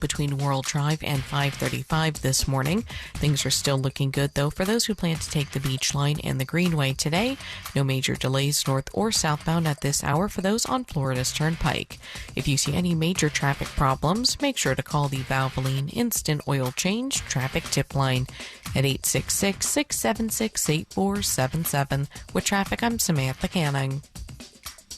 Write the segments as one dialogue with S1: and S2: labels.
S1: between World Drive and 535 this morning. Things are still looking good, though, for those who plan to take the Beach Line and the Greenway today. No major delays north or southbound at this hour for those on Florida's Turnpike. If you see any major traffic problems, make sure to call the Valvoline Instant Oil Change Traffic Tip Line at 866-676-8477. With traffic, I'm Samantha Canning.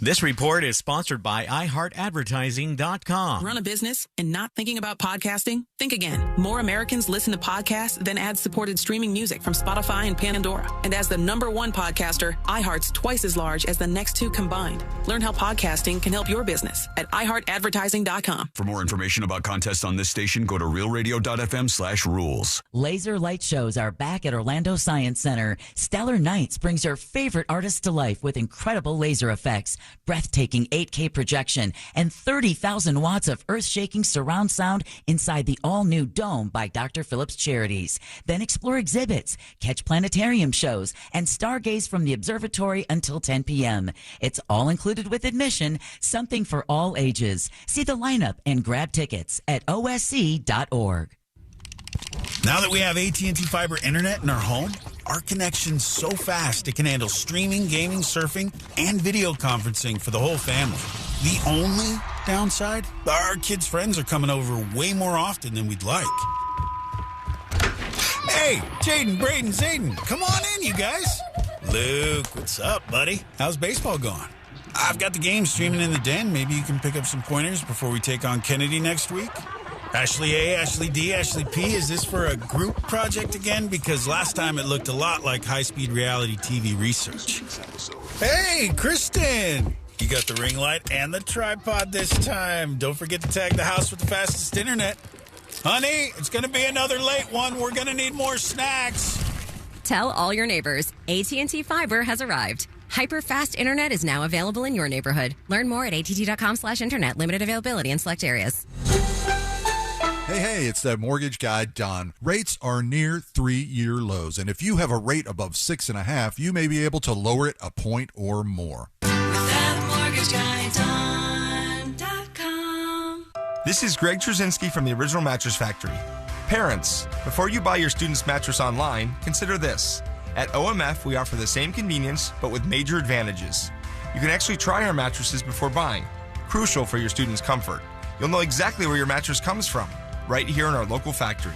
S2: This report is sponsored by iHeartAdvertising.com.
S3: Run a business and not thinking about podcasting? Think again. More Americans listen to podcasts than ad-supported streaming music from Spotify and Pandora. And as the #1 podcaster, iHeart's twice as large as the next two combined. Learn how podcasting can help your business at iHeartAdvertising.com.
S4: For more information about contests on this station, go to realradio.fm/rules.
S5: Laser light shows are back at Orlando Science Center. Stellar Nights brings your favorite artists to life with incredible laser effects, breathtaking 8K projection, and 30,000 watts of earth-shaking surround sound inside the all-new Dome by Dr. Phillips Charities. Then explore exhibits, catch planetarium shows, and stargaze from the observatory until 10 p.m. It's all included with admission, something for all ages. See the lineup and grab tickets at osc.org.
S6: Now that we have AT&T Fiber Internet in our home, our connection's so fast it can handle streaming, gaming, surfing, and video conferencing for the whole family. The only downside? Our kids' friends are coming over way more often than we'd like. Hey, Jaden, Braden, Zayden, come on in, you guys. Luke, what's up, buddy? How's baseball going? I've got the game streaming in the den. Maybe you can pick up some pointers before we take on Kennedy next week. Ashley A, Ashley D, Ashley P, is this for a group project again? Because last time it looked a lot like high-speed reality TV research. Hey, Kristen! You got the ring light and the tripod this time. Don't forget to tag the house with the fastest internet. Honey, it's going to be another late one. We're going to need more snacks.
S7: Tell all your neighbors, AT&T Fiber has arrived. Hyper-fast internet is now available in your neighborhood. Learn more at att.com/internet. Limited availability in select areas.
S8: Hey, it's that mortgage guy, Don. Rates are near 3-year lows, and if you have a rate above 6.5, you may be able to lower it a point or more.
S9: This is Greg Trzynski from the Original Mattress Factory. Parents, before you buy your student's mattress online, consider this. At OMF, we offer the same convenience, but with major advantages. You can actually try our mattresses before buying, crucial for your student's comfort. You'll know exactly where your mattress comes from, right here in our local factory.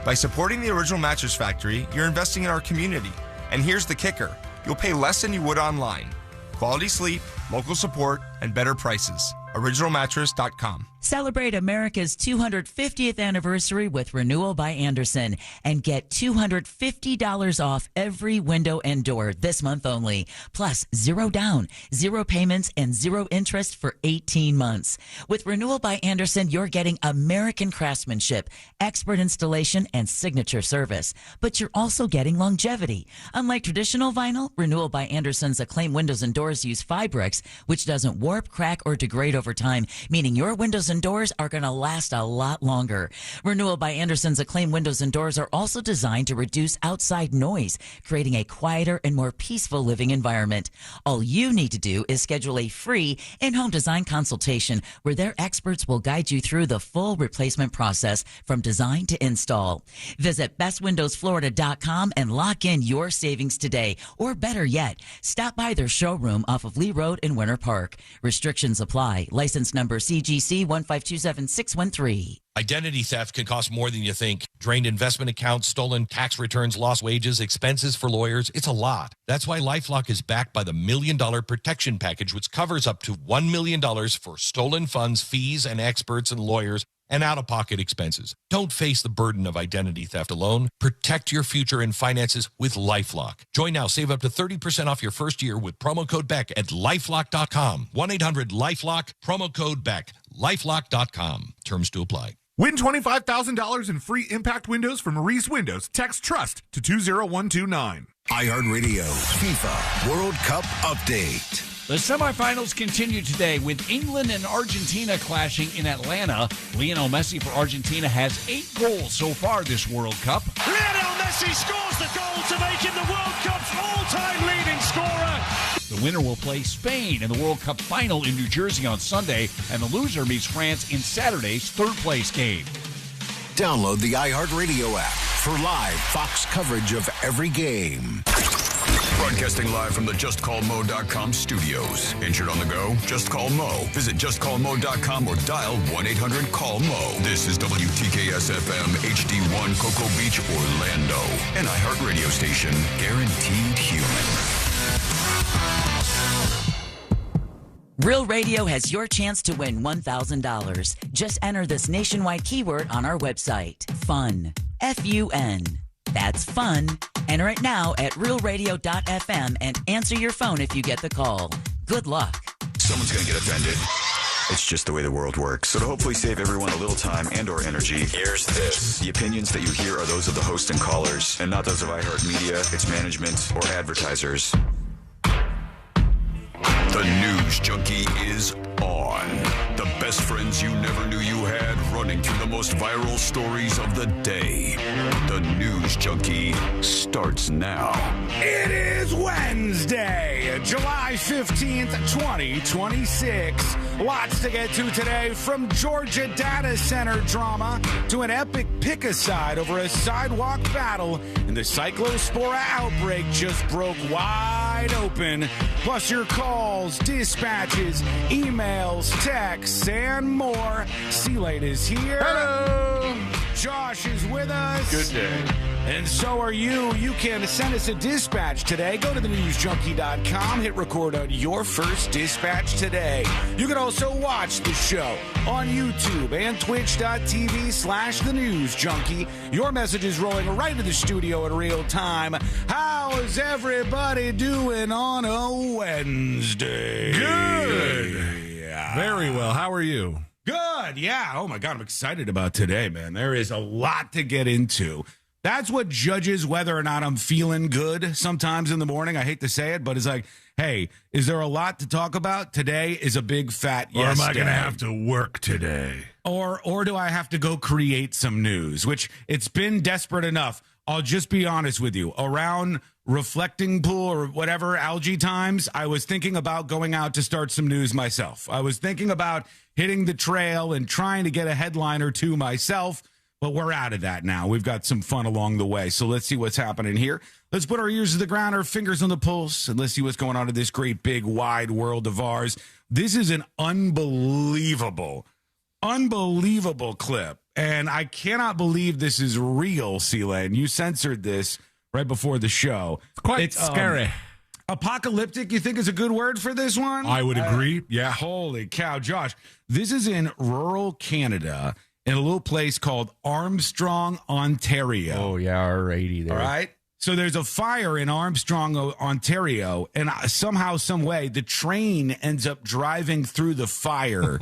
S9: By supporting the Original Mattress Factory, you're investing in our community. And here's the kicker. You'll pay less than you would online. Quality sleep, local support, and better prices. OriginalMattress.com.
S5: Celebrate America's 250th anniversary with Renewal by Andersen and get $250 off every window and door this month only. Plus, 0 down, 0 payments, and 0 interest for 18 months. With Renewal by Andersen, you're getting American craftsmanship, expert installation, and signature service. But you're also getting longevity. Unlike traditional vinyl, Renewal by Andersen's acclaimed windows and doors use Fibrex, which doesn't warp, crack, or degrade over time, meaning your windows and doors are going to last a lot longer. Renewal by Andersen's acclaimed windows and doors are also designed to reduce outside noise, creating a quieter and more peaceful living environment. All you need to do is schedule a free in-home design consultation where their experts will guide you through the full replacement process from design to install. Visit bestwindowsflorida.com and lock in your savings today. Or better yet, stop by their showroom off of Lee Road in Winter Park. Restrictions apply. License number CGC 1527613.
S10: Identity theft can cost more than you think. Drained investment accounts, stolen tax returns, lost wages, expenses for lawyers. It's a lot. That's why LifeLock is backed by the $1 Million Protection Package, which covers up to $1 million for stolen funds, fees, and experts and lawyers, and out-of-pocket expenses. Don't face the burden of identity theft alone. Protect your future and finances with LifeLock. Join now. Save up to 30% off your first year with promo code BECK at LifeLock.com. 1-800-LifeLock, promo code BECK. LifeLock.com. Terms to apply.
S11: Win $25,000 in free impact windows from Maurice Windows. Text TRUST to 20129.
S4: iHeartRadio FIFA World Cup Update.
S12: The semifinals continue today with England and Argentina clashing in Atlanta. Lionel Messi for Argentina has 8 goals so far this World Cup.
S13: Lionel Messi scores the goal to make him the World Cup's all-time leading scorer.
S12: The winner will play Spain in the World Cup final in New Jersey on Sunday, and the loser meets France in Saturday's third-place game.
S14: Download the iHeartRadio app for live Fox coverage of every game.
S4: Broadcasting live from the JustCallMo.com studios. Injured on the go? Just call Mo. Visit JustCallMo.com or dial 1-800-CALL-MO. This is WTKS-FM HD1 Cocoa Beach, Orlando. An iHeartRadio station. Guaranteed human.
S5: Real Radio has your chance to win $1,000. Just enter this nationwide keyword on our website. FUN. F-U-N. That's fun. Enter it now at realradio.fm and answer your phone if you get the call. Good luck.
S4: Someone's going to get offended. It's just the way the world works. So to hopefully save everyone a little time and or energy, here's this. The opinions that you hear are those of the host and callers, and not those of iHeartMedia, its management, or advertisers. The News Junkie is on. The best friends you never knew you had, running through the most viral stories of the day. The News Junkie starts now.
S15: It is Wednesday, July 15th, 2026. Lots to get to today, from Georgia data center drama to an epic pick-a-side over a sidewalk battle, and the Cyclospora outbreak just broke wide open. Plus your calls, dispatches, emails, texts, and more. C-Lane is here.
S16: Hello.
S15: Josh is with us.
S16: Good day.
S15: And so are you. You can send us a dispatch today. Go to thenewsjunkie.com. Hit record on your first dispatch today. You can also watch the show on YouTube and twitch.tv/thenewsjunkie. Your message is rolling right into the studio in real time. How is everybody doing on a Wednesday?
S11: Good.
S15: Yeah.
S11: Very well. How are you?
S15: Good. Yeah. Oh, my God. I'm excited about today, man. There is a lot to get into. That's what judges whether or not I'm feeling good sometimes in the morning. I hate to say it, but it's like, hey, is there a lot to talk about? Today is a big fat yes.
S11: Or am I
S15: day.
S11: going to have to work today?
S15: Or do I have to go create some news, which it's been desperate enough. I'll just be honest with you. Around reflecting pool or whatever algae times, I was thinking about going out to start some news myself. I was thinking about hitting the trail and trying to get a headline or two myself. But we're out of that now. We've got some fun along the way. So let's see what's happening here. Let's put our ears to the ground, our fingers on the pulse, and let's see what's going on in this great, big, wide world of ours. This is an unbelievable clip. And I cannot believe this is real, C-Lane. You censored this right before the show.
S11: It's scary.
S15: Apocalyptic, you think is a good word for this one?
S11: I would agree. Yeah.
S15: Holy cow, Josh. This is in rural Canada, in a little place called Armstrong, Ontario.
S16: Oh, yeah, R80 there.
S15: All right? So there's a fire in Armstrong, Ontario, and somehow, some way, the train ends up driving through the fire.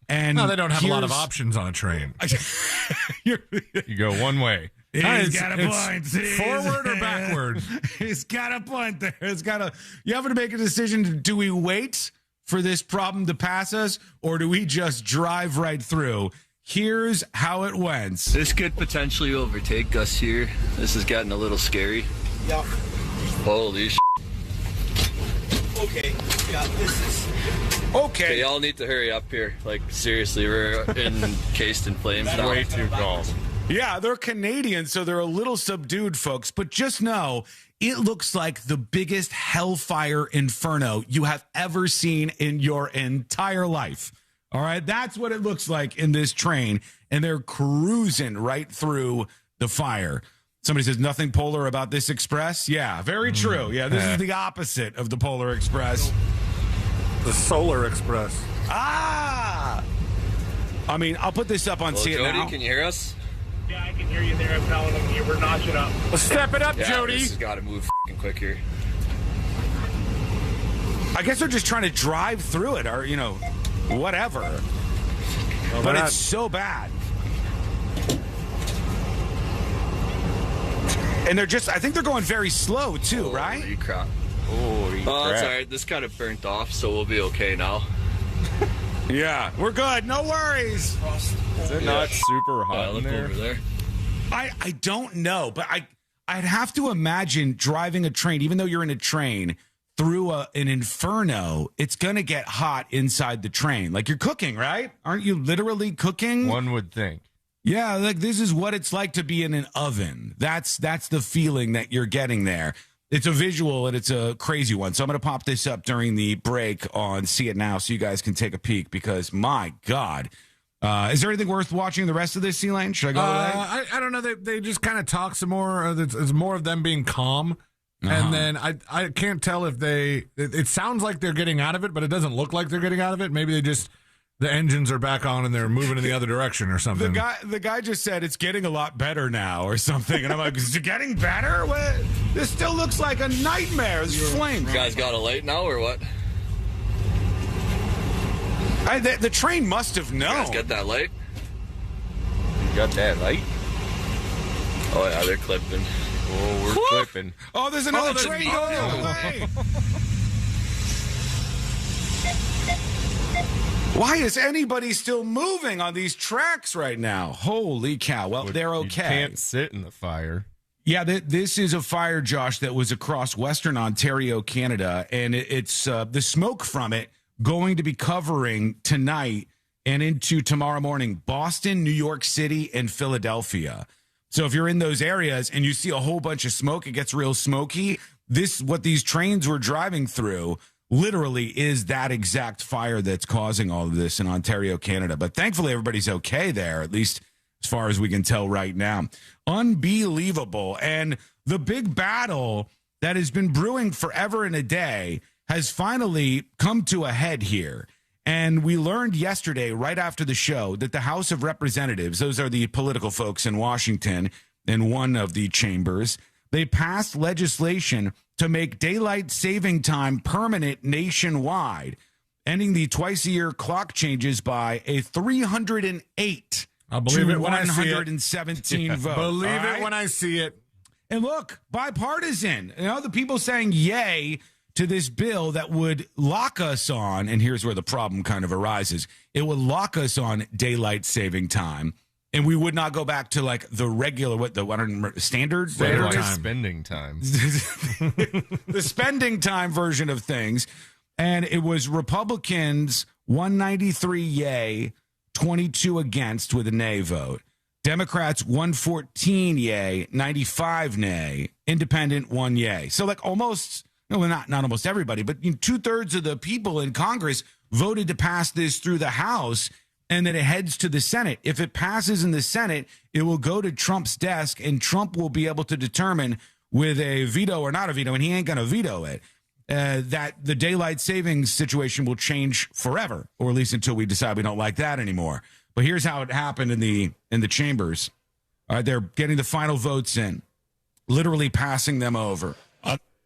S15: And
S11: no, they don't have a lot of options on a train.
S16: You go one way.
S15: He's got a point.
S11: Forward or backward?
S15: He's got a point there. You have to make a decision. Do we wait for this problem to pass us, or do we just drive right through? Here's how it went.
S17: This could potentially overtake us here. This is getting a little scary.
S18: Yeah.
S17: Holy sh**.
S18: Okay. Yeah, this is...
S15: Okay.
S17: Y'all need to hurry up here. Like, seriously, we're encased in flames now.
S16: Way too calm.
S15: Yeah, they're Canadian, so they're a little subdued, folks. But just know, it looks like the biggest hellfire inferno you have ever seen in your entire life. All right, that's what it looks like in this train, and they're cruising right through the fire. Somebody says, nothing polar about this express? Yeah, very true. Yeah, this is the opposite of the Polar Express.
S11: The Solar Express.
S15: Ah! I mean, I'll put this up on See It
S17: Jody,
S15: Now.
S17: Can you hear us?
S13: Yeah, I can hear you there. I'm telling them you were notching up.
S11: Let's step it up, Jody.
S17: This has got to move quick here.
S15: I guess they're just trying to drive through it, or, whatever. But it's so bad. And I think they're going very slow, too, right?
S17: Holy crap. It's all right. This kind of burnt off, so we'll be okay now.
S15: Yeah, we're good. No worries.
S16: Is it not super hot in there?
S17: Over there?
S15: I don't know, but I'd have to imagine driving a train, even though you're in a train, through an inferno, it's going to get hot inside the train. Like you're cooking, right? Aren't you literally cooking?
S16: One would think.
S15: Yeah, like this is what it's like to be in an oven. That's the feeling that you're getting there. It's a visual and it's a crazy one. So I'm going to pop this up during the break on See It Now so you guys can take a peek because, my God. Is there anything worth watching the rest of this, C-Lane? Should I go away?
S11: I don't know. They just kind of talk some more. It's more of them being calm. And then I can't tell if it sounds like they're getting out of it, but it doesn't look like they're getting out of it. Maybe the engines are back on and they're moving in the other direction or something.
S15: The guy just said it's getting a lot better now or something. And I'm like, is it getting better? What? This still looks like a nightmare. This flame.
S17: You guys got a light now or what?
S15: The train must have known.
S17: You guys got that light?
S16: You got that light?
S17: Oh, yeah, they're clipping.
S16: Oh, we're clipping.
S15: Oh, there's another train going the other way. Why is anybody still moving on these tracks right now? Holy cow. Well, they're okay.
S16: You can't sit in the fire.
S15: Yeah, this is a fire, Josh, that was across Western Ontario, Canada, and it's the smoke from it going to be covering tonight and into tomorrow morning Boston, New York City, and Philadelphia. So if you're in those areas and you see a whole bunch of smoke, it gets real smoky. What these trains were driving through literally is that exact fire that's causing all of this in Ontario, Canada. But thankfully, everybody's okay there, at least as far as we can tell right now. Unbelievable. And the big battle that has been brewing forever and a day has finally come to a head here. And we learned yesterday, right after the show, that the House of Representatives, those are the political folks in Washington in one of the chambers, they passed legislation to make daylight saving time permanent nationwide, ending the twice-a-year clock changes by a 308
S11: I'll believe
S15: to
S11: it when
S15: 117
S11: I see it.
S15: vote.
S11: Believe
S15: All right?
S11: it when I see it.
S15: And look, bipartisan. You know, the people saying yay to this bill that would lock us on, and here's where the problem kind of arises. It would lock us on daylight saving time, and we would not go back to like the regular, I don't remember, standard
S16: time. Spending time.
S15: The spending time version of things. And it was Republicans 193 yay, 22 against with a nay vote. Democrats 114 yay, 95 nay. Independent 1 yay. So like almost, no, not almost everybody, but 2/3 of the people in Congress voted to pass this through the House, and then it heads to the Senate. If it passes in the Senate, it will go to Trump's desk, and Trump will be able to determine with a veto or not a veto, and he ain't going to veto it, that the daylight savings situation will change forever, or at least until we decide we don't like that anymore. But here's how it happened in the chambers. They're getting the final votes in, literally passing them over.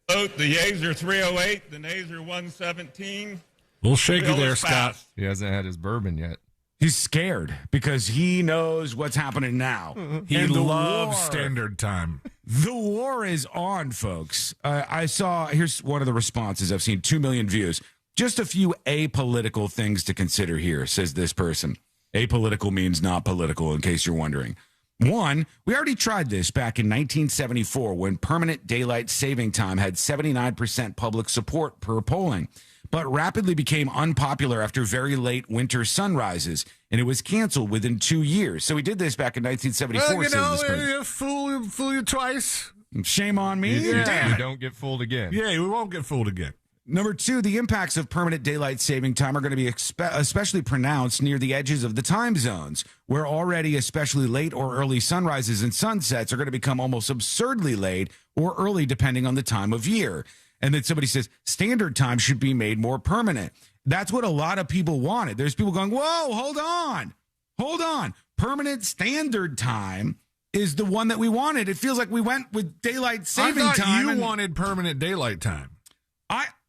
S18: Vote, the yeas are 308, the nays are 117.
S11: A little shaky there, Scott.
S16: He hasn't had his bourbon yet.
S15: He's scared because he knows what's happening now.
S11: He loves standard time.
S15: The war is on, folks. Here's one of the responses. I've seen 2 million views. Just a few apolitical things to consider here, says this person. Apolitical means not political, in case you're wondering. One, we already tried this back in 1974 when permanent daylight saving time had 79% public support per polling, but rapidly became unpopular after very late winter sunrises, and it was canceled within 2 years. So we did this back in 1974.
S11: Well, fool you twice.
S15: Shame on me.
S11: Yeah.
S15: Damn
S16: We
S15: it.
S16: don't get fooled again.
S11: Yeah, we won't get fooled again.
S15: Number two, the impacts of permanent daylight saving time are going to be especially pronounced near the edges of the time zones, where already especially late or early sunrises and sunsets are going to become almost absurdly late or early depending on the time of year. And then somebody says standard time should be made more permanent. That's what a lot of people wanted. There's people going, whoa, hold on. Permanent standard time is the one that we wanted. It feels like we went with daylight saving
S11: I thought
S15: time.
S11: You wanted permanent daylight time.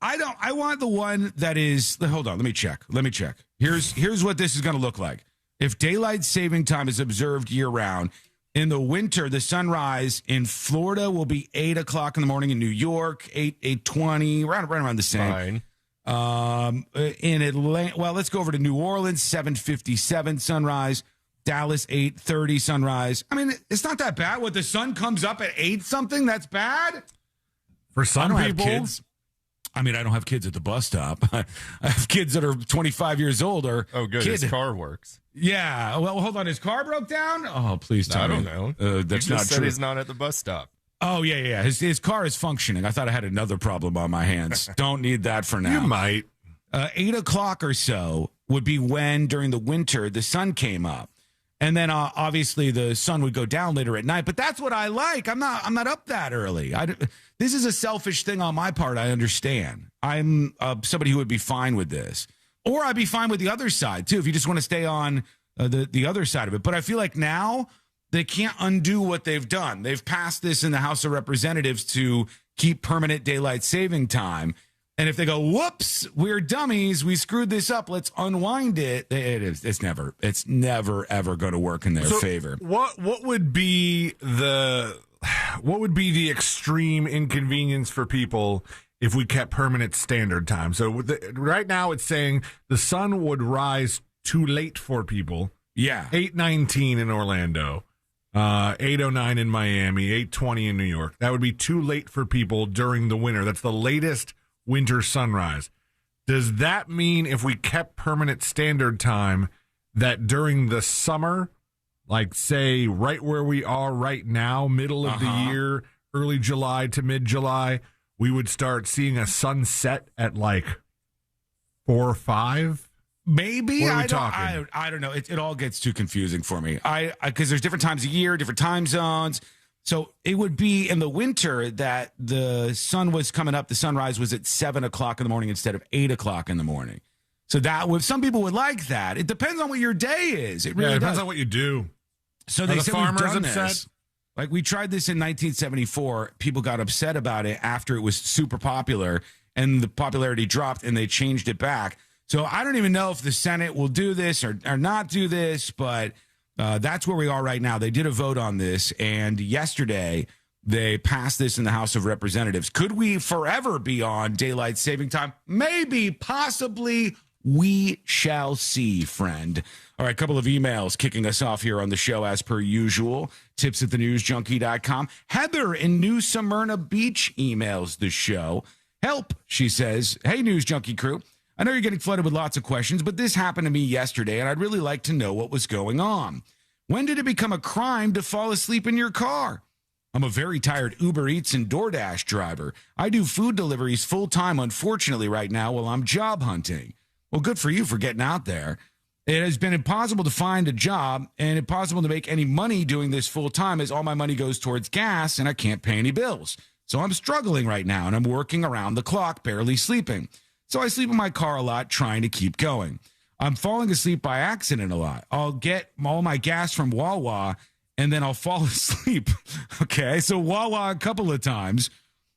S15: I want the one that is, hold on, let me check. Here's what this is going to look like. If daylight saving time is observed year round, in the winter, the sunrise in Florida will be 8 o'clock in the morning. In New York, 8:20, right around the same.
S16: Fine.
S15: In Atlanta, well, let's go over to New Orleans, 7:57 sunrise. Dallas, 8:30 sunrise. I mean, it's not that bad. What, the sun comes up at 8 something? That's bad?
S11: For some
S15: I don't
S11: people.
S15: have kids. I mean, I don't have kids at the bus stop. I have kids that are 25 years old or
S16: Oh, good.
S15: kid.
S16: His car works.
S15: Yeah. Well, hold on. His car broke down? Oh, please tell me.
S16: I don't know.
S15: That's
S16: you
S15: not
S16: just said
S15: true.
S16: he's not at the bus stop.
S15: Oh, yeah. His car is functioning. I thought I had another problem on my hands. Don't need that for now.
S11: You might.
S15: 8 o'clock or so would be when, during the winter, the sun came up. And then obviously the sun would go down later at night. But that's what I like. I'm not up that early. This is a selfish thing on my part. I understand. I'm somebody who would be fine with this. Or I'd be fine with the other side, too, if you just want to stay on the other side of it. But I feel like now they can't undo what they've done. They've passed this in the House of Representatives to keep permanent daylight saving time. And if they go, whoops, we're dummies, we screwed this up, let's unwind it. It's never ever going to work in their favor.
S11: What would be the extreme inconvenience for people if we kept permanent standard time? So right now it's saying the sun would rise too late for people.
S15: Yeah.
S11: 8:19 in Orlando, 8:09 in Miami, 8:20 in New York. That would be too late for people during the winter. That's the latest winter sunrise. Does that mean if we kept permanent standard time that during the summer, like say right where we are right now, middle of the year, early July to mid-July, we would start seeing a sunset at like 4 or 5?
S15: Maybe.
S11: What are we talking?
S15: I don't know. It all gets too confusing for me. Because there's different times of year, different time zones. So it would be in the winter that the sun was coming up. The sunrise was at 7 o'clock in the morning instead of 8 o'clock in the morning. So that would, some people would like that. It depends on what your day is. It really
S11: depends
S15: does.
S11: on what you do.
S15: So they said
S11: farmers
S15: we've done
S11: upset?
S15: this. Like we tried this in 1974. People got upset about it after it was super popular and the popularity dropped and they changed it back. So I don't even know if the Senate will do this or not do this, but that's where we are right now. They did a vote on this, and yesterday they passed this in the House of Representatives. Could we forever be on daylight saving time? Maybe, possibly. We shall see, friend. All right, a couple of emails kicking us off here on the show as per usual. Tips@thenewsjunkie.com. Heather in New Smyrna Beach emails the show. Help, she says. Hey, News Junkie crew. I know you're getting flooded with lots of questions, but this happened to me yesterday, and I'd really like to know what was going on. When did it become a crime to fall asleep in your car? I'm a very tired Uber Eats and DoorDash driver. I do food deliveries full-time, unfortunately, right now while I'm job hunting. Well, good for you for getting out there. It has been impossible to find a job and impossible to make any money doing this full-time as all my money goes towards gas and I can't pay any bills. So I'm struggling right now, and I'm working around the clock, barely sleeping. So I sleep in my car a lot, trying to keep going. I'm falling asleep by accident a lot. I'll get all my gas from Wawa, and then I'll fall asleep. Okay, so Wawa a couple of times,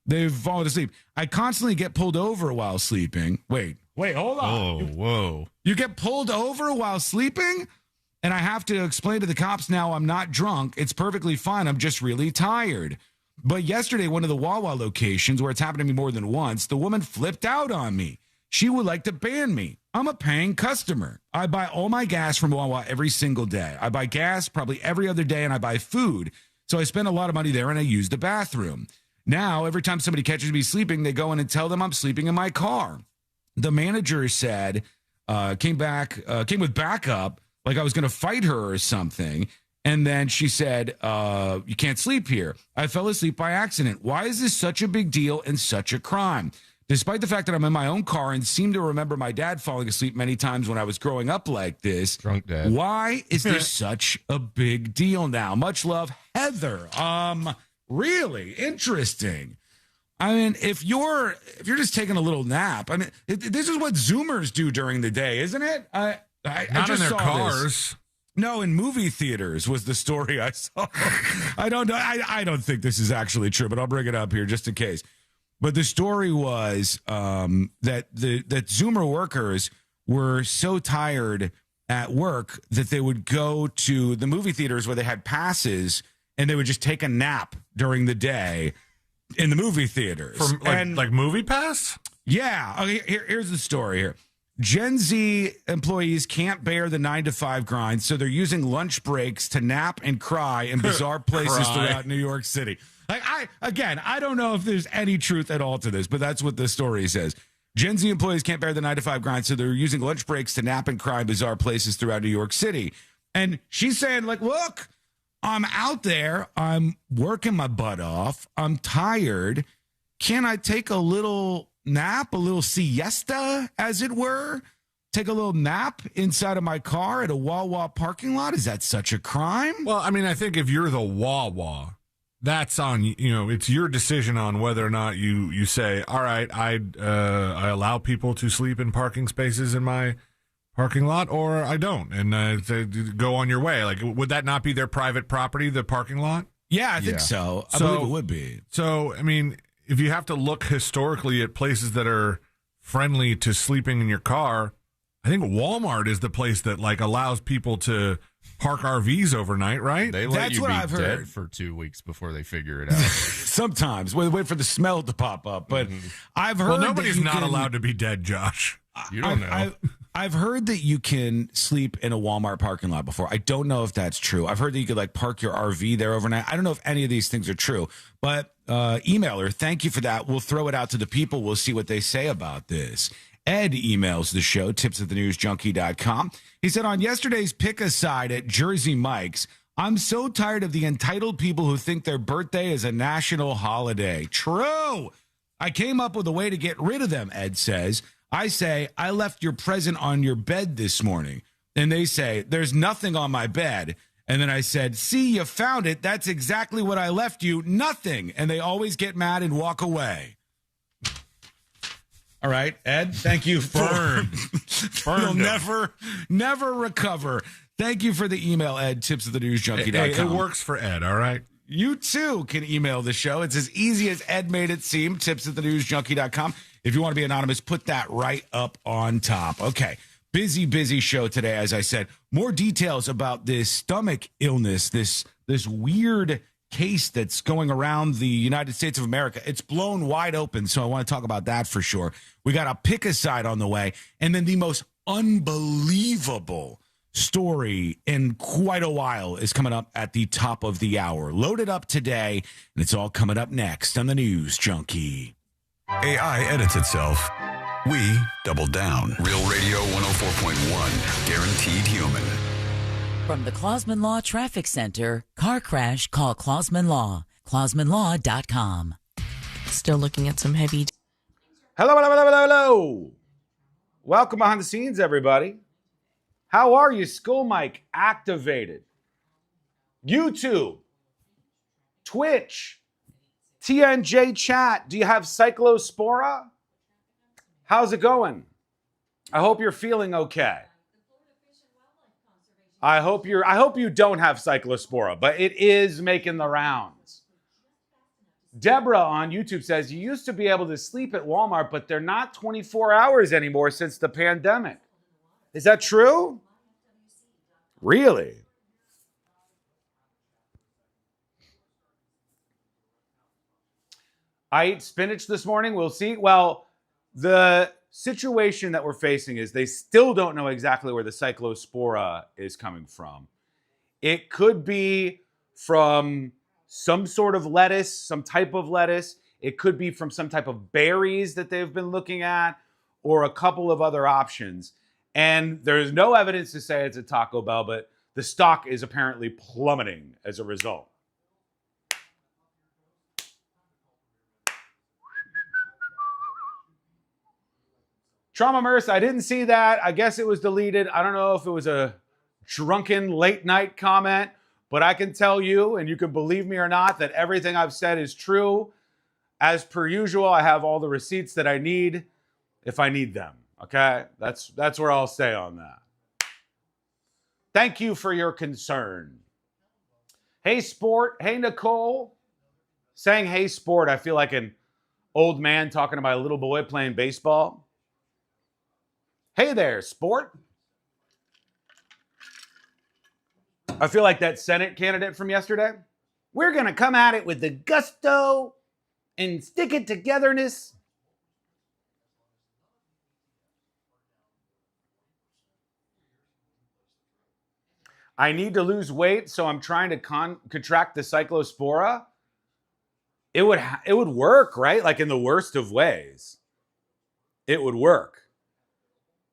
S15: they've fallen asleep. I constantly get pulled over while sleeping. Wait, hold on.
S16: Oh, whoa.
S15: You get pulled over while sleeping? And I have to explain to the cops now I'm not drunk. It's perfectly fine. I'm just really tired. But yesterday, one of the Wawa locations where it's happened to me more than once, the woman flipped out on me. She would like to ban me. I'm a paying customer. I buy all my gas from Wawa every single day. I buy gas probably every other day, and I buy food. So I spend a lot of money there, and I use the bathroom. Now, every time somebody catches me sleeping, they go in and tell them I'm sleeping in my car. The manager said, came with backup, like I was going to fight her or something. And then she said, you can't sleep here. I fell asleep by accident. Why is this such a big deal and such a crime? Despite the fact that I'm in my own car and seem to remember my dad falling asleep many times when I was growing up like this.
S16: Drunk dad.
S15: Why is this such a big deal now? Much love, Heather. Really interesting. I mean, if you're just taking a little nap, I mean, this is what Zoomers do during the day, isn't it? I
S11: Not
S15: just
S11: in their
S15: saw
S11: cars.
S15: This. No, in movie theaters was the story I saw. I don't know. I don't think this is actually true, but I'll bring it up here just in case. But the story was that Zoomer workers were so tired at work that they would go to the movie theaters where they had passes and they would just take a nap during the day in the movie theaters.
S11: For like Movie Pass?
S15: Yeah. Okay, here's the story here. Gen Z employees can't bear the 9-to-5 grind, so they're using lunch breaks to nap and cry in bizarre places throughout New York City. Like I don't know if there's any truth at all to this, but that's what the story says. Gen Z employees can't bear the 9-to-5 grind, so they're using lunch breaks to nap and cry in bizarre places throughout New York City. And she's saying, like, look, I'm out there. I'm working my butt off. I'm tired. Can I take a little nap, a little siesta, as it were? Take a little nap inside of my car at a Wawa parking lot? Is that such a crime?
S11: Well, I mean, I think if you're the Wawa, that's on, it's your decision on whether or not you say, all right, I allow people to sleep in parking spaces in my parking lot, or I don't, and go on your way. Like, would that not be their private property, the parking lot?
S15: Yeah, I think so. I believe it would be.
S11: So, I mean, if you have to look historically at places that are friendly to sleeping in your car, I think Walmart is the place that, like, allows people to park RVs overnight, right?
S16: They let you be dead for 2 weeks before they figure it out.
S15: Sometimes. Wait for the smell to pop up. But I've heard
S11: Well, nobody's not allowed to be dead, Josh.
S16: You don't know.
S15: I've heard that you can sleep in a Walmart parking lot before. I don't know if that's true. I've heard that you could, like, park your RV there overnight. I don't know if any of these things are true. But email her. Thank you for that. We'll throw it out to the people. We'll see what they say about this. Ed emails the show, tips@thenewsjunkie.com. He said, on yesterday's pick-a-side at Jersey Mike's, I'm so tired of the entitled people who think their birthday is a national holiday. True. I came up with a way to get rid of them, Ed says. I say, I left your present on your bed this morning. And they say, there's nothing on my bed. And then I said, see, you found it. That's exactly what I left you. Nothing. And they always get mad and walk away. All right, Ed, thank you for You'll never recover. Thank you for the email, Ed, tips@thenewsjunkie.com.
S11: It works for Ed, all right?
S15: You, too, can email the show. It's as easy as Ed made it seem, tips@thenewsjunkie.com. If you want to be anonymous, put that right up on top. Okay, busy show today, as I said. More details about this stomach illness, this weird case that's going around the United States of America. It's blown wide open, so I want to talk about that for sure. We got a pick-a-side on the way, and then the most unbelievable story in quite a while is coming up at the top of the hour. Loaded up today, and it's all coming up next on the News Junkie.
S4: AI edits itself. We double down. Real Radio 104.1. Guaranteed human.
S5: From the Clausman Law Traffic Center, car crash, call Clausman Law. ClausmanLaw.com.
S1: Still looking at some heavy.
S19: Hello. Welcome behind the scenes, everybody. How are you? Skull Mic activated. YouTube, Twitch, TNJ chat. Do you have Cyclospora? How's it going? I hope you're feeling okay. I hope you don't have Cyclospora, but it is making the rounds. Deborah on YouTube says, you used to be able to sleep at Walmart, but they're not 24 hours anymore since the pandemic. Is that true? Really? I ate spinach this morning. We'll see. Well, the situation that we're facing is they still don't know exactly where the Cyclospora is coming from. It could be from some sort of lettuce, some type of lettuce. It could be from some type of berries that they've been looking at, or a couple of other options. And there's no evidence to say it's a Taco Bell, but the stock is apparently plummeting as a result. Trauma Merce, I didn't see that. I guess it was deleted. I don't know if it was a drunken late night comment, but I can tell you, and you can believe me or not, that everything I've said is true. As per usual, I have all the receipts that I need if I need them. Okay? That's where I'll stay on that. Thank you for your concern. Hey, Sport. Hey, Nicole. Saying hey, Sport, I feel like an old man talking about a little boy playing baseball. Hey there, Sport. I feel like that Senate candidate from yesterday. We're going to come at it with the gusto and stick it togetherness. I need to lose weight, so I'm trying to contract the Cyclospora. It would work, right? Like in the worst of ways. it would work.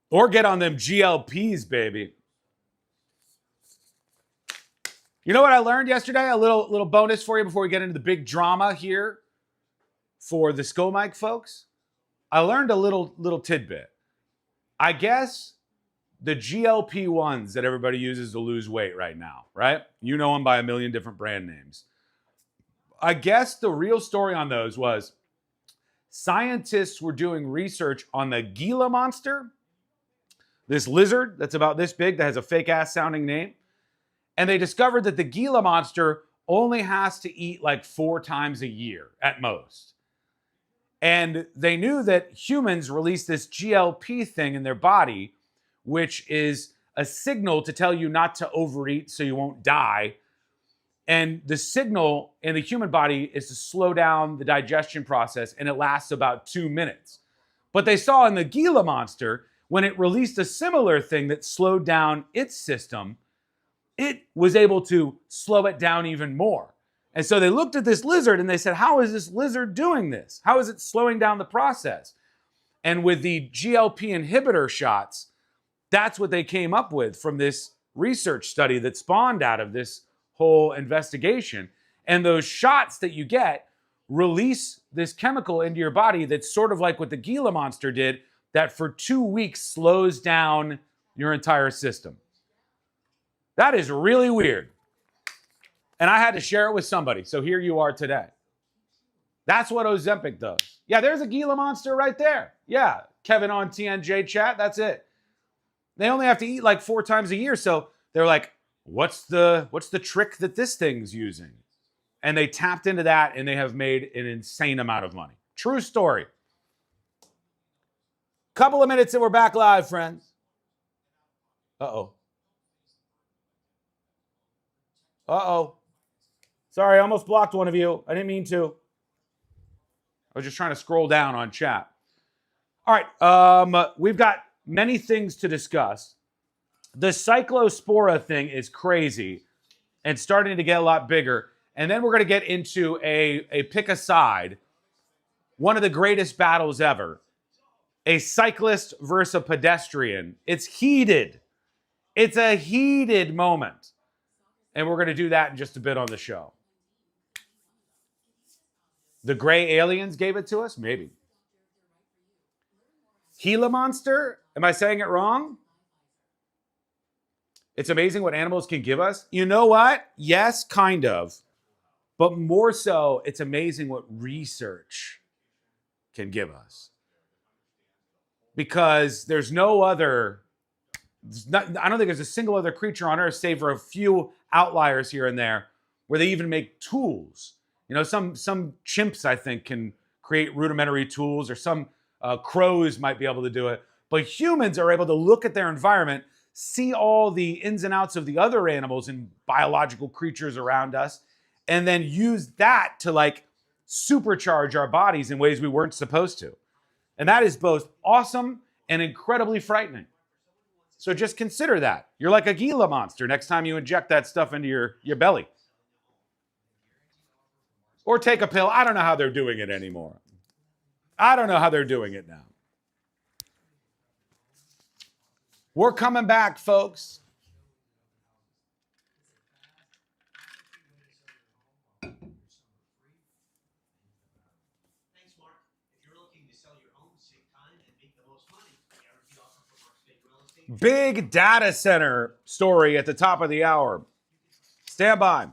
S19: Or get on them GLPs, baby. You know what I learned yesterday? A little bonus for you before we get into the big drama here for the ScoMike folks. I learned a little tidbit. I guess the GLP-1s that everybody uses to lose weight right now, right? You know them by a million different brand names. I guess the real story on those was scientists were doing research on the Gila monster, this lizard that's about this big that has a fake-ass sounding name. And they discovered that the Gila monster only has to eat like 4 times a year at most. And they knew that humans release this GLP thing in their body, which is a signal to tell you not to overeat so you won't die. And the signal in the human body is to slow down the digestion process, and it lasts about 2 minutes. But they saw in the Gila monster, when it released a similar thing that slowed down its system, it was able to slow it down even more. And so they looked at this lizard and they said, how is this lizard doing this? How is it slowing down the process? And with the GLP inhibitor shots, that's what they came up with from this research study that spawned out of this whole investigation. And those shots that you get release this chemical into your body that's sort of like what the Gila monster did, that for 2 weeks slows down your entire system. That is really weird. And I had to share it with somebody, so here you are today. That's what Ozempic does. Yeah, there's a Gila monster right there. Yeah, Kevin on TNJ chat, that's it. They only have to eat like 4 times a year, so they're like, what's the trick that this thing's using? And they tapped into that, and they have made an insane amount of money. True story. Couple of minutes and we're back live, friends. Uh-oh. Sorry, I almost blocked one of you. I didn't mean to. I was just trying to scroll down on chat. All right, we've got many things to discuss. The Cyclospora thing is crazy and starting to get a lot bigger. And then we're going to get into a pick a side, one of the greatest battles ever. A cyclist versus a pedestrian. It's heated. It's a heated moment. And we're going to do that in just a bit on the show. The gray aliens gave it to us? Maybe. Gila monster? Am I saying it wrong? It's amazing what animals can give us. You know what? Yes, kind of. But more so, it's amazing what research can give us. Because there's no other... I don't think there's a single other creature on Earth, save for a few outliers here and there, where they even make tools. You know, some chimps, I think, can create rudimentary tools, or some crows might be able to do it. But humans are able to look at their environment, see all the ins and outs of the other animals and biological creatures around us, and then use that to, like, supercharge our bodies in ways we weren't supposed to. And that is both awesome and incredibly frightening. So just consider that. You're like a Gila monster next time you inject that stuff into your belly. Or take a pill. I don't know how they're doing it anymore. I don't know how they're doing it now. We're coming back, folks. Big data center story at the top of the hour. Stand by.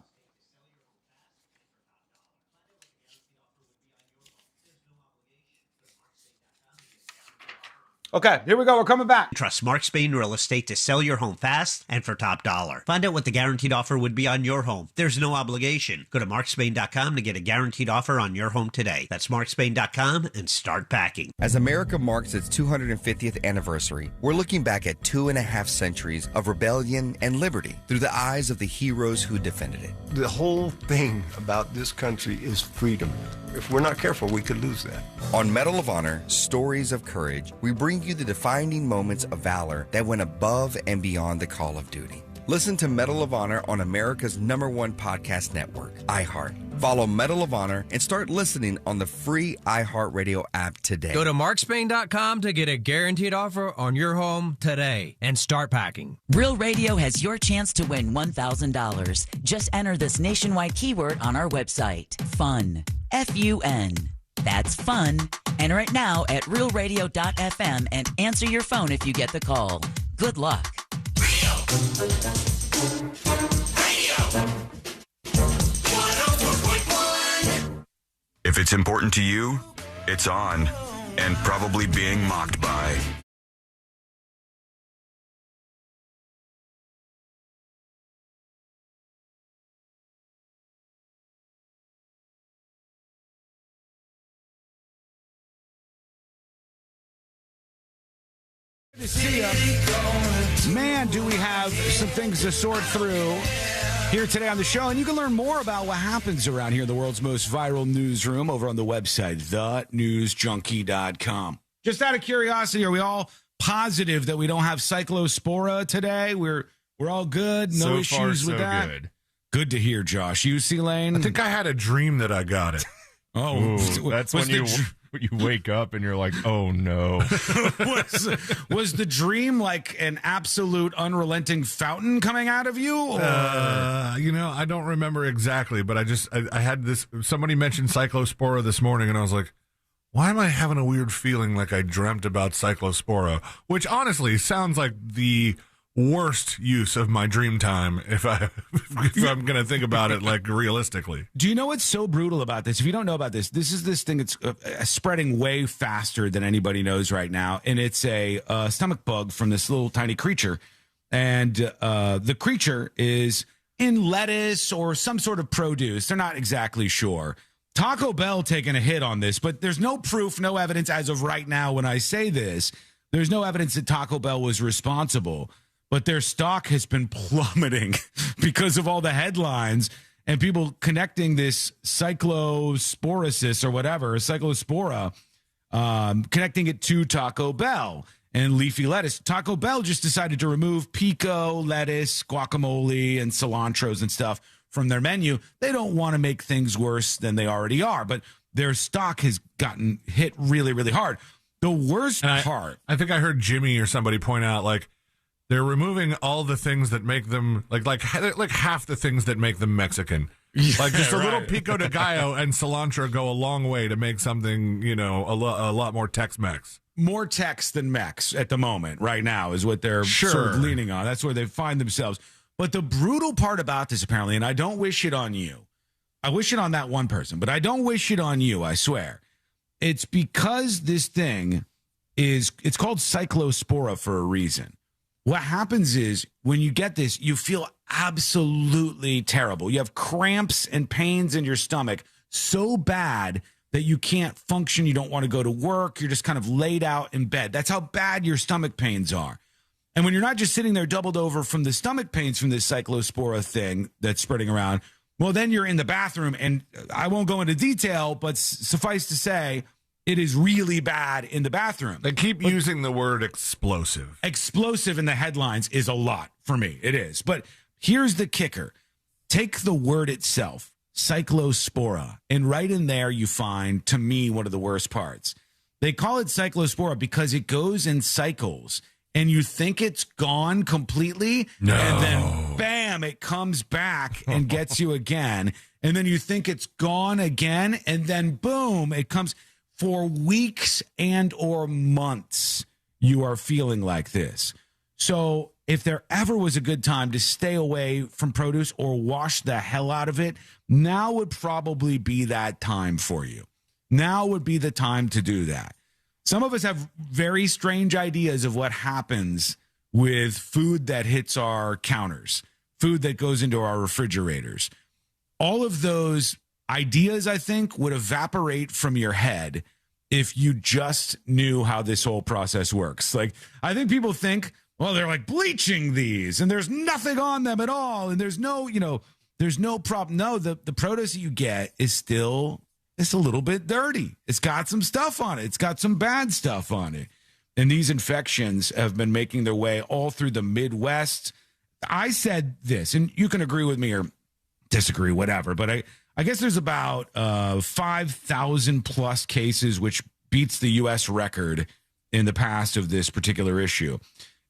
S19: Okay, here we go. We're coming back.
S20: Trust Mark Spain Real Estate to sell your home fast and for top dollar. Find out what the guaranteed offer would be on your home. There's no obligation. Go to markspain.com to get a guaranteed offer on your home today. That's markspain.com and start packing.
S21: As America marks its 250th anniversary, we're looking back at 2.5 centuries of rebellion and liberty through the eyes of the heroes who defended it.
S22: The whole thing about this country is freedom. If we're not careful, we could lose that.
S21: On Medal of Honor, Stories of Courage, we bring you the defining moments of valor that went above and beyond the call of duty. Listen to Medal of Honor on America's #1 podcast network, iHeart. Follow Medal of Honor and start listening on the free iHeartRadio app today.
S2: Go to markspain.com to get a guaranteed offer on your home today and start packing.
S5: Real Radio has your chance to win $1,000. Just enter this nationwide keyword on our website. FUN. F-U-N. That's fun. Enter it now at realradio.fm and answer your phone if you get the call. Good luck.
S4: If it's important to you, it's on and probably being mocked by.
S15: To see you. Man, do we have some things to sort through here today on the show. And you can learn more about what happens around here in the world's most viral newsroom over on the website, thenewsjunkie.com. Just out of curiosity, are we all positive that we don't have Cyclospora today? We're all good? No issues with that?
S16: Good.
S15: Good to hear, Josh. You, C-Lane?
S11: I think I had a dream that I got it.
S15: Oh,
S16: ooh, that's when you wake up and you're like, oh no.
S15: was the dream like an absolute unrelenting fountain coming out of you? Or?
S11: I don't remember exactly, but I had this. Somebody mentioned Cyclospora this morning, and I was like, why am I having a weird feeling like I dreamt about Cyclospora? Which honestly sounds like the worst use of my dream time if I'm going to think about it like realistically.
S15: Do you know what's so brutal about this? If you don't know about this is this thing that's spreading way faster than anybody knows right now, and it's a stomach bug from this little tiny creature, and the creature is in lettuce or some sort of produce. They're not exactly sure. Taco Bell taking a hit on this, but there's no proof, no evidence as of right now when I say this. There's no evidence that Taco Bell was responsible. But their stock has been plummeting because of all the headlines and people connecting this cyclosporosis or whatever, Cyclospora, connecting it to Taco Bell and leafy lettuce. Taco Bell just decided to remove pico, lettuce, guacamole, and cilantros and stuff from their menu. They don't want to make things worse than they already are, but their stock has gotten hit really, really hard. The worst part.
S11: I think I heard Jimmy or somebody point out, like, they're removing all the ththings that make them like half the things that make them Mexican. Like just a little pico de gallo and cilantro go a long way to make something, a lot more Tex-Mex.
S15: More Tex than Mex at the moment right now is what they're sort of leaning on. That's where they find themselves. But the brutal part about this, apparently, and I don't wish it on you. I wish it on that one person, but I don't wish it on you, I swear. It's because this thing it's called Cyclospora for a reason. What happens is when you get this, you feel absolutely terrible. You have cramps and pains in your stomach so bad that you can't function. You don't want to go to work. You're just kind of laid out in bed. That's how bad your stomach pains are. And when you're not just sitting there doubled over from the stomach pains from this Cyclospora thing that's spreading around, well, then you're in the bathroom. And I won't go into detail, but suffice to say, it is really bad in the bathroom.
S11: They keep using the word explosive.
S15: Explosive in the headlines is a lot for me. It is. But here's the kicker. Take the word itself, Cyclospora, and right in there you find, to me, one of the worst parts. They call it Cyclospora because it goes in cycles, and you think it's gone completely,
S11: no.
S15: And then, bam, it comes back and gets you again. And then you think it's gone again, and then, boom, it comes... For weeks and or months, you are feeling like this. So if there ever was a good time to stay away from produce or wash the hell out of it, now would probably be that time for you. Now would be the time to do that. Some of us have very strange ideas of what happens with food that hits our counters, food that goes into our refrigerators. All of those ideas, I think, would evaporate from your head if you just knew how this whole process works. Like, I think people think, well, they're like bleaching these and there's nothing on them at all. And there's no, there's no problem. No, the produce that you get is still, it's a little bit dirty. It's got some stuff on it. It's got some bad stuff on it. And these infections have been making their way all through the Midwest. I said this, and you can agree with me or disagree, whatever, but I guess there's about 5,000 plus cases, which beats the U.S. record in the past of this particular issue.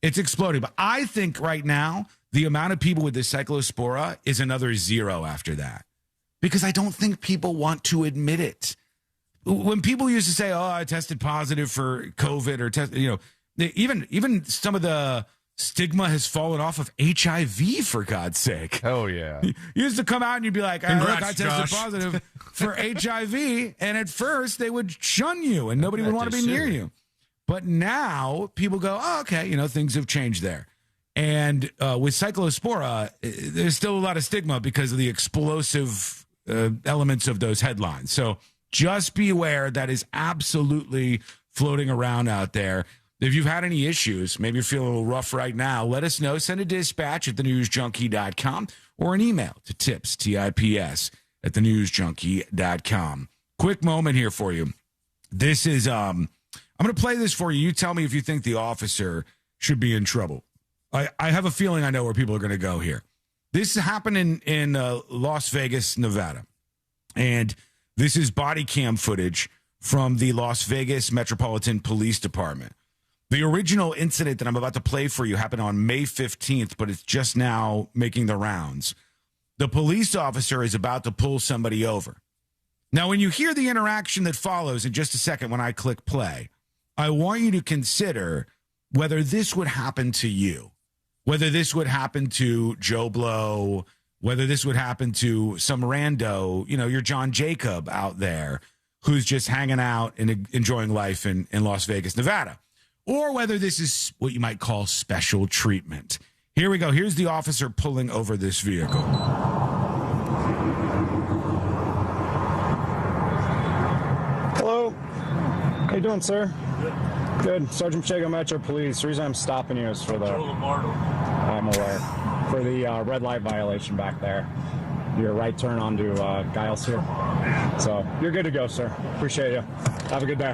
S15: It's exploding. But I think right now, the amount of people with the Cyclospora is another 0 after that. Because I don't think people want to admit it. When people used to say, "Oh, I tested positive for COVID," or even some of the stigma has fallen off of HIV, for God's sake.
S16: Oh, yeah.
S15: You used to come out and you'd be like,
S11: Congrats,
S15: look, I tested
S11: Josh.
S15: positive for HIV. And at first they would shun you and nobody would want to be near you. But now people go, oh, okay, things have changed there. And with Cyclospora, there's still a lot of stigma because of the explosive elements of those headlines. So just be aware that is absolutely floating around out there. If you've had any issues, maybe you're feeling a little rough right now, let us know. Send a dispatch at thenewsjunkie.com or an email to tips, T-I-P-S, at thenewsjunkie.com. Quick moment here for you. This is, I'm going to play this for you. You tell me if you think the officer should be in trouble. I have a feeling I know where people are going to go here. This happened in Las Vegas, Nevada. And this is body cam footage from the Las Vegas Metropolitan Police Department. The original incident that I'm about to play for you happened on May 15th, but it's just now making the rounds. The police officer is about to pull somebody over. Now, when you hear the interaction that follows in just a second when I click play, I want you to consider whether this would happen to you, whether this would happen to Joe Blow, whether this would happen to some rando, your John Jacob out there who's just hanging out and enjoying life in Las Vegas, Nevada. Or whether this is what you might call special treatment. Here we go. Here's the officer pulling over this vehicle.
S3: Hello. How you doing, sir? Good. Sergeant Pacheco, Metro Police. The reason I'm stopping you is for the... I'm aware. For the red light violation back there. Your right turn onto Giles here. So, you're good to go, sir. Appreciate you. Have a good day.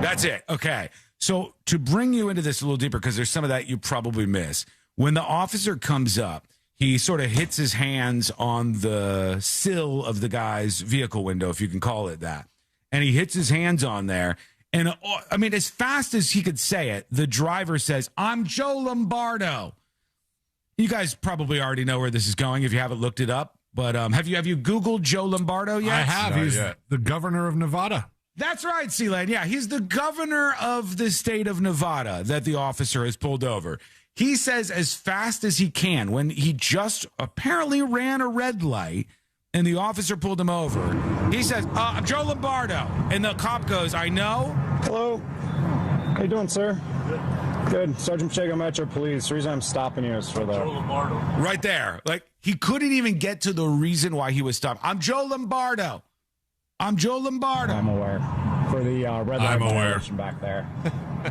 S15: That's it. Okay. So to bring you into this a little deeper, because there's some of that you probably miss. When the officer comes up, he sort of hits his hands on the sill of the guy's vehicle window, if you can call it that. And he hits his hands on there. And I mean, as fast as he could say it, the driver says, "I'm Joe Lombardo." You guys probably already know where this is going if you haven't looked it up. But have you Googled Joe Lombardo yet?
S11: I have. He's the governor of Nevada.
S15: That's right, Sealand. Yeah, he's the governor of the state of Nevada that the officer has pulled over. He says as fast as he can, when he just apparently ran a red light and the officer pulled him over, he says, "I'm Joe Lombardo." And the cop goes, "I know."
S3: Hello. How you doing, sir? Good. Sergeant Pacheco, Metro Police. The reason I'm stopping you is for the... Joe
S15: Lombardo. Right there. Like, he couldn't even get to the reason why he was stopped. "I'm Joe Lombardo. I'm Joe Lombardo."
S3: I'm aware. For the red light violation back there.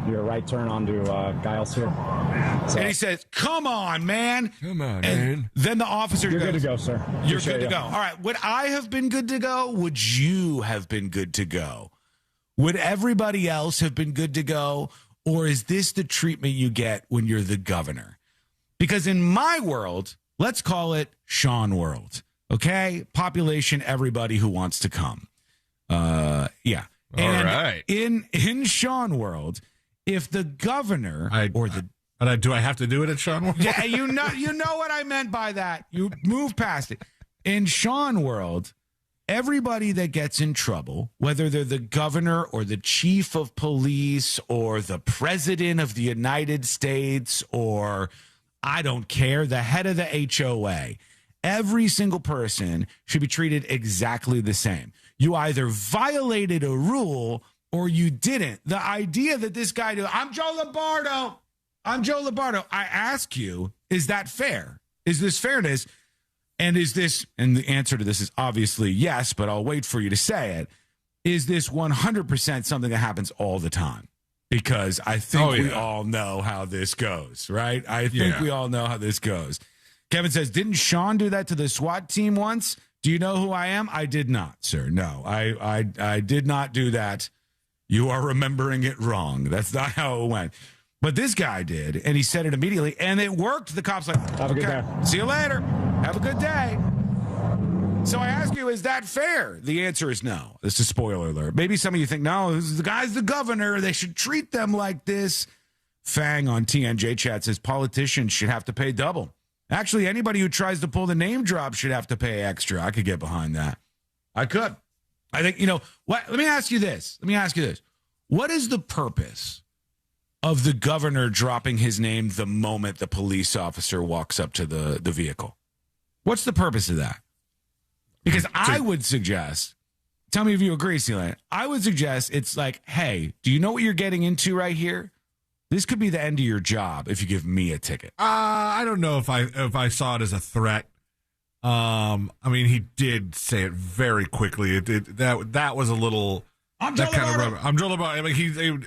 S3: Your right turn onto Giles here. So,
S15: and he says, "Come on, man."
S16: Come on,
S15: and
S16: man.
S15: Then the officer
S3: You're
S15: goes,
S3: good to go, sir.
S15: "You're
S3: Appreciate
S15: good to
S3: you.
S15: go." All right. Would I have been good to go? Would you have been good to go? Would everybody else have been good to go? Or is this the treatment you get when you're the governor? Because in my world, let's call it Sean world. Okay? Population, everybody who wants to come. Yeah.
S16: All right.
S15: In Sean world, if the governor
S11: do I have to do it at Sean world?
S15: Yeah, you know what I meant by that. You move past it. In Sean world, everybody that gets in trouble, whether they're the governor or the chief of police or the president of the United States or, I don't care, the head of the HOA, every single person should be treated exactly the same. You either violated a rule or you didn't. The idea that this guy "I'm Joe Lombardo. I'm Joe Lombardo." I ask you, is that fair? Is this fairness? And the answer to this is obviously yes, but I'll wait for you to say it. Is this 100% something that happens all the time? Because I think we all know how this goes, right? I think we all know how this goes. Kevin says, "Didn't Sean do that to the SWAT team once? Do you know who I am?" I did not, sir. No, I did not do that. You are remembering it wrong. That's not how it went. But this guy did, and he said it immediately, and it worked. The cop's like,
S3: "Have a good day.
S15: See you later. Have a good day." So I ask you, is that fair? The answer is no. This is spoiler alert. Maybe some of you think, no, the guy's the governor. They should treat them like this. Fang on TNJ chat says politicians should have to pay double. Actually, anybody who tries to pull the name drop should have to pay extra. I could get behind that. I could. I think, what? Let me ask you this. What is the purpose of the governor dropping his name the moment the police officer walks up to the vehicle? What's the purpose of that? Because I would suggest, tell me if you agree, Sealand, I would suggest it's like, hey, do you know what you're getting into right here? This could be the end of your job if you give me a ticket.
S11: I don't know if I saw it as a threat. I mean, he did say it very quickly. That was a little. I'm Joe Lombardo. I mean,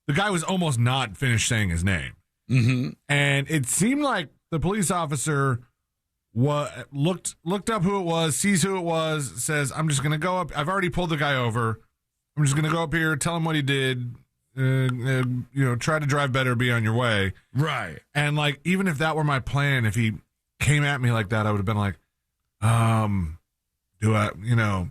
S11: the guy was almost not finished saying his name, and it seemed like the police officer looked up who it was, sees who it was, says, "I'm just gonna go up. I've already pulled the guy over. I'm just gonna go up here, tell him what he did. Try to drive better, be on your way."
S15: Right.
S11: And like, even if that were my plan, if he came at me like that, I would have been like, do I,
S15: what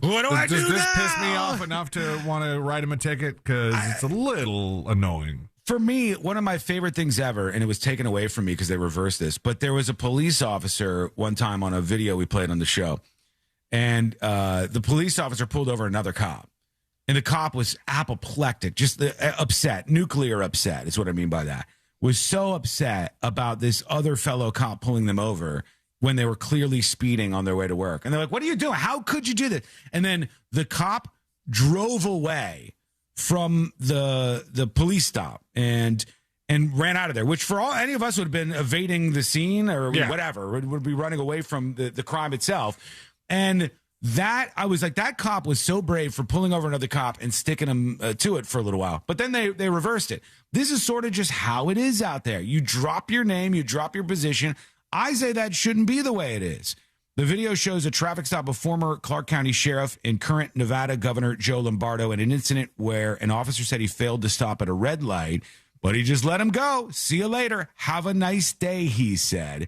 S15: do I do
S11: does this
S15: now?
S11: piss me off enough to want to write him a ticket? Because it's a little annoying.
S15: For me, one of my favorite things ever, and it was taken away from me because they reversed this, but there was a police officer one time on a video we played on the show, and the police officer pulled over another cop. And the cop was apoplectic, just upset, nuclear upset is what I mean by that. Was so upset about this other fellow cop pulling them over when they were clearly speeding on their way to work. And they're like, what are you doing? How could you do this? And then the cop drove away from the police stop and ran out of there, which for any of us would have been evading the scene or whatever, would be running away from the crime itself. And that, I was like, that cop was so brave for pulling over another cop and sticking him to it for a little while. But then they reversed it. This is sort of just how it is out there. You drop your name, you drop your position. I say that shouldn't be the way it is. The video shows a traffic stop of former Clark County Sheriff and current Nevada Governor Joe Lombardo in an incident where an officer said he failed to stop at a red light, but he just let him go. See you later. Have a nice day, he said.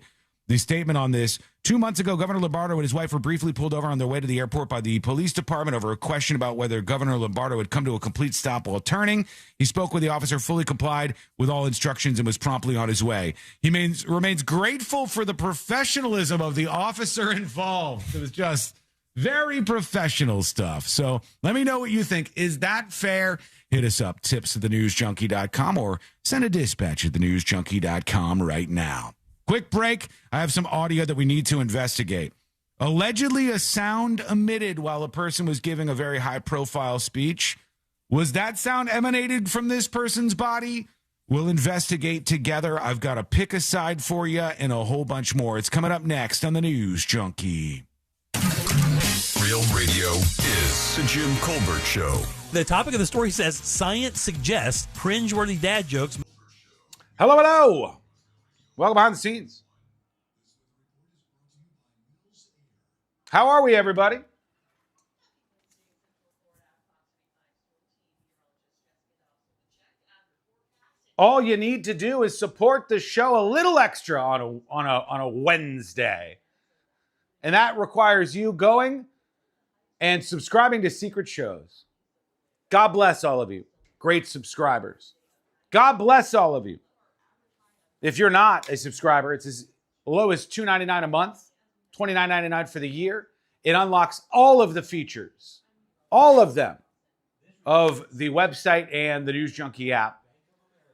S15: The statement on this: 2 months ago, Governor Lombardo and his wife were briefly pulled over on their way to the airport by the police department over a question about whether Governor Lombardo had come to a complete stop while turning. He spoke with the officer, fully complied with all instructions, and was promptly on his way. He remains grateful for the professionalism of the officer involved. It was just very professional stuff. So let me know what you think. Is that fair? Hit us up, tips@thenewsjunkie.com, or send a dispatch at thenewsjunkie.com right now. Quick break. I have some audio that we need to investigate. Allegedly, a sound emitted while a person was giving a very high-profile speech. Was that sound emanated from this person's body? We'll investigate together. I've got a pick a side for you and a whole bunch more. It's coming up next on the News Junkie.
S4: Real radio is the Jim Colbert Show.
S6: The topic of the story says, science suggests cringeworthy dad jokes.
S19: Hello. Welcome behind the scenes. How are we, everybody? All you need to do is support the show a little extra on a Wednesday. And that requires you going and subscribing to Secret Shows. God bless all of you. Great subscribers. God bless all of you. If you're not a subscriber, it's as low as $2.99 a month, $29.99 for the year. It unlocks all of the features, all of them, of the website and the News Junkie app.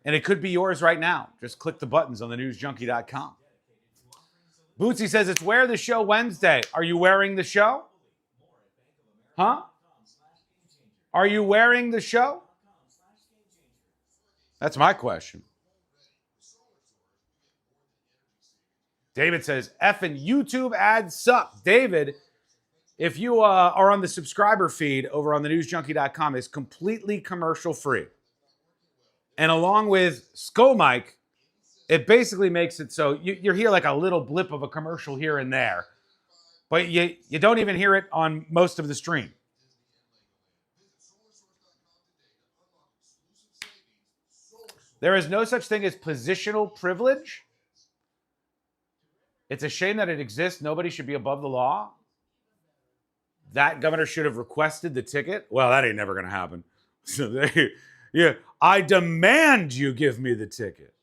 S19: And it could be yours right now. Just click the buttons on thenewsjunkie.com. Bootsy says it's Wear the Show Wednesday. Are you wearing the show? Huh? Are you wearing the show? That's my question. David says, effing YouTube ads suck. David, if you are on the subscriber feed over on thenewsjunkie.com, it's completely commercial free. And along with ScoMike, it basically makes it so you hear like a little blip of a commercial here and there. But you don't even hear it on most of the stream. There is no such thing as positional privilege. It's a shame that it exists. Nobody should be above the law. that governor should have requested the ticket. Well, that ain't never going to happen. So I demand you give me the ticket.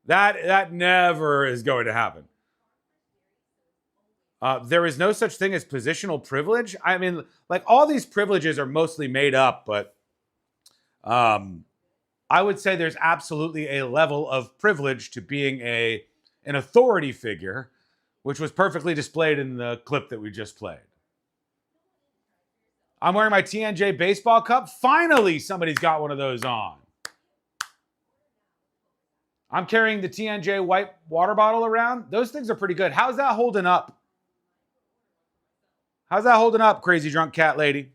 S19: That never is going to happen. There is no such thing as positional privilege. I mean, like, all these privileges are mostly made up, but I would say there's absolutely a level of privilege to being an authority figure, which was perfectly displayed in the clip that we just played. I'm wearing my TNJ baseball cup. Finally, somebody's got one of those on. I'm carrying the TNJ white water bottle around. Those things are pretty good. How's that holding up? How's that holding up, crazy drunk cat lady?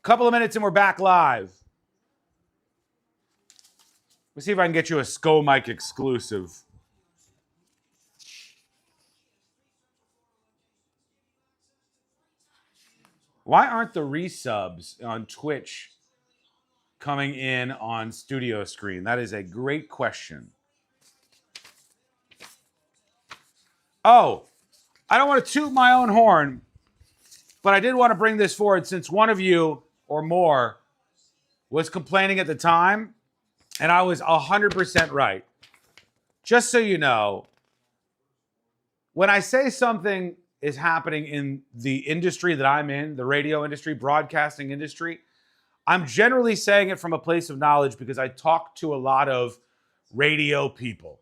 S19: Couple of minutes and we're back live. Let's see if I can get you a SCO mic exclusive. Why aren't the resubs on Twitch coming in on studio screen? That is a great question. Oh, I don't want to toot my own horn, but I did want to bring this forward since one of you or more was complaining at the time, and I was 100% right. Just so you know, when I say something is happening in the industry that I'm in, the radio industry, broadcasting industry, I'm generally saying it from a place of knowledge because I talk to a lot of radio people.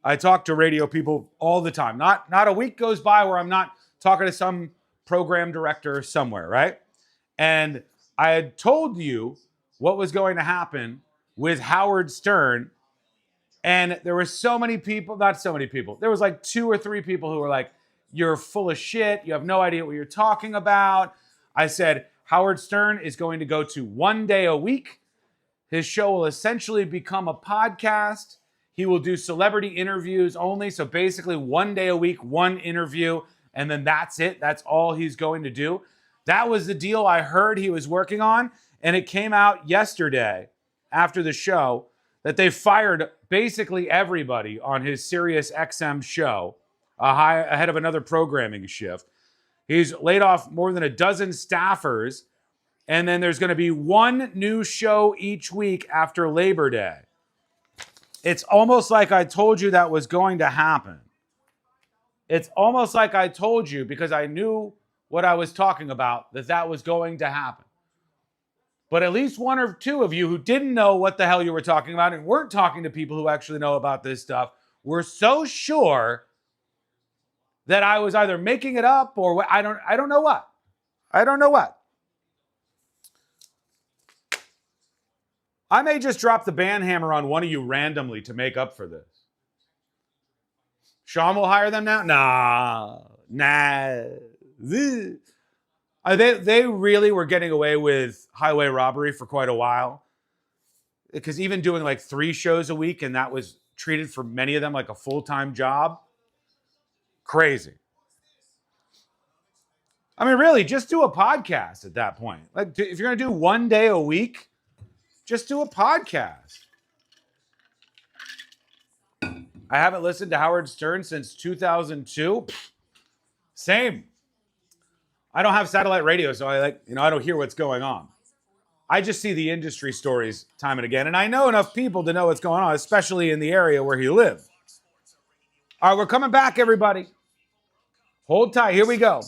S19: I talk to radio people all the time. Not a week goes by where I'm not talking to some program director somewhere, right? And I had told you what was going to happen with Howard Stern, and there were so many people, not so many people, there was like 2 or 3 people who were like, you're full of shit, you have no idea what you're talking about. I said, Howard Stern is going to go to 1 day a week. His show will essentially become a podcast. He will do celebrity interviews only. So basically 1 day a week, 1 interview, and then that's it. That's all he's going to do. That was the deal I heard he was working on. And it came out yesterday after the show that they fired basically everybody on his Sirius XM show ahead of another programming shift. He's laid off more than a dozen staffers. And then there's going to be 1 new show each week after Labor Day. It's almost like I told you that was going to happen. It's almost like I told you, because I knew what I was talking about, that was going to happen. But at least 1 or 2 of you who didn't know what the hell you were talking about and weren't talking to people who actually know about this stuff were so sure that I was either making it up or I don't know what. I don't know what. I may just drop the ban hammer on one of you randomly to make up for this. Sean will hire them now? Nah. They really were getting away with highway robbery for quite a while. Because even doing like 3 shows a week, and that was treated for many of them like a full-time job. Crazy. I mean, really, just do a podcast at that point. Like, if you're going to do 1 day a week, just do a podcast. I haven't listened to Howard Stern since 2002. Same. I don't have satellite radio, so I don't hear what's going on. I just see the industry stories time and again, and I know enough people to know what's going on, especially in the area where he lived. All right, we're coming back, everybody. Hold tight. Here we go.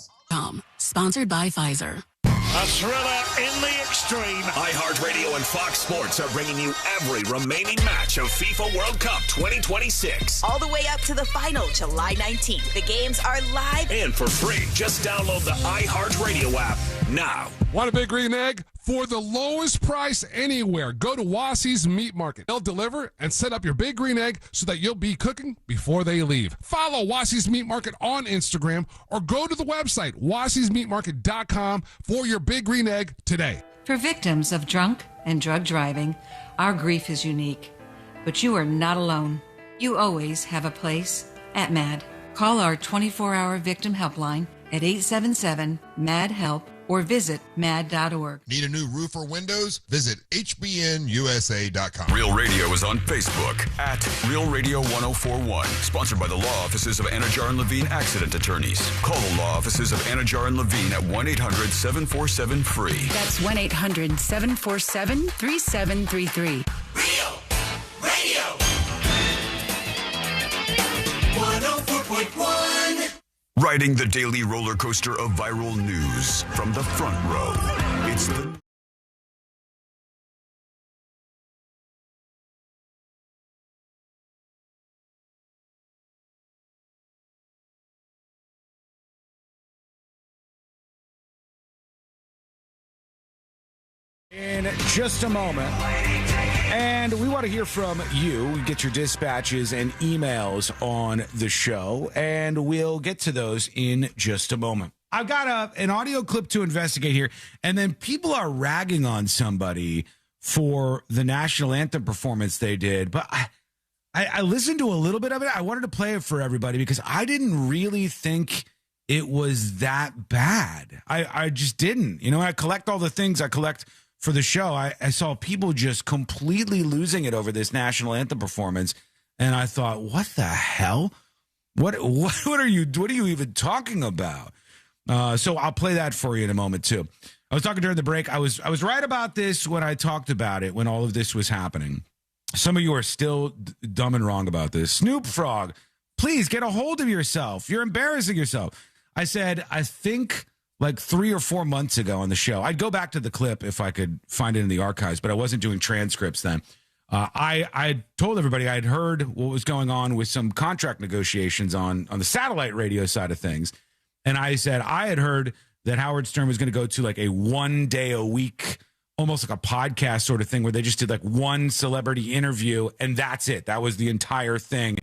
S7: Sponsored by Pfizer.
S13: A thriller in the extreme.
S14: iHeartRadio and Fox Sports are bringing you every remaining match of FIFA World Cup 2026.
S8: All the way up to the final, July 19th. The games are live
S14: and for free. Just download the iHeartRadio app now.
S23: Want a Big Green Egg? For the lowest price anywhere, go to Wassey's Meat Market. They'll deliver and set up your Big Green Egg so that you'll be cooking before they leave. Follow Wassey's Meat Market on Instagram or go to the website, Wassey'sMeatMarket.com, for your Big Green Egg today.
S24: For victims of drunk and drug driving, our grief is unique. But you are not alone. You always have a place at MAD. Call our 24-hour victim helpline at 877-MAD-HELP or visit mad.org.
S9: Need a new roof or windows? Visit hbnusa.com.
S4: Real Radio is on Facebook at Real Radio 1041. Sponsored by the law offices of Anajar and Levine Accident Attorneys. Call the law offices of Anajar and Levine at 1-800-747-FREE.
S7: That's 1-800-747-3733.
S14: Real Radio 104.1.
S4: Riding the daily roller coaster of viral news from the front row. It's the...
S19: In just a moment. And we want to hear from you. Get your dispatches and emails on the show, and we'll get to those in just a moment. I've got an audio clip to investigate here, and then people are ragging on somebody for the national anthem performance they did. But I listened to a little bit of it. I wanted to play it for everybody because I didn't really think it was that bad. I just didn't. You know, I collect all the things I collect for the show. I saw people just completely losing it over this national anthem performance, and I thought, what the hell? What are you even talking about? So I'll play that for you in a moment too. I was talking during the break. I was right about this when I talked about it when all of this was happening. Some of you are still dumb and wrong about this. Snoop Frog, please get a hold of yourself. You're embarrassing yourself. I said, I think like 3 or 4 months ago on the show. I'd go back to the clip if I could find it in the archives, but I wasn't doing transcripts then. I told everybody I'd heard what was going on with some contract negotiations on the satellite radio side of things. And I said I had heard that Howard Stern was going to go to like a 1 day a week, almost like a podcast sort of thing where they just did like one celebrity interview and that's it. That was the entire thing.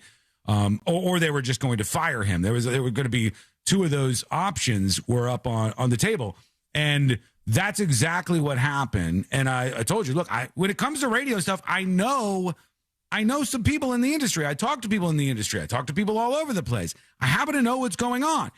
S19: Or they were just going to fire him. There were going to be two of those options were up on the table. And that's exactly what happened. And I told you, look, when it comes to radio stuff, I know some people in the industry. I talk to people in the industry. I talk to people all over the place. I happen to know what's going on.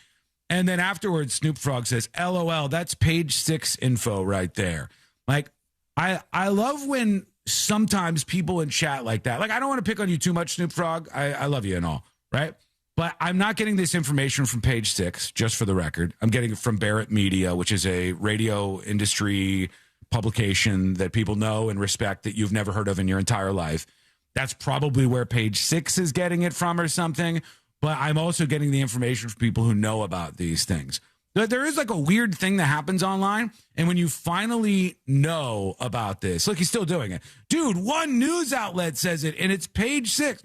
S19: And then afterwards, Snoop Frog says, LOL, that's page 6 info right there. Like, I love when sometimes people in chat like that, like, I don't want to pick on you too much, Snoop Frog. I love you and all, right? But I'm not getting this information from page 6, just for the record. I'm getting it from Barrett Media, which is a radio industry publication that people know and respect that you've never heard of in your entire life. That's probably where page 6 is getting it from or something. But I'm also getting the information from people who know about these things. There is like a weird thing that happens online. And when you finally know about this, look, he's still doing it. Dude, one news outlet says it and it's page 6.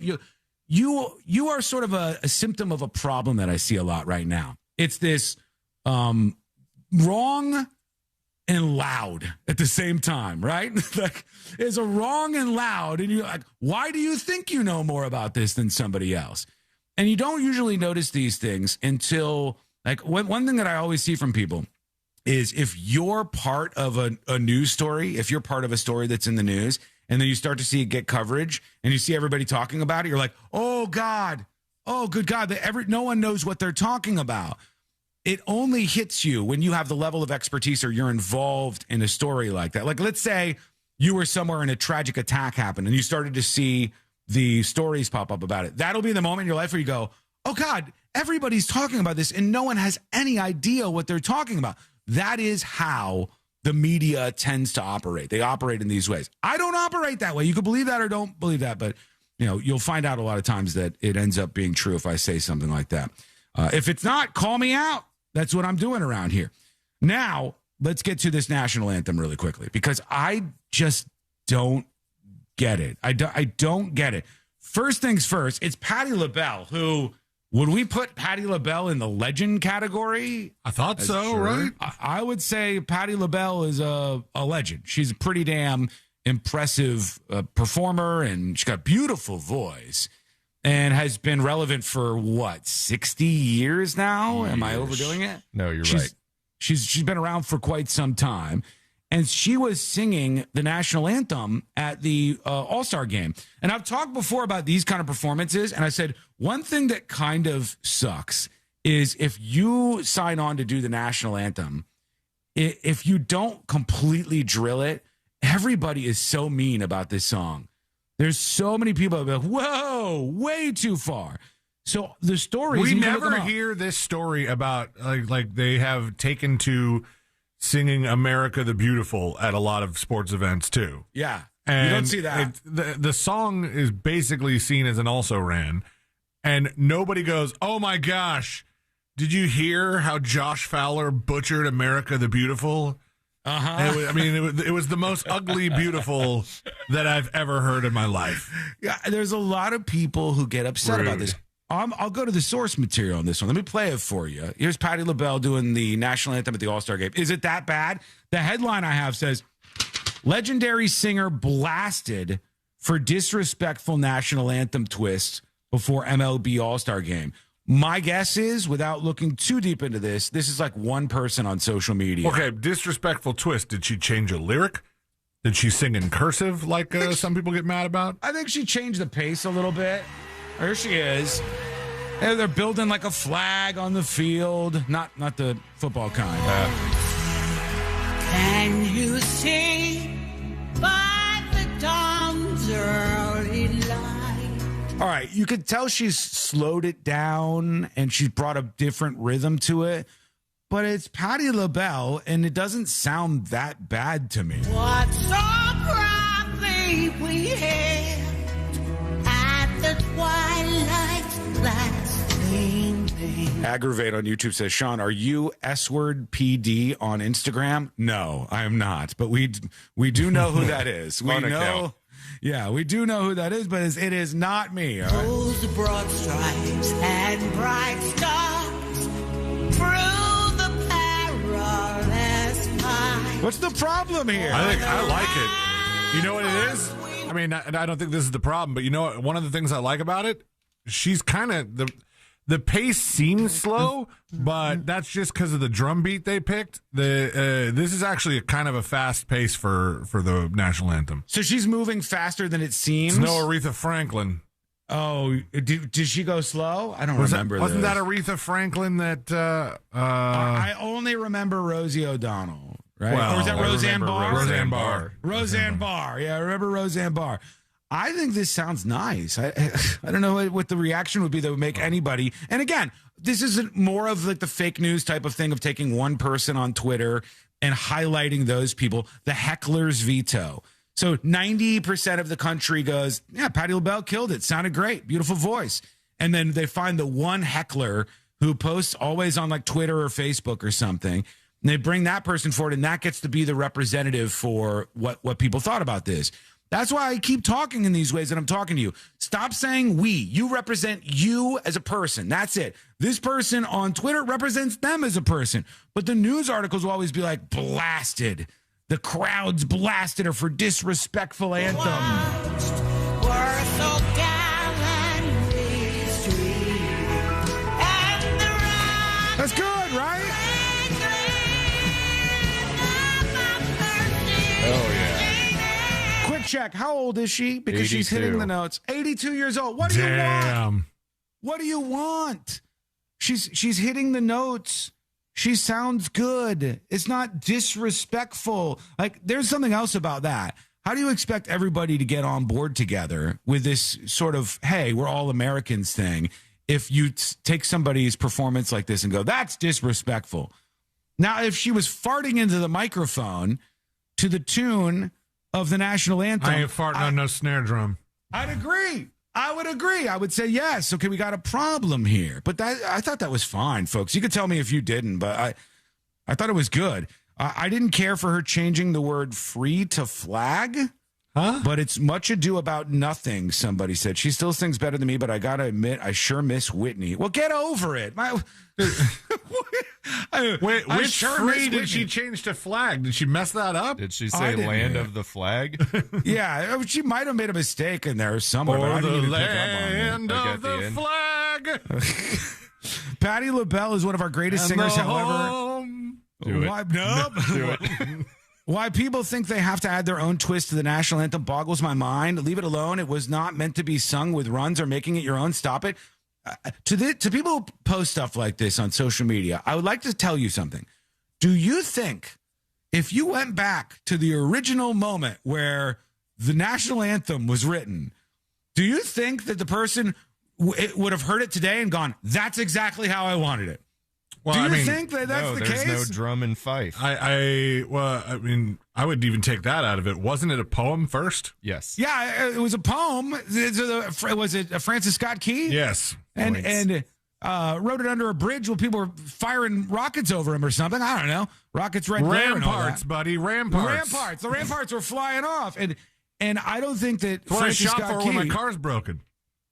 S19: You are sort of a symptom of a problem that I see a lot right now. It's this wrong and loud at the same time, right? Like, it's a wrong and loud. And you're like, why do you think you know more about this than somebody else? And you don't usually notice these things until, like, one thing that I always see from people is if you're part of a news story, if you're part of a story that's in the news, and then you start to see it get coverage, and you see everybody talking about it, you're like, oh, God, oh, good God, no one knows what they're talking about. It only hits you when you have the level of expertise or you're involved in a story like that. Like, let's say you were somewhere and a tragic attack happened, and you started to see the stories pop up about it. That'll be the moment in your life where you go, oh, God, everybody's talking about this, and no one has any idea what they're talking about. That is how the media tends to operate. They operate in these ways. I don't operate that way. You can believe that or don't believe that, but you'll find out a lot of times that it ends up being true if I say something like that. If it's not, call me out. That's what I'm doing around here. Now, let's get to this national anthem really quickly because I just don't get it. I don't get it. First things first, it's Patti LaBelle who... Would we put Patti LaBelle in the legend category?
S11: I thought so, right?
S19: I would say Patti LaBelle is a legend. She's a pretty damn impressive performer, and she's got a beautiful voice and has been relevant for, 60 years now? Am I overdoing it?
S16: No, you're right.
S19: She's been around for quite some time. And she was singing the national anthem at the All-Star game. And I've talked before about these kind of performances, and I said, one thing that kind of sucks is if you sign on to do the national anthem,
S15: if you don't completely drill it, everybody is so mean about this song. There's so many people that are like, whoa, way too far. So the stories...
S11: We never hear this story about, like they have taken to singing America the Beautiful at a lot of sports events, too.
S15: Yeah,
S11: and
S15: you don't see that.
S11: The song is basically seen as an also-ran, and nobody goes, oh my gosh, did you hear how Josh Fowler butchered America the Beautiful?
S15: Uh-huh.
S11: It was the most ugly beautiful that I've ever heard in my life.
S15: Yeah, there's a lot of people who get upset about this. I'll go to the source material on this one. Let me play it for you. Here's Patti LaBelle doing the national anthem at the All-Star game. Is it that bad? The headline I have says, legendary singer blasted for disrespectful national anthem twist before MLB All-Star game. My guess is, without looking too deep into this is like one person on social media.
S11: Okay, disrespectful twist. Did she change a lyric? Did she sing in cursive like some people get mad about?
S15: I think she changed the pace a little bit. There she is. And they're building like a flag on the field. Not the football kind.
S10: Can you see by the dawn's early light?
S15: All right, you could tell she's slowed it down and she's brought a different rhythm to it, but it's Patti LaBelle and it doesn't sound that bad to me.
S10: What so proudly we hailed at the twilight's last gleaming.
S15: Aggravate on YouTube says, Sean, are you S-word PD on Instagram? No, I am not, but we do know who that is. We know. Yeah, we do know who that is, but it is not me. All right?
S10: Those broad stripes and bright stars through the perilous fight.
S15: What's the problem here?
S11: I like it. You know what it is? I mean, I don't think this is the problem, but you know what? One of the things I like about it, she's kind of the pace seems slow, but that's just because of the drum beat they picked. This is actually a kind of a fast pace for the national anthem.
S15: So she's moving faster than it seems?
S11: It's no Aretha Franklin.
S15: Oh, did she go slow? I don't remember.
S11: Wasn't that Aretha Franklin that...
S15: I only remember Rosie O'Donnell, right?
S11: Well,
S15: or was that Roseanne Barr?
S11: Roseanne Barr.
S15: Roseanne Barr. Yeah, I remember Roseanne Barr. I think this sounds nice. I don't know what the reaction would be that would make anybody. And again, this isn't more of like the fake news type of thing of taking one person on Twitter and highlighting those people. The heckler's veto. So 90% of the country goes, yeah, Patti LaBelle killed it. Sounded great. Beautiful voice. And then they find the one heckler who posts always on like Twitter or Facebook or something. And they bring that person forward, and that gets to be the representative for what people thought about this. That's why I keep talking in these ways that I'm talking to you. Stop saying we. You represent you as a person. That's it. This person on Twitter represents them as a person. But the news articles will always be like, blasted. The crowds blasted her for disrespectful anthem. That's good, right?
S16: Oh, yeah.
S15: Quick check. How old is she? Because
S16: 82.
S15: she's hitting the notes. 82 years old. What do you want? What do you want? She's hitting the notes. She sounds good. It's not disrespectful. Like, there's something else about that. How do you expect everybody to get on board together with this sort of, hey, we're all Americans thing, if you take somebody's performance like this and go, that's disrespectful? Now, if she was farting into the microphone to the tune of the national anthem.
S11: I ain't farting on no snare drum.
S15: I'd agree. I would agree. I would say yes. Okay, we got a problem here. But I thought that was fine, folks. You could tell me if you didn't, but I thought it was good. I didn't care for her changing the word free to flag.
S11: Huh?
S15: But it's much ado about nothing, somebody said. She still sings better than me, but I got to admit, I sure miss Whitney. Well, get over it.
S11: Which free did she change to flag? Did she mess that up?
S16: Did she say land of the flag?
S15: Yeah, she might have made a mistake in there somewhere. But I didn't even
S11: land of the flag.
S15: Patti LaBelle is one of our greatest singers, however.
S16: Do it.
S15: Nope.
S16: Do it.
S15: Why people think they have to add their own twist to the national anthem boggles my mind. Leave it alone. It was not meant to be sung with runs or making it your own. Stop it. To people who post stuff like this on social media, I would like to tell you something. Do you think if you went back to the original moment where the national anthem was written, do you think that the person would have heard it today and gone, that's exactly how I wanted it?
S11: Well,
S15: do you think that that's the
S16: there's
S15: case?
S16: no drum and fife.
S11: I would even take that out of it. Wasn't it a poem first?
S16: Yes.
S15: Yeah, it was a poem. Was it Francis Scott Key?
S11: Yes.
S15: And wrote it under a bridge while people were firing rockets over him or something. I don't know. Rockets, red glare and all that.
S11: Ramparts, buddy. Ramparts.
S15: The ramparts were flying off. And I don't think that
S11: That's what I
S15: Francis
S11: shot
S15: Scott
S11: for
S15: Key,
S11: when my car's broken.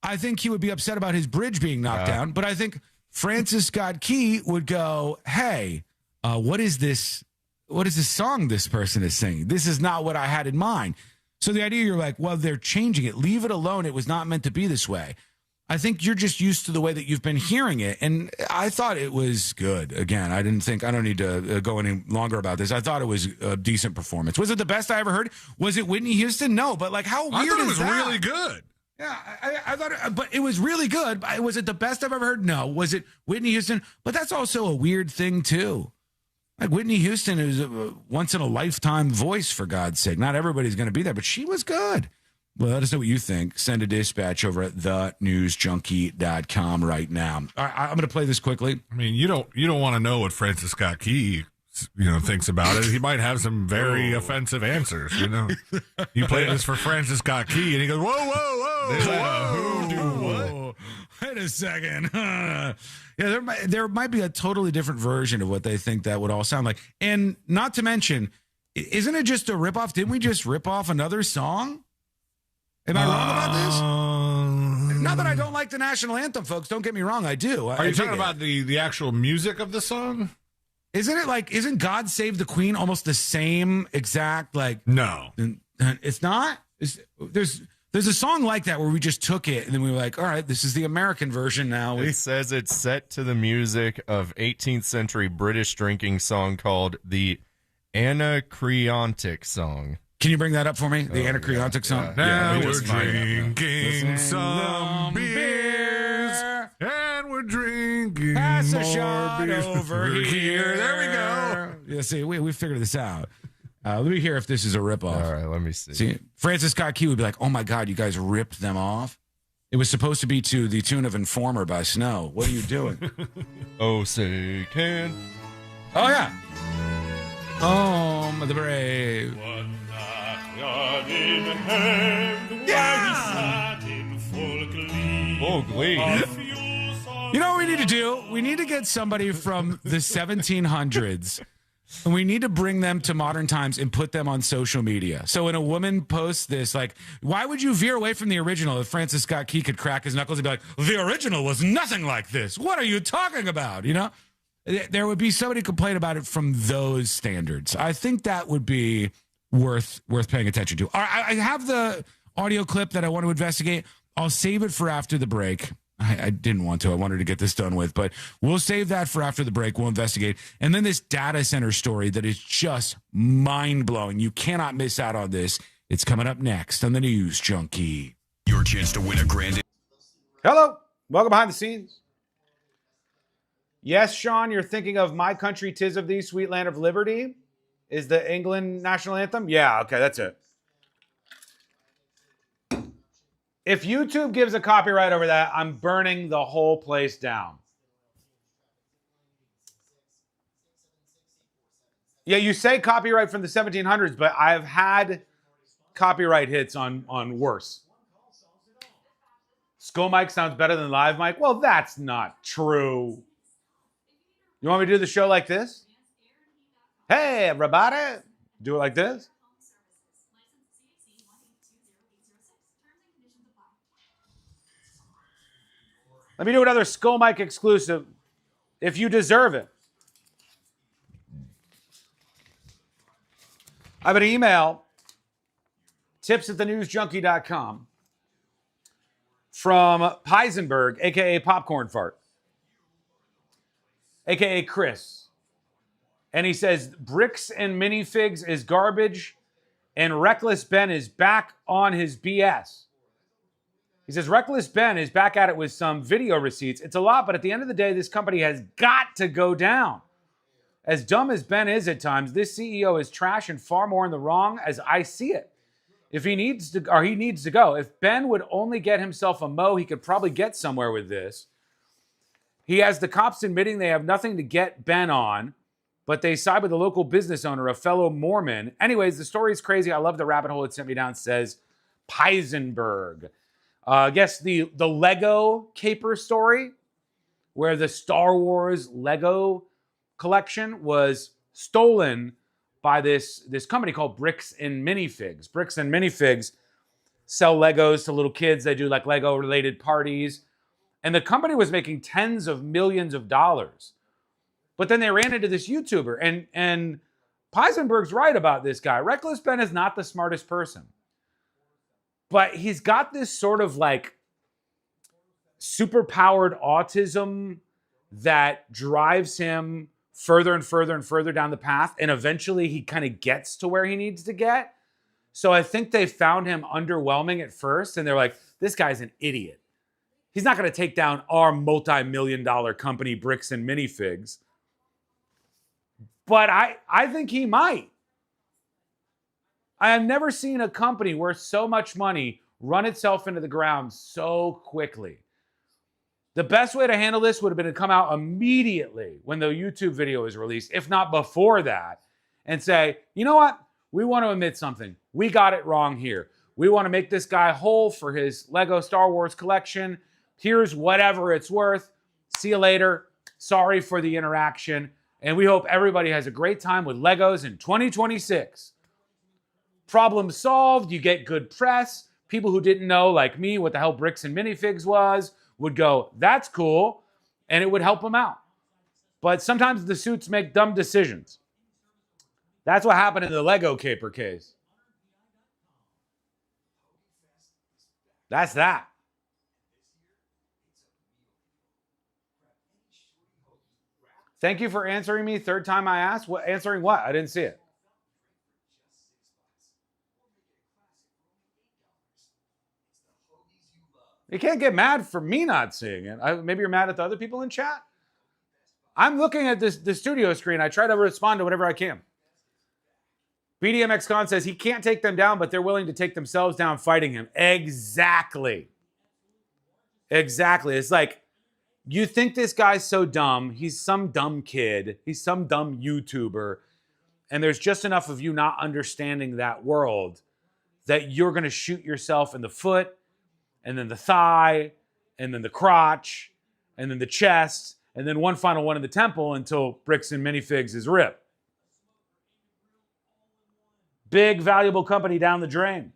S15: I think he would be upset about his bridge being knocked down. But I think Francis Scott Key would go, hey, what is this? What is this song this person is singing? This is not what I had in mind. So the idea, you're like, well, they're changing it. Leave it alone. It was not meant to be this way. I think you're just used to the way that you've been hearing it. And I thought it was good. Again, I don't need to go any longer about this. I thought it was a decent performance. Was it the best I ever heard? Was it Whitney Houston? No, but like, how weird
S11: I thought it was
S15: is that?
S11: really good.
S15: Yeah, I thought but it was really good. Was it the best I've ever heard? No. Was it Whitney Houston? But that's also a weird thing, too. Like, Whitney Houston is a once-in-a-lifetime voice, for God's sake. Not everybody's going to be there, but she was good. Well, let us know what you think. Send a dispatch over at thenewsjunkie.com right now. I'm going to play this quickly.
S11: I mean, you don't want to know what Francis Scott Key thinks about it. He might have some very offensive answers. You play this for Francis Scott Key, and he goes, whoa.
S15: Who do what? Wait a second. Yeah, there might be a totally different version of what they think that would all sound like. And not to mention, isn't it just a ripoff? Didn't we just rip off another song? Am I wrong about this? Not that I don't like the national anthem, folks. Don't get me wrong. I do.
S11: Are you talking about the actual music of the song?
S15: Isn't God Save the Queen almost the same exact, like...
S11: No.
S15: It's not? There's a song like that where we just took it and then we were like, all right, this is the American version now.
S16: It says it's set to the music of 18th century British drinking song called the Anacreontic Song.
S15: Can you bring that up for me? The Anacreontic song?
S11: Now we're drinking some beers, and we're drinking
S15: Pass a
S11: more
S15: shot
S11: beers
S15: over here.
S11: There we go.
S15: Yeah, see, we figured this out. Let me hear if this is a ripoff.
S16: All right, let me see.
S15: See, Francis Scott Key would be like, oh my God, you guys ripped them off? It was supposed to be to the tune of Informer by Snow. What are you doing?
S16: Oh, say can.
S15: Oh, yeah. Home of the brave.
S13: Yeah!
S16: Oh, glee.
S15: You know what we need to do? We need to get somebody from the 1700s, and we need to bring them to modern times and put them on social media. So when a woman posts this, like, why would you veer away from the original if Francis Scott Key could crack his knuckles and be like, the original was nothing like this. What are you talking about? There would be somebody complain about it from those standards. I think that would be worth paying attention to. All right, I have the audio clip that I want to investigate. I'll save it for after the break. I didn't want to. I wanted to get this done with, but we'll save that for after the break. We'll investigate. And then this data center story that is just mind-blowing. You cannot miss out on this. It's coming up next on the News Junkie.
S4: Your chance to win a grand...
S19: Hello. Welcome behind the scenes. Yes, Sean, you're thinking of My Country 'Tis of Thee, Sweet Land of Liberty is the England national anthem? Yeah, okay, that's it. If YouTube gives a copyright over that, I'm burning the whole place down. Yeah, you say copyright from the 1700s, but I've had copyright hits on worse. Skull mic sounds better than live mic? Well, that's not true. You want me to do the show like this? Hey, everybody. Do it like this. Let me do another Skull Mic exclusive, if you deserve it. I have an email, tips@thenewsjunkie.com, from Peisenberg, a.k.a. Popcorn Fart, a.k.a. Chris. And he says, Bricks and Minifigs is garbage, and Reckless Ben is back on his BS. He says, Reckless Ben is back at it with some video receipts. It's a lot, but at the end of the day, this company has got to go down. As dumb as Ben is at times, this CEO is trash and far more in the wrong as I see it. If he needs to go. If Ben would only get himself a Mo, he could probably get somewhere with this. He has the cops admitting they have nothing to get Ben on, but they side with the local business owner, a fellow Mormon. Anyways, the story is crazy. I love the rabbit hole it sent me down, says Peisenberg. I guess the Lego caper story, where the Star Wars Lego collection was stolen by this company called Bricks and Minifigs. Bricks and Minifigs sell Legos to little kids. They do like Lego-related parties. And the company was making tens of millions of dollars. But then they ran into this YouTuber. And Peisenberg's right about this guy. Reckless Ben is not the smartest person. But he's got this sort of like superpowered autism that drives him further and further and further down the path, and eventually he kind of gets to where he needs to get. So I think they found him underwhelming at first, and they're like, this guy's an idiot. He's not going to take down our multi-million-dollar company, Bricks and Minifigs. But I think he might. I have never seen a company worth so much money run itself into the ground so quickly. The best way to handle this would have been to come out immediately when the YouTube video was released, if not before that, and say, you know what? We want to admit something. We got it wrong here. We want to make this guy whole for his Lego Star Wars collection. Here's whatever it's worth. See you later. Sorry for the interaction. And we hope everybody has a great time with Legos in 2026. Problem solved. You get good press. People who didn't know, like me, what the hell Bricks and Minifigs was, would go, that's cool, and it would help them out. But sometimes the suits make dumb decisions. That's what happened in the Lego caper case. That's that. Thank you for answering me. Third time I asked. Answering what? I didn't see it. You can't get mad for me not seeing it. Maybe you're mad at the other people in chat. I'm looking at the studio screen. I try to respond to whatever I can. BDMX Con says he can't take them down, but they're willing to take themselves down fighting him. Exactly. It's like, you think this guy's so dumb. He's some dumb kid. He's some dumb YouTuber. And there's just enough of you not understanding that world that you're going to shoot yourself in the foot, and then the thigh, and then the crotch, and then the chest, and then one final one in the temple until Bricks and Minifigs is ripped. Big, valuable company down the drain.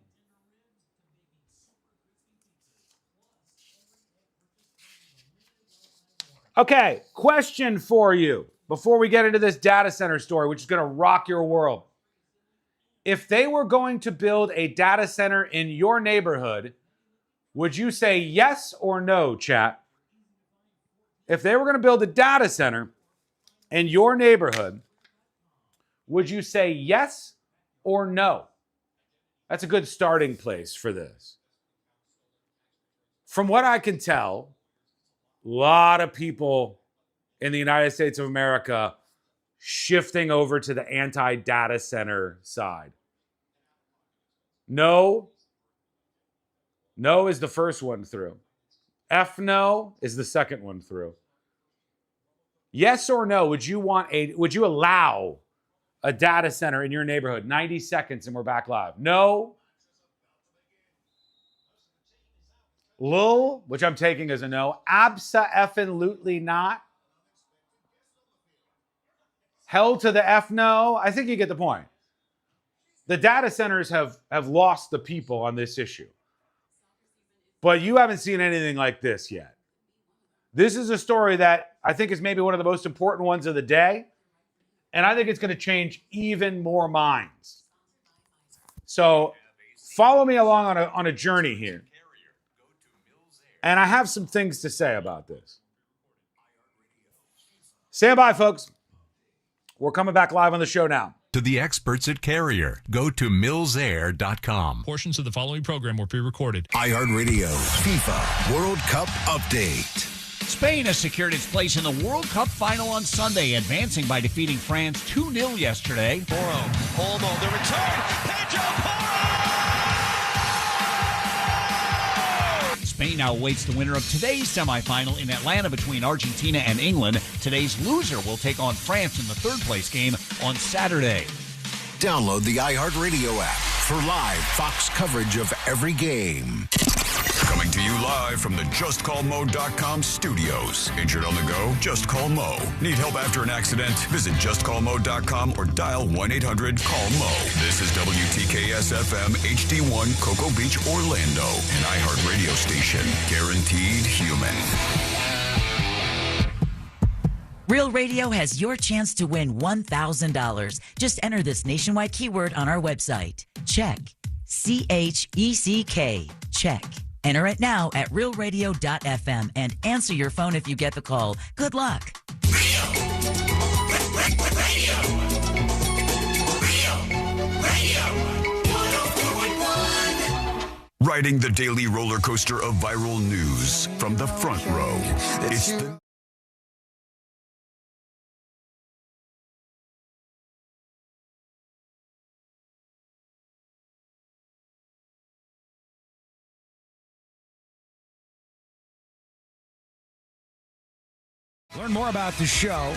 S19: Okay, question for you before we get into this data center story, which is going to rock your world. If they were going to build a data center in your neighborhood, would you say yes or no, chat? If they were going to build a data center in your neighborhood, would you say yes or no? That's a good starting place for this. From what I can tell, a lot of people in the United States of America shifting over to the anti-data center side. No is the first one through. No is the second one through. Yes or no, would you allow a data center in your neighborhood? 90 seconds and we're back live. No. Lul, which I'm taking as a no. Abso-effing-lutely not. Hell to the F no. I think you get the point. The data centers have lost the people on this issue. But you haven't seen anything like this yet. This is a story that I think is maybe one of the most important ones of the day. And I think it's going to change even more minds. So follow me along on a journey here. And I have some things to say about this. Stand by, folks. We're coming back live on the show now.
S1: To the experts at Carrier, go to millsair.com.
S12: Portions of the following program were pre-recorded.
S1: iHeartRadio FIFA World Cup Update.
S12: Spain has secured its place in the World Cup final on Sunday, advancing by defeating France 2-0 yesterday.
S13: Olmo, the return. Pedro Porro!
S12: Spain now awaits the winner of today's semifinal in Atlanta between Argentina and England. Today's loser will take on France in the third-place game on Saturday.
S17: Download the iHeartRadio app for live Fox coverage of every game.
S4: Coming to you live from the JustCallMo.com studios. Injured on the go? Just call Mo. Need help after an accident? Visit JustCallMo.com or dial 1-800-CALL-MO. This is WTKS-FM HD1 Cocoa Beach, Orlando. An iHeartRadio station. Guaranteed human.
S5: Real Radio has your chance to win $1,000. Just enter this nationwide keyword on our website. Check. CHECK. Check. Enter it now at realradio.fm and answer your phone if you get the call. Good luck.
S4: Riding the daily roller coaster of viral news from the front row. It's the
S15: Learn more about the show,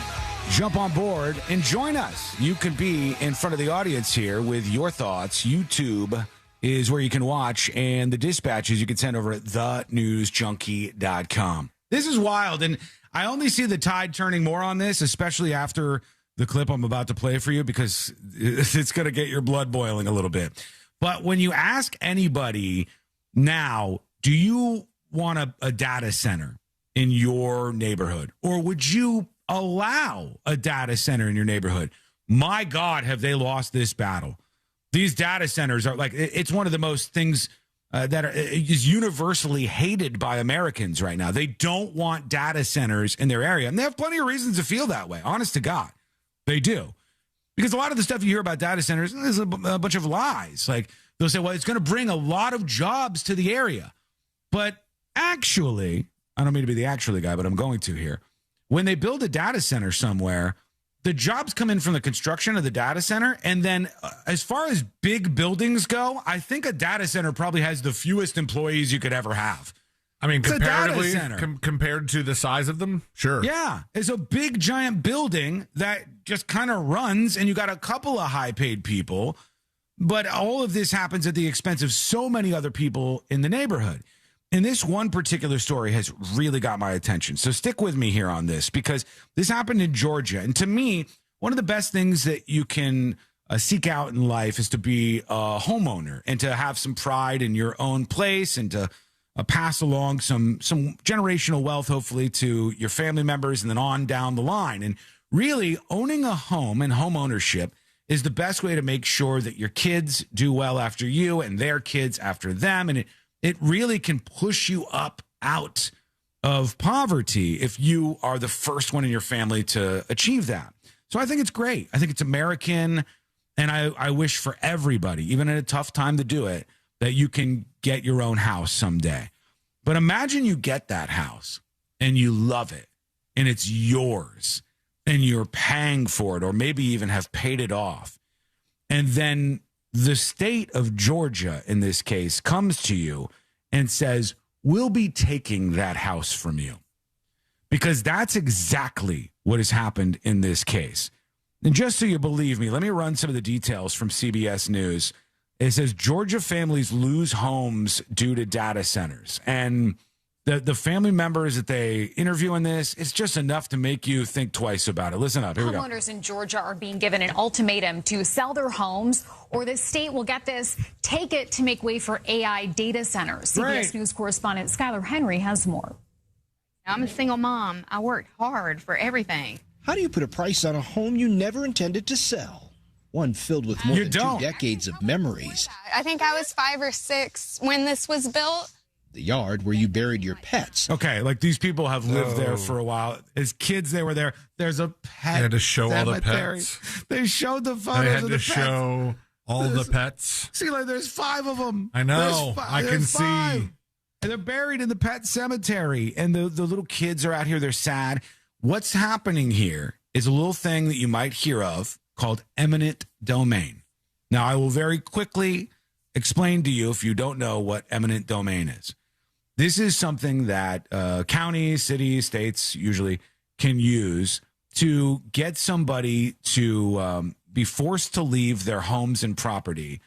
S15: jump on board, and join us. You could be in front of the audience here with your thoughts. YouTube is where you can watch, and the dispatches you can send over at thenewsjunkie.com. This is wild, and I only see the tide turning more on this, especially after the clip I'm about to play for you, because it's going to get your blood boiling a little bit. But when you ask anybody now, do you want a data center in your neighborhood, or would you allow a data center in your neighborhood? My God, have they lost this battle. These data centers are like, it's one of the most things that is universally hated by Americans right now. They don't want data centers in their area, and they have plenty of reasons to feel that way. Honest to God, they do. Because a lot of the stuff you hear about data centers is a bunch of lies. Like, they'll say, well, it's going to bring a lot of jobs to the area. But actually, I don't mean to be the actually guy, but I'm going to here. When they build a data center somewhere, the jobs come in from the construction of the data center. And then as far as big buildings go, I think a data center probably has the fewest employees you could ever have.
S11: I mean,
S15: It's
S11: comparatively,
S15: a data center.
S11: compared to the size of them, sure.
S15: Yeah, it's a big, giant building that just kind of runs, and you got a couple of high-paid people. But all of this happens at the expense of so many other people in the neighborhood. And this one particular story has really got my attention. So stick with me here on this, because this happened in Georgia. And to me, one of the best things that you can seek out in life is to be a homeowner and to have some pride in your own place and to pass along some generational wealth, hopefully, to your family members and then on down the line. And really, owning a home and home ownership is the best way to make sure that your kids do well after you and their kids after them. And it really can push you up out of poverty if you are the first one in your family to achieve that. So I think it's great. I think it's American, and I wish for everybody, even at a tough time to do it, that you can get your own house someday. But imagine you get that house and you love it and it's yours and you're paying for it, or maybe even have paid it off. And then the state of Georgia, in this case, comes to you and says, we'll be taking that house from you. Because that's exactly what has happened in this case. And just so you believe me, let me run some of the details from CBS News. It says Georgia families lose homes due to data centers. And the family members that they interview in this, it's just enough to make you think twice about it. Listen up. Here we go.
S18: Homeowners in Georgia are being given an ultimatum to sell their homes, or the state will get this, take it to make way for AI data centers.
S20: Right.
S18: CBS News correspondent Skylar Henry has more.
S20: I'm a single mom. I worked hard for everything.
S25: How do you put a price on a home you never intended to sell? One filled with more than 2 decades of memories.
S20: I think I was 5 or 6 when this was built.
S25: The yard where you buried your pets.
S15: Okay, like these people have lived there for a while. As kids, they were there. There's a pet.
S11: They had to show all the
S15: cemetery.
S11: pets.
S15: They showed the photos
S11: They had
S15: of
S11: to
S15: the
S11: show all the pets.
S15: See, like there's 5 of them.
S11: I know. I can see.
S15: And they're buried in the pet cemetery. And the little kids are out here. They're sad. What's happening here is a little thing that you might hear of called eminent domain. Now, I will very quickly explain to you if you don't know what eminent domain is. This is something that counties, cities, states usually can use to get somebody to be forced to leave their homes and property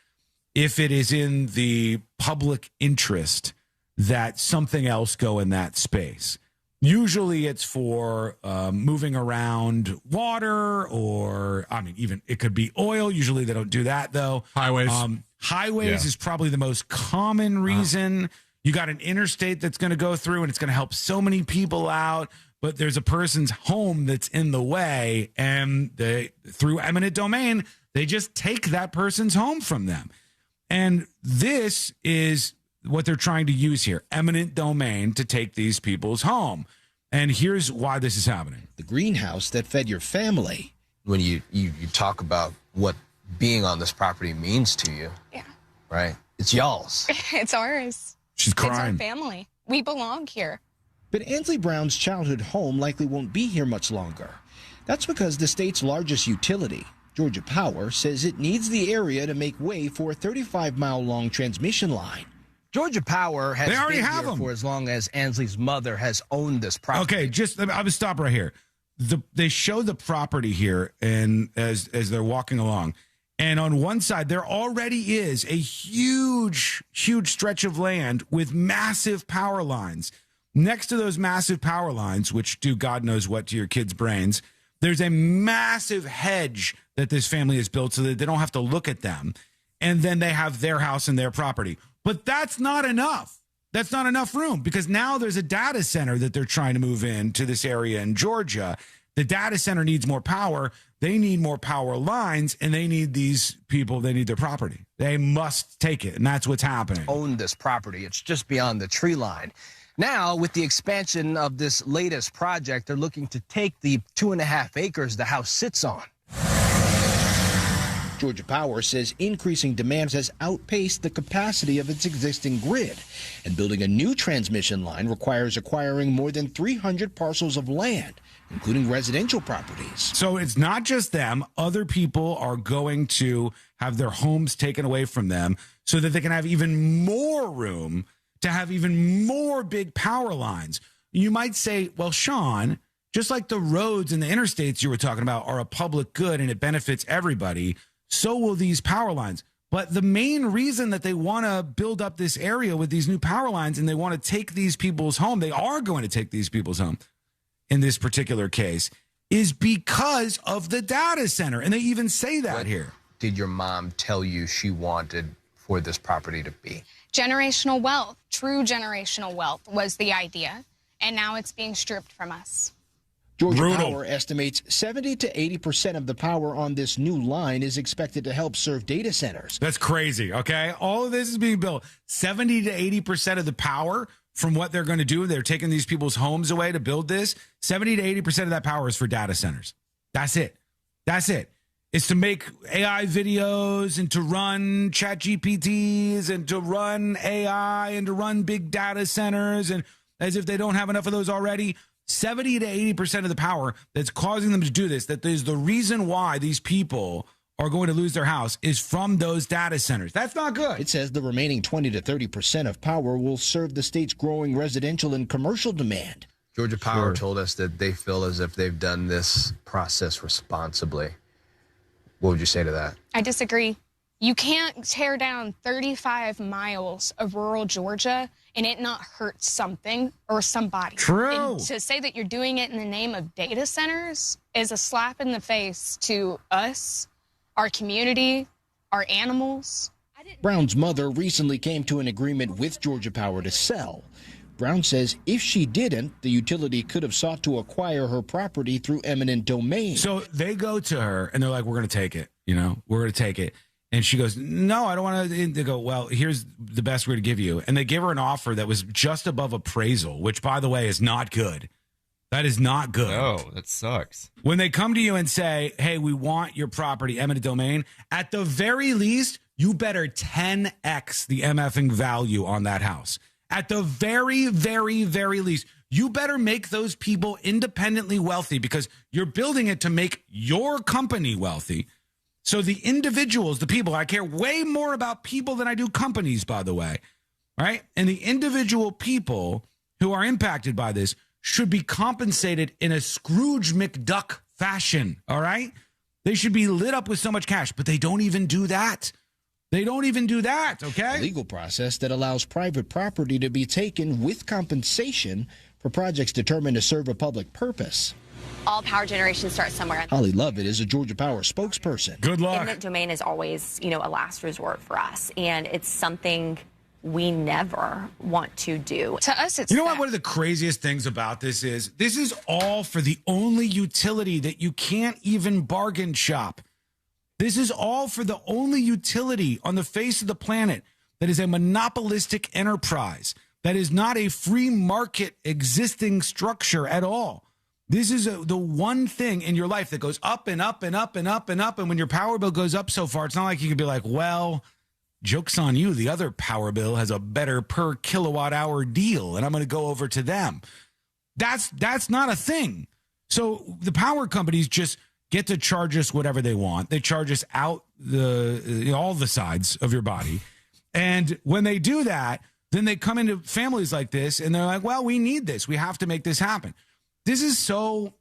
S15: if it is in the public interest that something else go in that space. Usually it's for moving around water or, even it could be oil. Usually they don't do that, though.
S11: Highways.
S15: Highways is probably the most common reason. You got an interstate that's going to go through and it's going to help so many people out, but there's a person's home that's in the way, and through eminent domain, they just take that person's home from them. And this is what they're trying to use here, eminent domain, to take these people's home. And here's why this is happening.
S25: The greenhouse that fed your family.
S2: When you talk about what being on this property means to you, right? It's y'all's.
S20: It's ours.
S15: She's
S20: It's our
S25: crying.
S20: family. We belong here.
S25: But Ansley Brown's childhood home likely won't be here much longer. That's because the state's largest utility, Georgia Power, says it needs the area to make way for a 35-mile-long transmission line.
S2: Georgia Power has
S15: They already
S2: been
S15: have
S2: here
S15: them.
S2: for as long as Ansley's mother has owned this property.
S15: Okay, I would stop right here. They show the property here, and as they're walking along, and on one side there already is a huge stretch of land with massive power lines. Next to those massive power lines, which do God knows what to your kids' brains, there's a massive hedge that this family has built so that they don't have to look at them. And then they have their house and their property. But that's not enough. That's not enough room, because now there's a data center that they're trying to move into this area in Georgia. The data center needs more power. They need more power lines, and they need these people. They need their property. They must take it, and that's what's happening.
S2: Own this property. It's just beyond the tree line. Now, with the expansion of this latest project, they're looking to take the 2.5 acres the house sits on.
S25: Georgia Power says increasing demand has outpaced the capacity of its existing grid, and building a new transmission line requires acquiring more than 300 parcels of land, including residential properties.
S15: So it's not just them. Other people are going to have their homes taken away from them so that they can have even more room to have even more big power lines. You might say, well, Sean, just like the roads and the interstates you were talking about are a public good and it benefits everybody, so will these power lines. But the main reason that they want to build up this area with these new power lines and they want to take these people's home, they are going to take these people's home in this particular case, is because of the data center. And they even say that here.
S2: Did your mom tell you she wanted for this property to be?
S20: Generational wealth, true generational wealth was the idea, and now it's being stripped from us.
S25: Georgia Power estimates 70 to 80% of the power on this new line is expected to help serve data centers.
S15: That's crazy, okay? All of this is being built. 70 to 80% of the power from what they're going to do, they're taking these people's homes away to build this. 70 to 80% of that power is for data centers. That's it. That's it. It's to make AI videos and to run chat GPTs and to run AI and to run big data centers, and as if they don't have enough of those already. 70 to 80% of the power that's causing them to do this, that is the reason why these people are going to lose their house, is from those data centers. That's not good.
S25: It says the remaining 20 to 30% of power will serve the state's growing residential and commercial demand.
S2: Georgia Power told us that they feel as if they've done this process responsibly. What would you say to that?
S20: I disagree. You can't tear down 35 miles of rural Georgia and it not hurt something or somebody.
S15: True.
S20: And to say that you're doing it in the name of data centers is a slap in the face to us, our community, our animals.
S25: Brown's mother recently came to an agreement with Georgia Power to sell. Brown says if she didn't, the utility could have sought to acquire her property through eminent domain.
S15: So they go to her and they're like, we're going to take it. We're going to take it. And she goes, no, I don't want to. They go, well, here's the best we're going to give you. And they give her an offer that was just above appraisal, which, by the way, is not good. That is not good.
S16: Oh, that sucks.
S15: When they come to you and say, hey, we want your property, eminent domain, at the very least, you better 10x the MFing value on that house. At the very, very, very least, you better make those people independently wealthy because you're building it to make your company wealthy. So the individuals, the people, I care way more about people than I do companies, by the way, right? And the individual people who are impacted by this should be compensated in a Scrooge McDuck fashion, all right? They should be lit up with so much cash, but they don't even do that. They don't even do that, okay?
S25: A legal process that allows private property to be taken with compensation for projects determined to serve a public purpose.
S3: All power generation starts somewhere.
S25: Holly Lovett is a Georgia Power spokesperson.
S15: Good luck.
S3: Eminent domain is always, a last resort for us, and it's something we never want to do.
S20: To us, it's
S15: you know what? One of the craziest things about this is all for the only utility that you can't even bargain shop. This is all for the only utility on the face of the planet that is a monopolistic enterprise, that is not a free market existing structure at all. This is the one thing in your life that goes up and up and up and up and up. And when your power bill goes up so far, it's not like you can be like, well, joke's on you. The other power bill has a better per kilowatt hour deal, and I'm going to go over to them. That's not a thing. So the power companies just get to charge us whatever they want. They charge us out all the sides of your body. And when they do that, then they come into families like this and they're like, well, we need this. We have to make this happen. This is so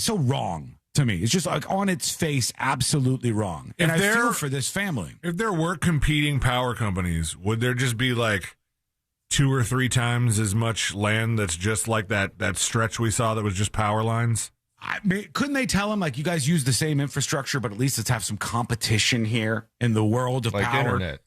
S15: wrong to me. It's just like on its face, absolutely wrong. And I feel for this family.
S11: If there were competing power companies, would there just be like 2 or 3 times as much land that's just like that stretch we saw that was just power lines?
S15: Couldn't they tell them, like, you guys use the same infrastructure, but at least let's have some competition here in the world of
S16: like
S15: power?
S16: Internet.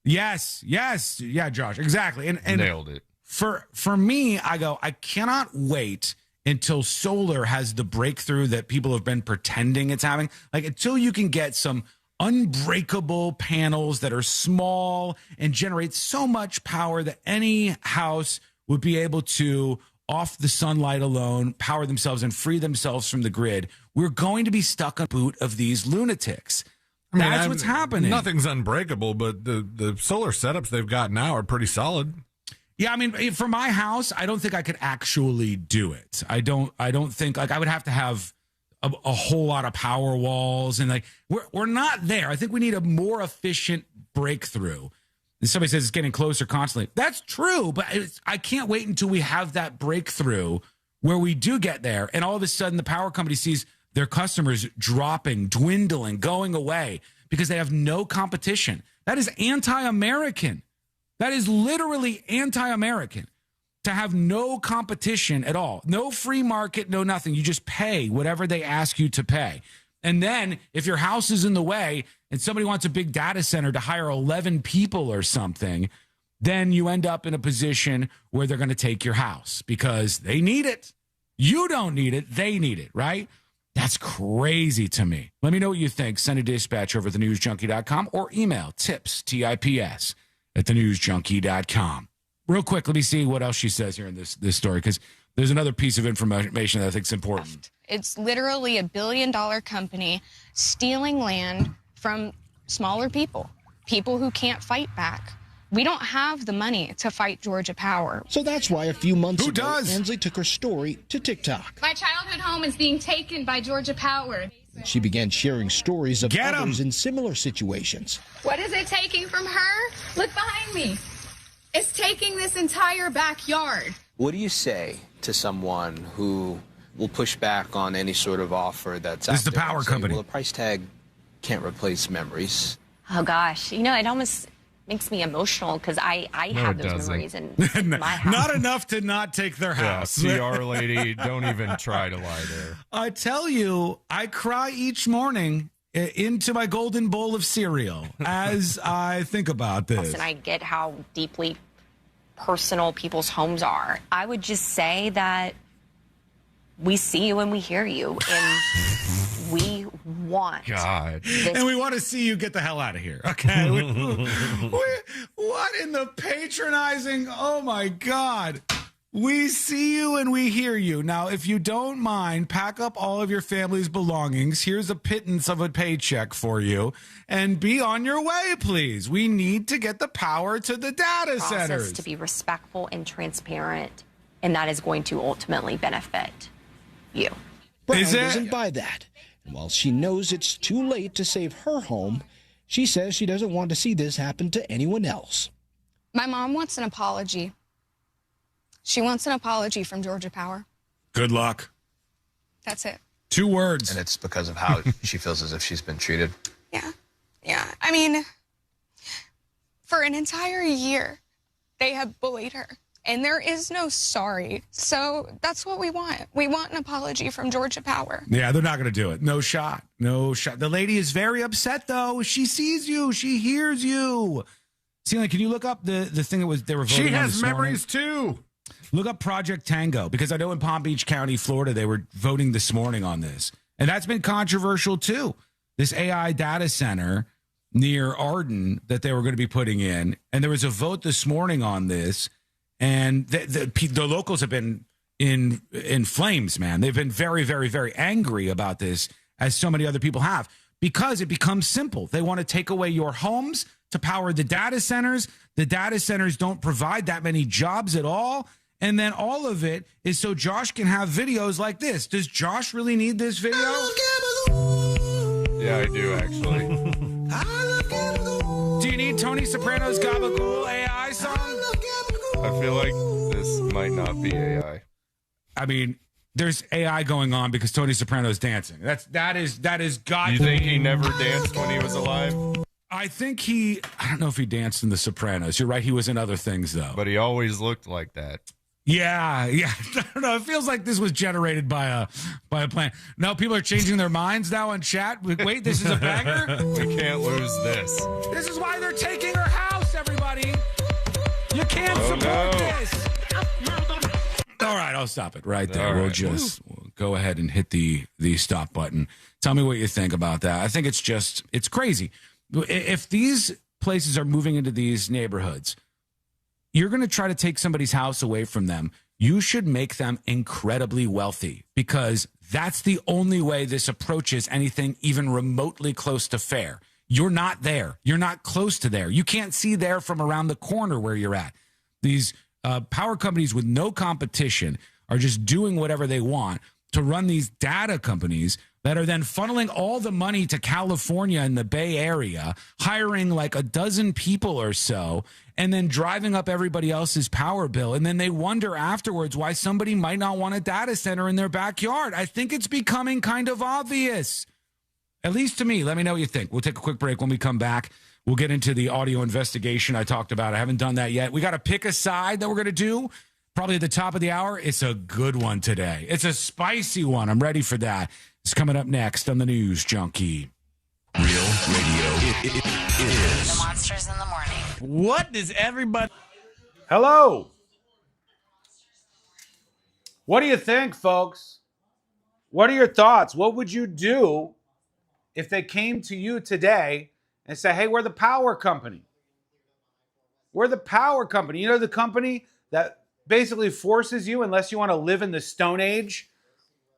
S15: Yes. Yeah, Josh, exactly. And
S16: nailed it.
S15: For me, I go, I cannot wait until solar has the breakthrough that people have been pretending it's having. Like, until you can get some unbreakable panels that are small and generate so much power that any house would be able to, off the sunlight alone, power themselves and free themselves from the grid. We're going to be stuck on boot of these lunatics. That's what's happening.
S11: Nothing's unbreakable, but the solar setups they've got now are pretty solid.
S15: Yeah, I mean, for my house, I don't think I could actually do it. I don't think, like, I would have to have a whole lot of power walls, and like we're not there. I think we need a more efficient breakthrough. And somebody says it's getting closer constantly. That's true, but I can't wait until we have that breakthrough where we do get there, and all of a sudden the power company sees their customers dropping, dwindling, going away because they have no competition. That is anti-American. That is literally anti-American, to have no competition at all. No free market, no nothing. You just pay whatever they ask you to pay. And then if your house is in the way and somebody wants a big data center to hire 11 people or something, then you end up in a position where they're going to take your house because they need it. You don't need it. They need it, right? That's crazy to me. Let me know what you think. Send a dispatch over at thenewsjunkie.com or email tips, TIPS, at thenewsjunkie.com. Real quick, let me see what else she says here in this story, because there's another piece of information that I think is important.
S20: It's literally a $1 billion company stealing land from smaller people who can't fight back. We don't have the money to fight Georgia Power.
S25: So that's why a few months ago, Ansley took her story to TikTok.
S6: My childhood home is being taken by Georgia Power.
S25: She began sharing stories of others in similar situations.
S6: What is it taking from her? Look behind me. It's taking this entire backyard.
S2: What do you say to someone who will push back on any sort of offer that's out there?
S15: This is the power company.
S2: Well, a price tag can't replace memories.
S3: Oh, gosh. It almost makes me emotional because I have those memories in my house.
S15: Not enough to not take their house.
S16: Yeah, CR lady, don't even try to lie there.
S15: I tell you, I cry each morning into my golden bowl of cereal as I think about this.
S3: And I get how deeply personal people's homes are. I would just say that we see you and we hear you, and we want this.
S15: And we want to see you get the hell out of here, okay? What in the patronizing, oh my God. We see you and we hear you. Now, if you don't mind, pack up all of your family's belongings. Here's a pittance of a paycheck for you. And be on your way, please. We need to get the power to the data centers.
S3: To be respectful and transparent, and that is going to ultimately benefit you.
S25: Brown doesn't buy that. And while she knows it's too late to save her home, she says she doesn't want to see this happen to anyone else.
S20: My mom wants an apology. She wants an apology from Georgia Power.
S15: Good luck.
S20: That's it.
S15: 2 words.
S2: And it's because of how she feels as if she's been treated.
S20: Yeah. I mean, for an entire year, they have bullied her. And there is no sorry. So that's what we want. We want an apology from Georgia Power.
S15: Yeah, they're not going to do it. No shot. No shot. The lady is very upset, though. She sees you. She hears you. Celia, can you look up the thing they were voting
S11: She
S15: on
S11: has
S15: this
S11: memories,
S15: morning?
S11: too.
S15: Look up Project Tango, because I know in Palm Beach County, Florida, they were voting this morning on this. And that's been controversial, too. This AI data center near Arden that they were going to be putting in. And there was a vote this morning on this. And the locals have been in flames, man. They've been very, very, very angry about this, as so many other people have, because it becomes simple. They want to take away your homes to power the data centers. The data centers don't provide that many jobs at all. And then all of it is so Josh can have videos like this. Does Josh really need this video?
S16: Yeah, I do, actually.
S15: Do you need Tony Soprano's Gabagool AI song?
S16: I feel like this might not be AI.
S15: I mean, there's AI going on because Tony Soprano's dancing. That is God.
S16: You think he never danced when he was alive?
S15: I think I don't know if he danced in The Sopranos. You're right. He was in other things, though.
S16: But he always looked like that.
S15: Yeah. I don't know. It feels like this was generated by a plan. Now people are changing their minds now on chat. Wait, this is a banger?
S16: We can't lose this.
S15: This is why they're taking her house, everybody. You can't support this. All right, I'll stop it right there. We'll go ahead and hit the stop button. Tell me what you think about that. I think it's crazy. If these places are moving into these neighborhoods, you're going to try to take somebody's house away from them. You should make them incredibly wealthy, because that's the only way this approaches anything even remotely close to fair. You're not there. You're not close to there. You can't see there from around the corner where you're at. These power companies with no competition are just doing whatever they want to run these data companies that are then funneling all the money to California and the Bay Area, hiring like a dozen people or so, and then driving up everybody else's power bill. And then they wonder afterwards why somebody might not want a data center in their backyard. I think it's becoming kind of obvious, at least to me. Let me know what you think. We'll take a quick break. When we come back, we'll get into the audio investigation I talked about. I haven't done that yet. We got to pick a side that we're going to do. Probably at the top of the hour. It's a good one today. It's a spicy one. I'm ready for that. It's coming up next on the News Junkie.
S14: Real radio. It is.
S8: The Monsters in the Morning.
S21: What does everybody...
S19: Hello. What do you think, folks? What are your thoughts? What would you do if they came to you today and said, hey, we're the power company. We're the power company. You know, the company that basically forces you, unless you want to live in the Stone Age,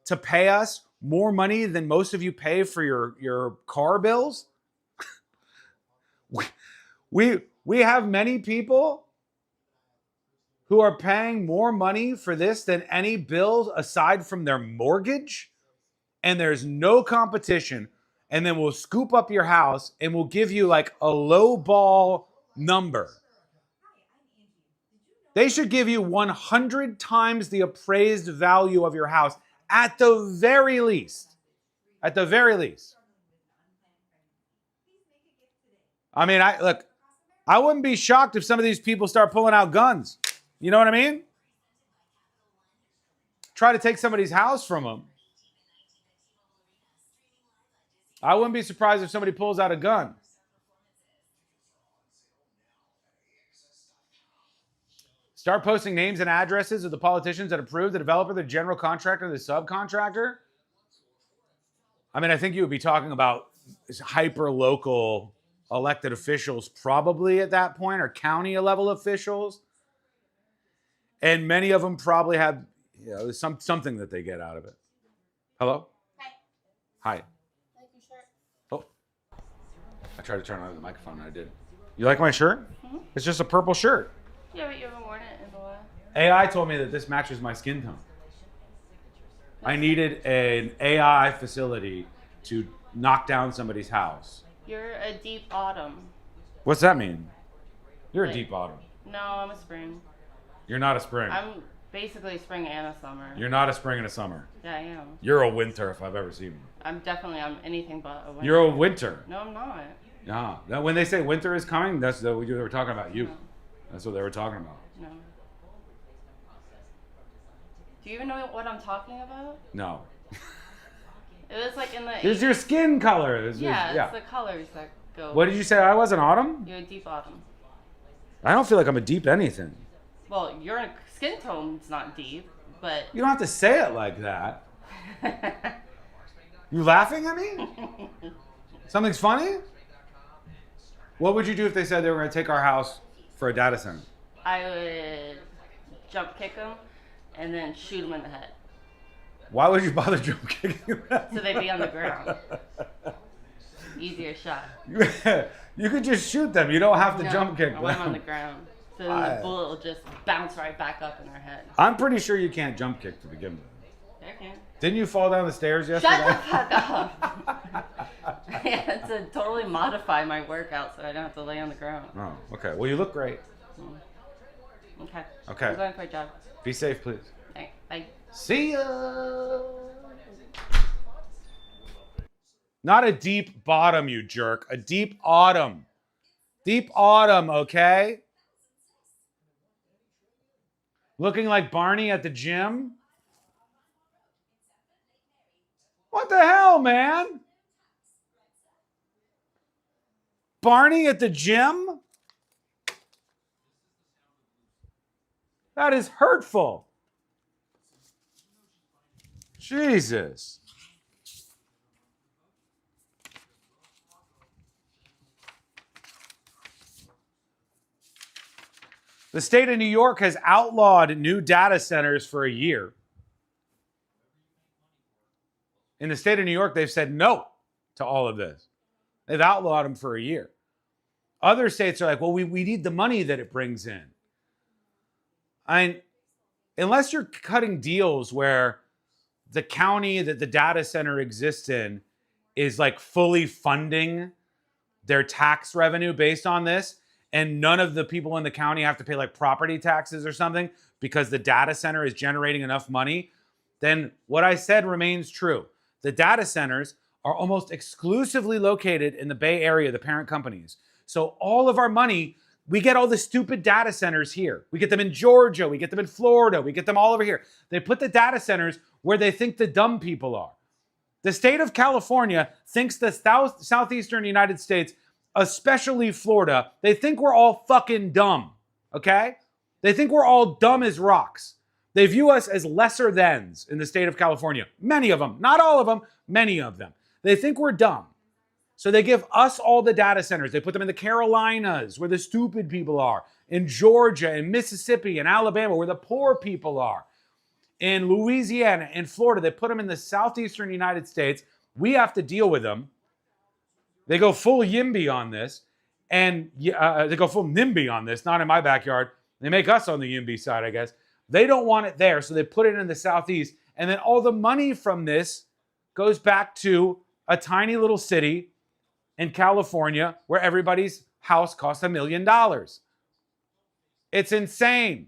S19: to pay us more money than most of you pay for your car bills. We have many people who are paying more money for this than any bills aside from their mortgage, and there's no competition. And then we'll scoop up your house and we'll give you like a low ball number. They should give you 100 times the appraised value of your house at the very least. At the very least. I mean, I wouldn't be shocked if some of these people start pulling out guns. You know what I mean? Try to take somebody's house from them. I wouldn't be surprised if somebody pulls out a gun. Start posting names and addresses of the politicians that approved the developer, the general contractor, the subcontractor. I mean, I think you would be talking about hyper-local elected officials probably at that point, or county level officials. And many of them probably have, there's something that they get out of it. Hello? Hi. Oh. I tried to turn on the microphone and I did. You like my shirt? Mm-hmm. It's just a purple shirt.
S9: Yeah, but you haven't worn it in a while.
S19: AI told me that this matches my skin tone. I needed an AI facility to knock down somebody's house.
S9: You're a deep autumn.
S19: What's that mean? You're a deep autumn.
S9: No, I'm a spring.
S19: You're not a spring.
S9: I'm basically spring and a summer.
S19: You're not a spring and a summer.
S9: Yeah, I am.
S19: You're a winter if I've ever seen one.
S9: I'm anything but a winter.
S19: You're a winter.
S9: No, I'm not.
S19: Yeah. Now, when they say winter is coming, they were talking about you. No. That's what they were talking about.
S9: No. Do you even know what I'm talking about?
S19: No.
S9: It was like in the...
S19: It's your skin color.
S9: It's the colors that go...
S19: What did you say? I was an autumn?
S9: You're a deep autumn.
S19: I don't feel like I'm a deep anything.
S9: Well, your skin tone's not deep, but...
S19: You don't have to say it like that. You laughing at me? Something's funny? What would you do if they said they were going to take our house for a data center?
S9: I would jump kick them and then shoot them in the head.
S19: Why would you bother jump kicking them?
S9: So they'd be on the ground. Easier shot.
S19: You could just shoot them. You don't have to jump kick them.
S9: I want them on the ground. So then the bullet will just bounce right back up in their head.
S19: I'm pretty sure you can't jump kick to begin with.
S9: I can.
S19: Didn't you fall down the stairs yesterday?
S9: Shut the fuck up. I had to totally modify my workout so I don't have to lay on the ground.
S19: Oh, okay. Well, you look great.
S9: Okay.
S19: Okay.
S9: I'm going for a jog.
S19: Be safe, please.
S9: All right. Bye.
S19: See ya. Not a deep bottom, you jerk. A deep autumn. Deep autumn, okay? Looking like Barney at the gym? What the hell, man? Barney at the gym? That is hurtful. Jesus. The state of New York has outlawed new data centers for a year. In the state of New York, they've said no to all of this. They've outlawed them for a year. Other states are like, well, we need the money that it brings in. Unless you're cutting deals where the county that the data center exists in is like fully funding their tax revenue based on this, and none of the people in the county have to pay like property taxes or something because the data center is generating enough money, then what I said remains true. The data centers are almost exclusively located in the Bay Area, the parent companies. So all of our money, we get all the stupid data centers here. We get them in Georgia, we get them in Florida, we get them all over here. They put the data centers where they think the dumb people are. The state of California thinks the southeastern United States, especially Florida, they think we're all fucking dumb, okay? They think we're all dumb as rocks. They view us as lesser thans in the state of California. Many of them, not all of them, many of them. They think we're dumb. So they give us all the data centers. They put them in the Carolinas, where the stupid people are, in Georgia, in Mississippi, in Alabama, where the poor people are, in Louisiana, in Florida. They put them in the southeastern United States. We have to deal with them. They go full YIMBY on this, and they go full NIMBY on this, not in my backyard. They make us on the YIMBY side, I guess. They don't want it there, so they put it in the southeast. And then all the money from this goes back to a tiny little city in California where everybody's house costs $1 million. It's insane.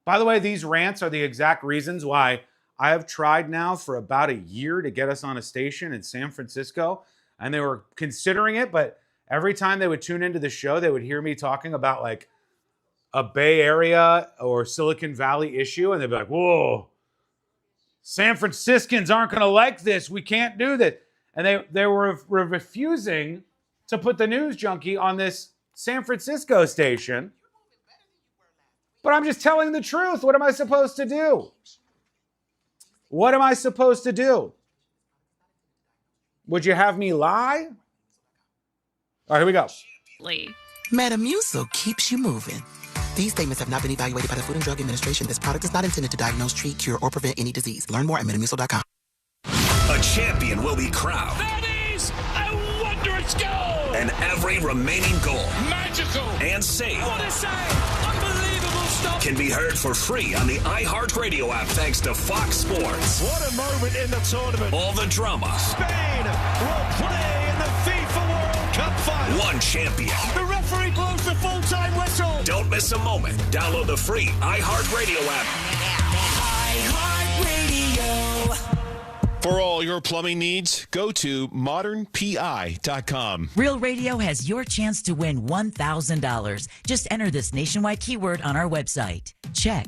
S19: By the way, these rants are the exact reasons why I have tried now for about a year to get us on a station in San Francisco, and they were considering it, but every time they would tune into the show, they would hear me talking about like a Bay Area or Silicon Valley issue, and they'd be like, whoa, San Franciscans aren't going to like this. We can't do this. And they were refusing to put the news junkie on this San Francisco station. But I'm just telling the truth. What am I supposed to do? What am I supposed to do? Would you have me lie? All right, here we go.
S7: Metamucil keeps you moving. These statements have not been evaluated by the Food and Drug Administration. This product is not intended to diagnose, treat, cure, or prevent any disease. Learn more at metamucil.com.
S14: A champion will be crowned.
S13: That is a wondrous goal!
S14: And every remaining goal.
S13: Magical!
S14: And save.
S13: What a save! Unbelievable stuff!
S14: Can be heard for free on the iHeartRadio app thanks to Fox Sports.
S13: What a moment in the tournament.
S14: All the drama.
S13: Spain will play in the FIFA World Cup final.
S14: One champion.
S13: The referee blows the full-time whistle.
S14: Don't miss a moment. Download the free iHeartRadio app.
S13: iHeartRadio. For all your plumbing needs, go to modernpi.com.
S5: Real Radio has your chance to win $1,000. Just enter this nationwide keyword on our website. Check.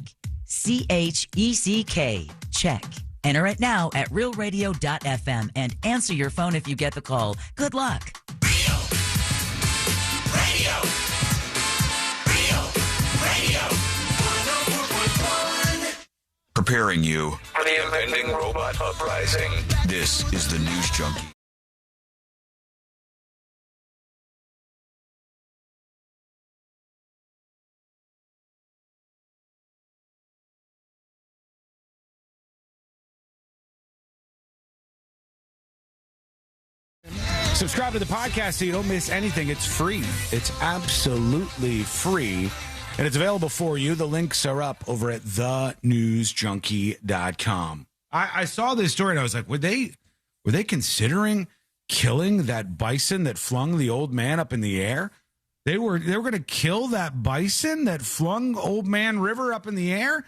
S5: CHECK. Check. Enter it now at realradio.fm and answer your phone if you get the call. Good luck.
S13: Radio.
S4: Preparing you for the impending robot uprising. This is the News Junkie.
S12: Subscribe to the podcast so you don't miss anything. It's free. It's absolutely free. And it's available for you. The links are up over at thenewsjunkie.com. I saw this story and I was like, were they considering killing that bison that flung the old man up in the air? They were going to kill that bison that flung Old Man River up in the air?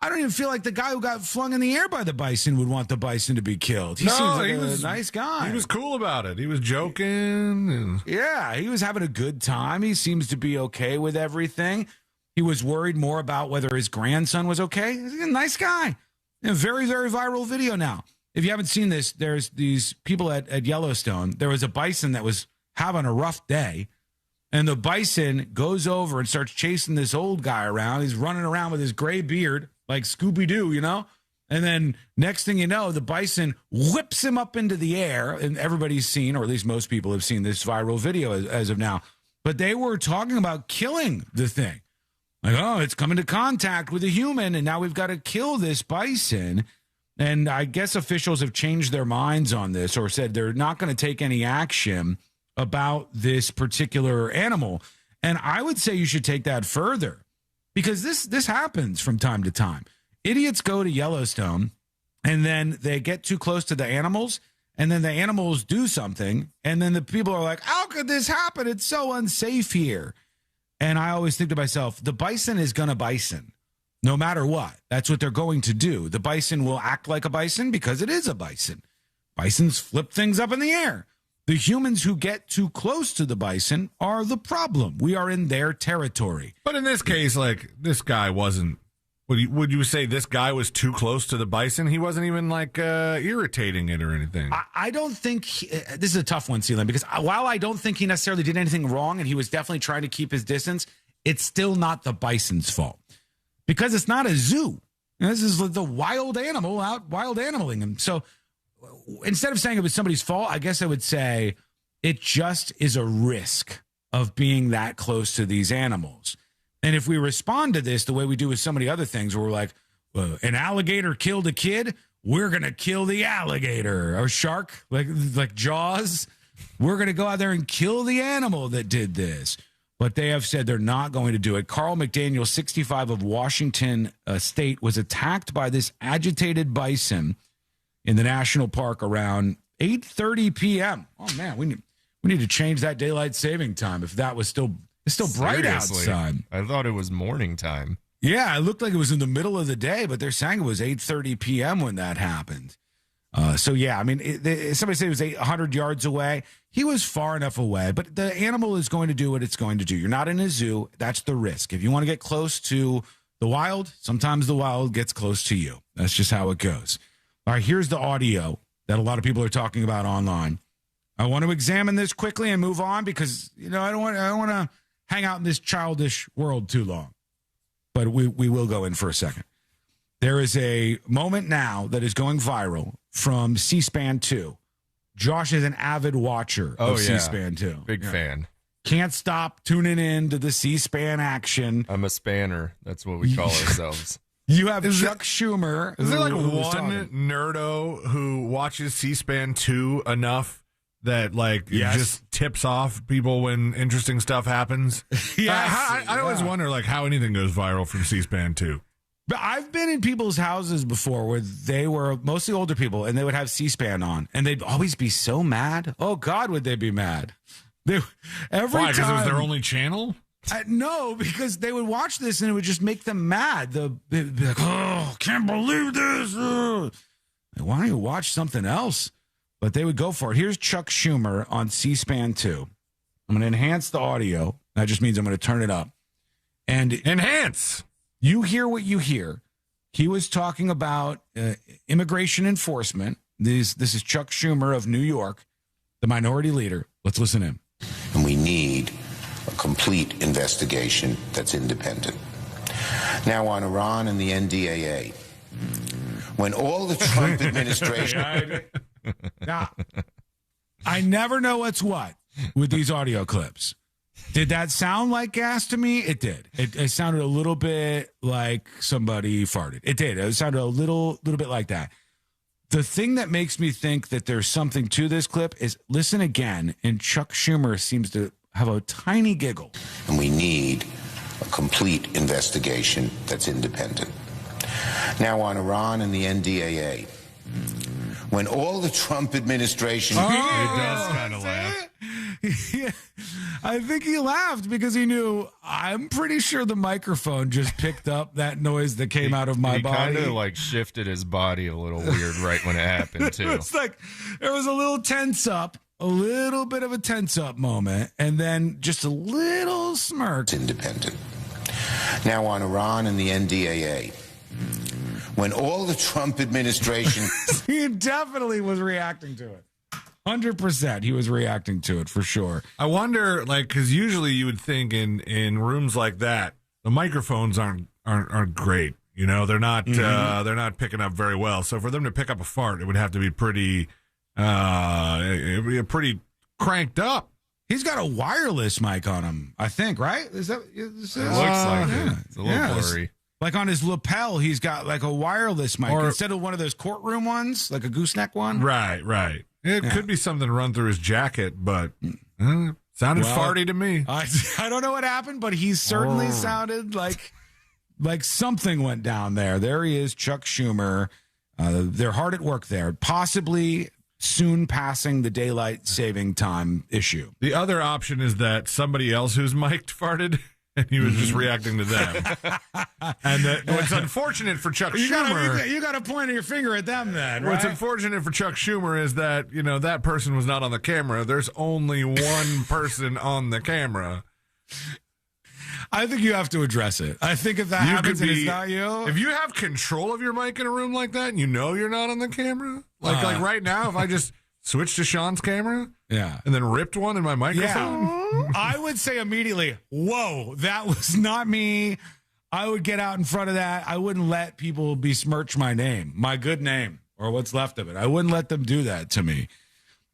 S12: I don't even feel like the guy who got flung in the air by the bison would want the bison to be killed. He seems like a nice guy.
S11: He was cool about it. He was joking.
S12: Yeah, he was having a good time. He seems to be okay with everything. He was worried more about whether his grandson was okay. He's a nice guy. A very, very viral video now. If you haven't seen this, there's these people at Yellowstone. There was a bison that was having a rough day. And the bison goes over and starts chasing this old guy around. He's running around with his gray beard like Scooby-Doo, you know? And then next thing you know, the bison whips him up into the air. And everybody's seen, or at least most people have seen this viral video as of now. But they were talking about killing the thing. Like, oh, it's come into contact with a human, and now we've got to kill this bison. And I guess officials have changed their minds on this or said they're not going to take any action about this particular animal. And I would say you should take that further because this happens from time to time. Idiots go to Yellowstone and then they get too close to the animals and then the animals do something. And then the people are like, how could this happen? It's so unsafe here. And I always think to myself, the bison is going to bison no matter what. That's what they're going to do. The bison will act like a bison because it is a bison. Bisons flip things up in the air. The humans who get too close to the bison are the problem. We are in their territory.
S11: But in this case, like, this guy wasn't, would you say this guy was too close to the bison? He wasn't even, like, irritating it or anything.
S12: I don't think, this is a tough one, Sealand, because while I don't think he necessarily did anything wrong and he was definitely trying to keep his distance, it's still not the bison's fault. Because it's not a zoo. This is the wild animal out wild animaling him. So instead of saying it was somebody's fault, I guess I would say it just is a risk of being that close to these animals. And if we respond to this the way we do with so many other things, where we're like, well, an alligator killed a kid, we're going to kill the alligator. Or shark, like Jaws, we're going to go out there and kill the animal that did this. But they have said they're not going to do it. Carl McDaniel, 65 of Washington State, was attacked by this agitated bison in the national park around 8:30 p.m. Oh, man, we need to change that daylight saving time if that was still bright outside.
S16: I thought it was morning time.
S12: Yeah, it looked like it was in the middle of the day, but they're saying it was 8:30 p.m. when that happened. So, yeah, I mean, somebody said it was 800 yards away. He was far enough away, but the animal is going to do what it's going to do. You're not in a zoo. That's the risk. If you want to get close to the wild, sometimes the wild gets close to you. That's just how it goes. All right, here's the audio that a lot of people are talking about online. I want to examine this quickly and move on because, I don't want to hang out in this childish world too long. But we will go in for a second. There is a moment now that is going viral from C-SPAN 2. Josh is an avid watcher of C-SPAN 2.
S16: Big fan.
S12: can't stop tuning in to the C-SPAN action.
S16: I'm a spanner. That's what we call ourselves.
S12: You have Chuck Schumer.
S11: Is there like
S12: who's
S11: one
S12: talking.
S11: nerdo who watches C-SPAN 2 enough that just tips off people when interesting stuff happens?
S12: Yes.
S11: I always wonder how anything goes viral from C-SPAN 2.
S12: But I've been in people's houses before where they were mostly older people and they would have C-SPAN on and they'd always be so mad. Oh God, would they be mad? Why?
S11: Because it was their only channel?
S12: No, because they would watch this and it would just make them mad. They'd be like, oh, can't believe this. Why don't you watch something else? But they would go for it. Here's Chuck Schumer on C-SPAN 2. I'm going to enhance the audio. That just means I'm going to turn it up. And
S11: enhance.
S12: You hear what you hear. He was talking about immigration enforcement. This is Chuck Schumer of New York, the minority leader. Let's listen in.
S10: And we need a complete investigation that's independent. Now on Iran and the NDAA, when all the Trump administration...
S12: Now, I never know what's what with these audio clips. Did that sound like gas to me? It did. It sounded a little bit like somebody farted. It did. It sounded a little bit like that. The thing that makes me think that there's something to this clip is listen again, and Chuck Schumer seems to have a tiny giggle.
S10: And we need a complete investigation that's independent. Now on Iran and the NDAA, when all the Trump administration...
S11: It does kind of laugh.
S12: Yeah, I think he laughed because he knew, I'm pretty sure the microphone just picked up that noise that came out of my body.
S16: He kind of shifted his body a little weird right when it happened, too.
S12: It's like there was a little tense up, a little bit of a tense up moment, and then just a little smirk.
S10: Independent. Now on Iran and the NDAA, when all the Trump administration...
S12: He definitely was reacting to it. 100% he was reacting to it for sure.
S11: I wonder, because usually you would think in rooms like that, the microphones aren't great. You know, they're not picking up very well. So for them to pick up a fart, it would have to be pretty cranked up.
S12: He's got a wireless mic on him, I think, right? It looks like
S16: it. It's a little blurry.
S12: Like on his lapel, he's got like a wireless mic instead of one of those courtroom ones, like a gooseneck one.
S11: Right. It could be something run through his jacket, but sounded farty to me.
S12: I don't know what happened, but he certainly sounded like something went down there. There he is, Chuck Schumer. They're hard at work there, possibly soon passing the daylight saving time issue.
S11: The other option is that somebody else who's mic'd farted. And he was just reacting to them. And what's unfortunate for Chuck Schumer...
S12: You got to point your finger at them then, right?
S11: What's unfortunate for Chuck Schumer is that, that person was not on the camera. There's only one person on the camera.
S12: I think you have to address it. I think if that happens and it's not you...
S11: If you have control of your mic in a room like that and you know you're not on the camera, like right now, if I just switched to Sean's camera...
S12: Yeah.
S11: And then ripped one in my microphone?
S12: Yeah. I would say immediately, whoa, that was not me. I would get out in front of that. I wouldn't let people besmirch my name, my good name, or what's left of it. I wouldn't let them do that to me.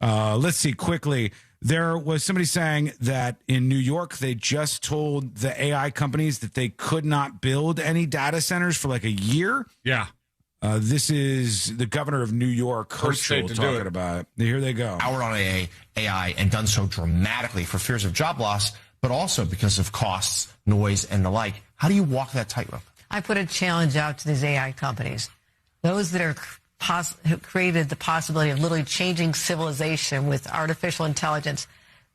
S12: Let's see quickly. There was somebody saying that in New York, they just told the AI companies that they could not build any data centers for like a year.
S11: Yeah.
S12: This is the governor of New York, Herschel, talking about it. Here they go.
S21: Powered on AI and done so dramatically for fears of job loss, but also because of costs, noise, and the like. How do you walk that tightrope?
S22: I put a challenge out to these AI companies, those that are have created the possibility of literally changing civilization with artificial intelligence.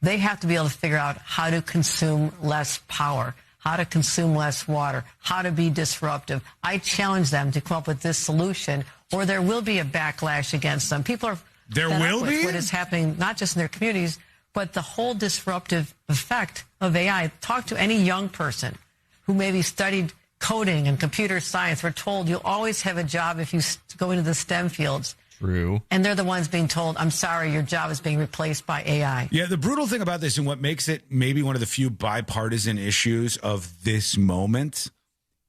S22: They have to be able to figure out how to consume less power, how to consume less water, how to be disruptive. I challenge them to come up with this solution, or there will be a backlash against them. People are
S12: there will be
S22: what is happening, not just in their communities, but the whole disruptive effect of AI. Talk to any young person who maybe studied coding and computer science. We're told you'll always have a job if you go into the STEM fields.
S16: True.
S22: And they're the ones being told, I'm sorry, your job is being replaced by AI.
S12: Yeah, the brutal thing about this and what makes it maybe one of the few bipartisan issues of this moment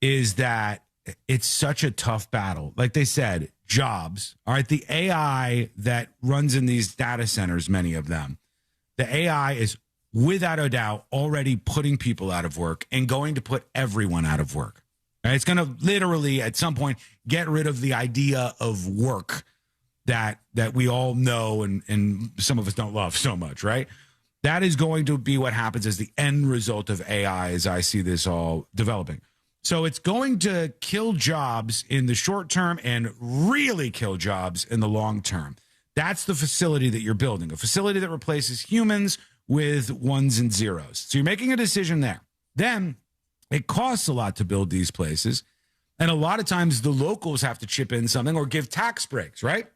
S12: is that it's such a tough battle. Like they said, jobs. All right, the AI that runs in these data centers, many of them, the AI is without a doubt, already putting people out of work and going to put everyone out of work. Right? It's going to literally, at some point, get rid of the idea of work that we all know and some of us don't love so much, right? That is going to be what happens as the end result of AI as I see this all developing. So it's going to kill jobs in the short term and really kill jobs in the long term. That's the facility that you're building, a facility that replaces humans with ones and zeros. So you're making a decision there. Then it costs a lot to build these places. And a lot of times the locals have to chip in something or give tax breaks, right?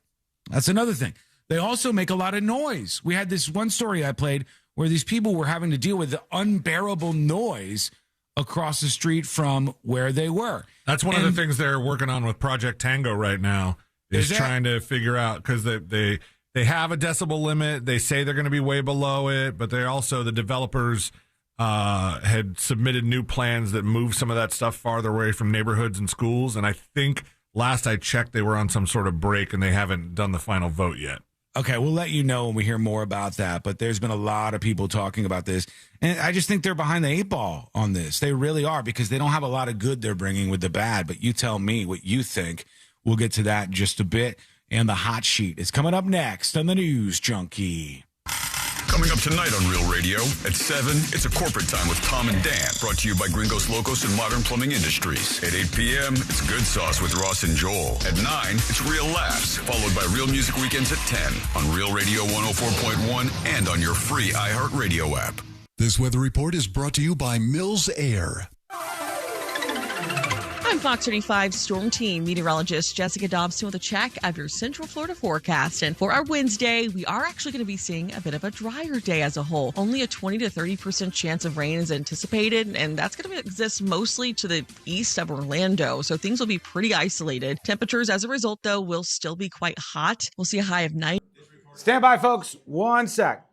S12: That's another thing. They also make a lot of noise. We had this one story I played where these people were having to deal with the unbearable noise across the street from where they were.
S11: That's one of the things they're working on with Project Tango right now is trying to figure out, because they have a decibel limit. They say they're going to be way below it, but they also, the developers had submitted new plans that move some of that stuff farther away from neighborhoods and schools. And I think last I checked, they were on some sort of break and they haven't done the final vote yet.
S12: Okay, we'll let you know when we hear more about that. But there's been a lot of people talking about this. And I just think they're behind the 8 ball on this. They really are, because they don't have a lot of good they're bringing with the bad. But you tell me what you think. We'll get to that in just a bit. And the hot sheet is coming up next on the News Junkie.
S4: Coming up tonight on Real Radio at 7, it's a corporate time with Tom and Dan, brought to you by Gringos Locos and Modern Plumbing Industries. At 8 p.m., it's Good Sauce with Ross and Joel. At 9, it's Real Laughs, followed by Real Music Weekends at 10 on Real Radio 104.1 and on your free iHeartRadio app.
S1: This weather report is brought to you by Mills Air.
S17: I'm Fox 35 Storm Team meteorologist Jessica Dobson with a check of your Central Florida forecast. And for our Wednesday, we are actually going to be seeing a bit of a drier day as a whole. Only a 20 to 30% chance of rain is anticipated, and that's going to exist mostly to the east of Orlando. So things will be pretty isolated. Temperatures as a result, though, will still be quite hot. We'll see a high of 9.
S19: Stand by, folks. 1 sec.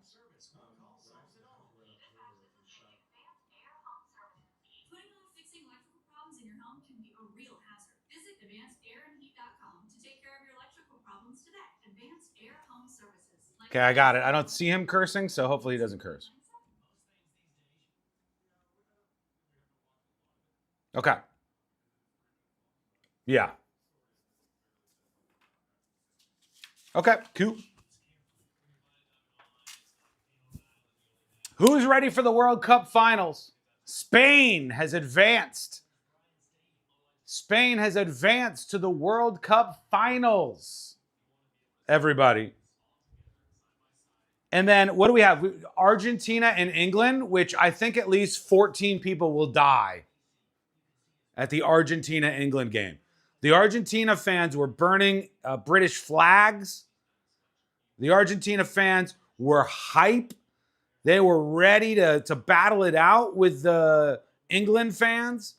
S19: Okay, I got it. I don't see him cursing, so hopefully he doesn't curse. Okay. Yeah. Okay, cool. Who's ready for the World Cup finals? Spain has advanced. Spain has advanced to the World Cup finals. Everybody. And then what do we have? Argentina and England, which I think at least 14 people will die at the Argentina-England game. The Argentina fans were burning British flags. The Argentina fans were hype. They were ready to battle it out with the England fans.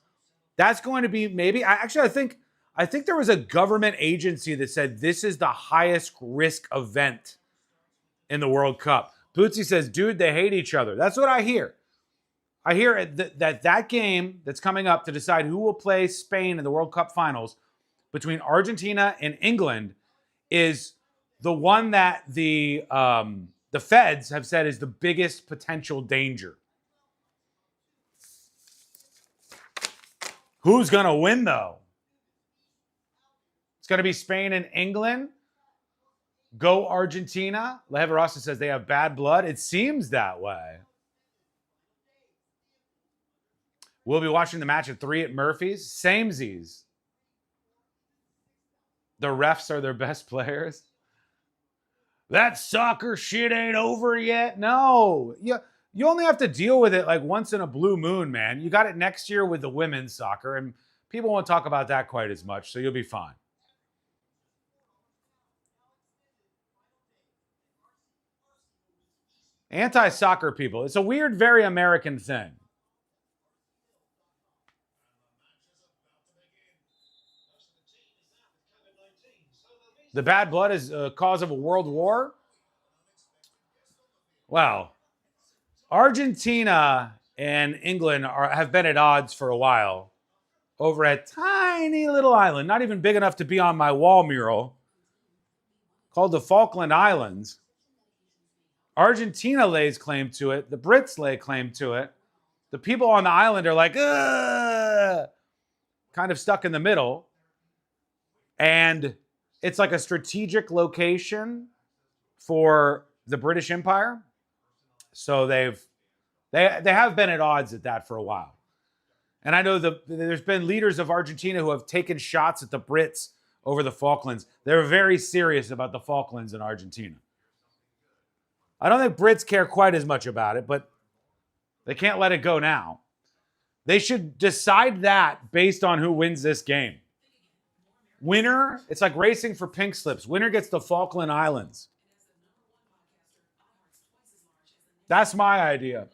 S19: That's going to be maybe, I think there was a government agency that said this is the highest risk event in the World Cup. Bootsy says, dude, they hate each other. That's what I hear. I hear that game that's coming up to decide who will play Spain in the World Cup finals between Argentina and England is the one that the feds have said is the biggest potential danger. Who's going to win, though? It's going to be Spain and England. Go Argentina. Leverasa says they have bad blood. It seems that way. We'll be watching the match at 3 at Murphy's. Samesies. The refs are their best players. That soccer shit ain't over yet. No. You only have to deal with it like once in a blue moon, man. You got it next year with the women's soccer, and people won't talk about that quite as much, so you'll be fine. Anti-soccer people. It's a weird, very American thing. The bad blood is a cause of a world war? Well, Argentina and England have been at odds for a while over a tiny little island, not even big enough to be on my wall mural, called the Falkland Islands. Argentina lays claim to it. The Brits lay claim to it. The people on the island are like, ugh, kind of stuck in the middle. And it's like a strategic location for the British Empire. So they have been at odds at that for a while. And I know there's been leaders of Argentina who have taken shots at the Brits over the Falklands. They're very serious about the Falklands in Argentina. I don't think Brits care quite as much about it, but they can't let it go now. They should decide that based on who wins this game. Winner, it's like racing for pink slips. Winner gets the Falkland Islands. That's my idea.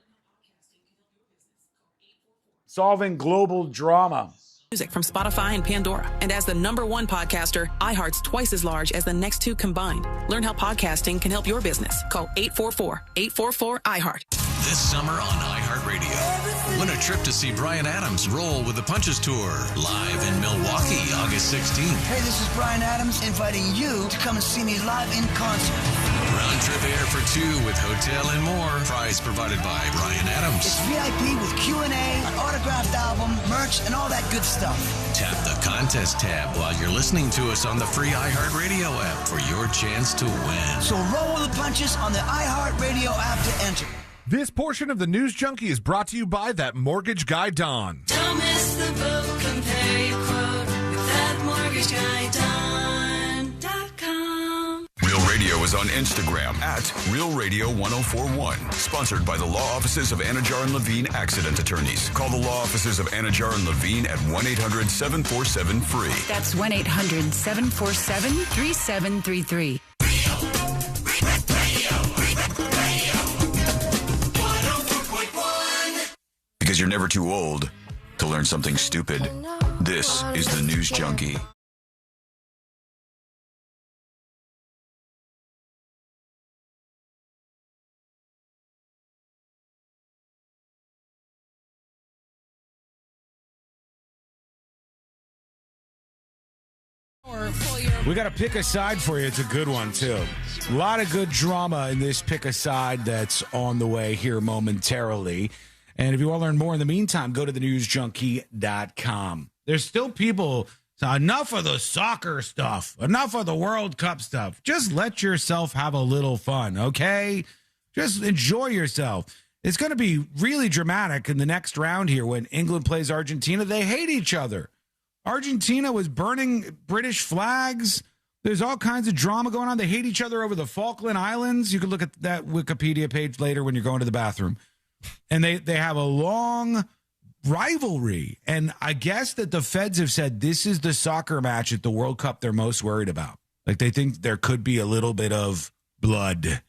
S19: Solving global drama.
S3: Music from Spotify and Pandora. And as the #1 podcaster, iHeart's twice as large as the next two combined. Learn how podcasting can help your business. Call 844-844-iHeart.
S6: This summer on iHeartRadio, win a trip to see Bryan Adams roll with the Punches Tour live in Milwaukee, August 16th.
S18: Hey, this is Bryan Adams inviting you to come and see me live in concert.
S6: Round trip air for two with hotel and more. Prize provided by Bryan Adams.
S18: It's VIP with Q&A, an autographed album, merch, and all that good stuff.
S6: Tap the contest tab while you're listening to us on the free iHeartRadio app for your chance to win.
S18: So roll with the punches on the iHeartRadio app to enter.
S11: This portion of the News Junkie is brought to you by that mortgage guy, Don.
S23: Don't miss the boat. Compare your quote with that mortgage guy, Don.com.
S4: Real Radio is on Instagram at RealRadio1041. Sponsored by the law offices of Anajar and Levine Accident Attorneys. Call the law offices of Anajar and Levine at 1-800-747-FREE.
S24: That's 1-800-747-3733.
S4: Because you're never too old to learn something stupid. This is the News Junkie.
S12: We got a pick a side for you. It's a good one, too. A lot of good drama in this pick a side that's on the way here momentarily. And if you want to learn more in the meantime, go to thenewsjunkie.com. There's still people, enough of the soccer stuff, enough of the World Cup stuff. Just let yourself have a little fun, okay? Just enjoy yourself. It's going to be really dramatic in the next round here when England plays Argentina. They hate each other. Argentina was burning British flags. There's all kinds of drama going on. They hate each other over the Falkland Islands. You can look at that Wikipedia page later when you're going to the bathroom. And they have a long rivalry. And I guess that the feds have said this is the soccer match at the World Cup they're most worried about. Like they think there could be a little bit of blood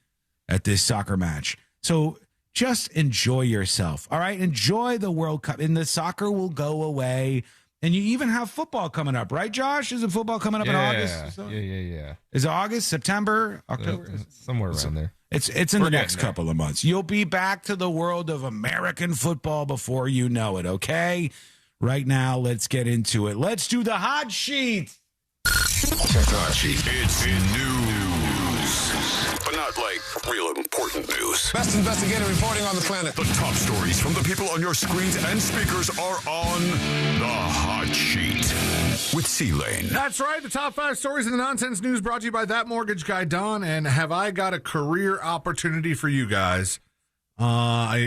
S12: at this soccer match. So just enjoy yourself. All right. Enjoy the World Cup. And the soccer will go away. And you even have football coming up, right, Josh? Isn't football coming up in August?
S16: Yeah.
S12: Is it August, September, October?
S16: Somewhere around there.
S12: It's in the next couple of months. You'll be back to the world of American football before you know it, okay? Right now, let's get into it. Let's do the hot sheet.
S4: Hot sheet. It's news, but not like real important news.
S26: Best investigative reporting on the planet.
S4: The top stories from the people on your screens and speakers are on the hot sheet with C-Lane.
S11: That's right. The top 5 stories in the nonsense news brought to you by that mortgage guy, Don. And have I got a career opportunity for you guys? Josh,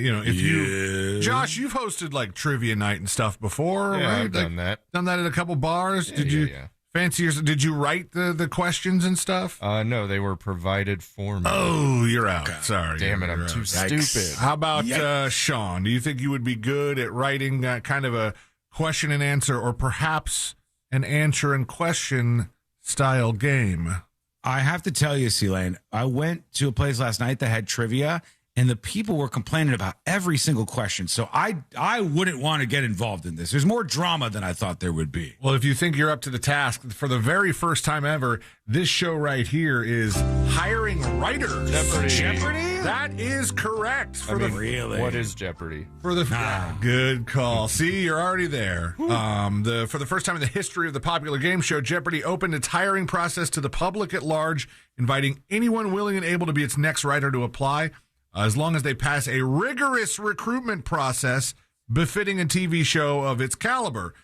S11: you've hosted like trivia night and stuff before,
S16: yeah,
S11: right?
S16: I've done that.
S11: Done that at a couple bars.
S16: Yeah.
S11: Fancy yourself? Did you write the questions and stuff?
S16: No, they were provided for me.
S11: Oh, you're out. Sorry.
S16: Damn it, I'm too stupid.
S11: How about Sean? Do you think you would be good at writing kind of a question and answer, or perhaps an answer and question style game?
S12: I have to tell you, C-Lane, I went to a place last night that had trivia, and the people were complaining about every single question. So I wouldn't want to get involved in this. There's more drama than I thought there would be.
S11: Well, if you think you're up to the task, for the very first time ever, this show right here is hiring writers.
S12: Jeopardy?
S11: That is correct.
S12: Really?
S16: What is Jeopardy?
S11: For the good call. See, you're already there. For the first time in the history of the popular game show, Jeopardy opened its hiring process to the public at large, inviting anyone willing and able to be its next writer to apply, as long as they pass a rigorous recruitment process befitting a TV show of its caliber.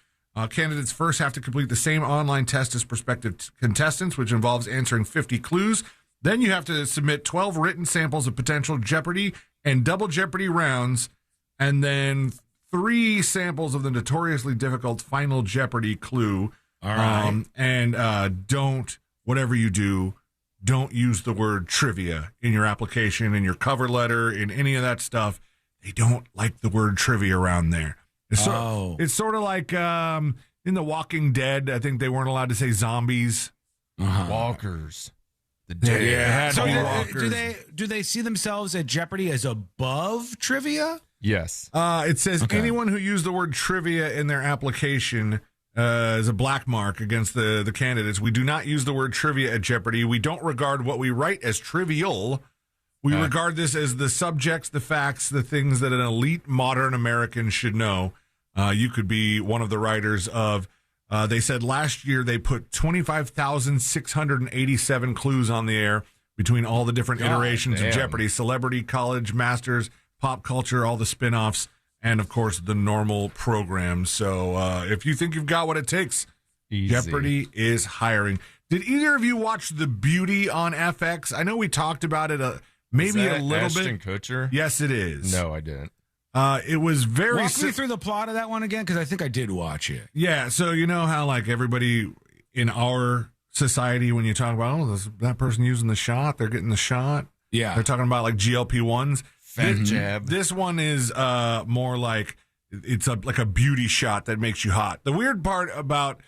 S11: Candidates first have to complete the same online test as prospective contestants, which involves answering 50 clues. Then you have to submit 12 written samples of potential Jeopardy and Double Jeopardy rounds, and then 3 samples of the notoriously difficult Final Jeopardy clue.
S12: All right.
S11: Whatever you do, don't use the word trivia in your application, in your cover letter, in any of that stuff. They don't like the word trivia around there. It's sort of like in The Walking Dead, I think they weren't allowed to say zombies.
S16: Walkers. The dead.
S11: Yeah,
S12: So
S11: walkers.
S12: do they see themselves at Jeopardy as above trivia?
S16: Yes.
S11: It says anyone who used the word trivia in their application is a black mark against the candidates. We do not use the word trivia at Jeopardy. We don't regard what we write as trivial. We regard this as the subjects, the facts, the things that an elite modern American should know. You could be one of the writers of, they said last year they put 25,687 clues on the air between all the different iterations of Jeopardy, celebrity, college, masters, pop culture, all the spin-offs, and, of course, the normal programs. So if you think you've got what it takes,
S16: Easy.
S11: Jeopardy is hiring. Did either of you watch The Beauty on FX? I know we talked about it maybe a little
S16: Ashton
S11: bit.
S16: Kutcher?
S11: Yes, it is.
S16: No, I didn't.
S11: It was very...
S12: Walk me through the plot of that one again, because I think I did watch it.
S11: Yeah, so you know how, like, everybody in our society, when you talk about, that person using the shot, they're getting the shot.
S12: Yeah.
S11: They're talking about, like, GLP-1s.
S16: Fat jab.
S11: This one is more like it's like a beauty shot that makes you hot. The weird part about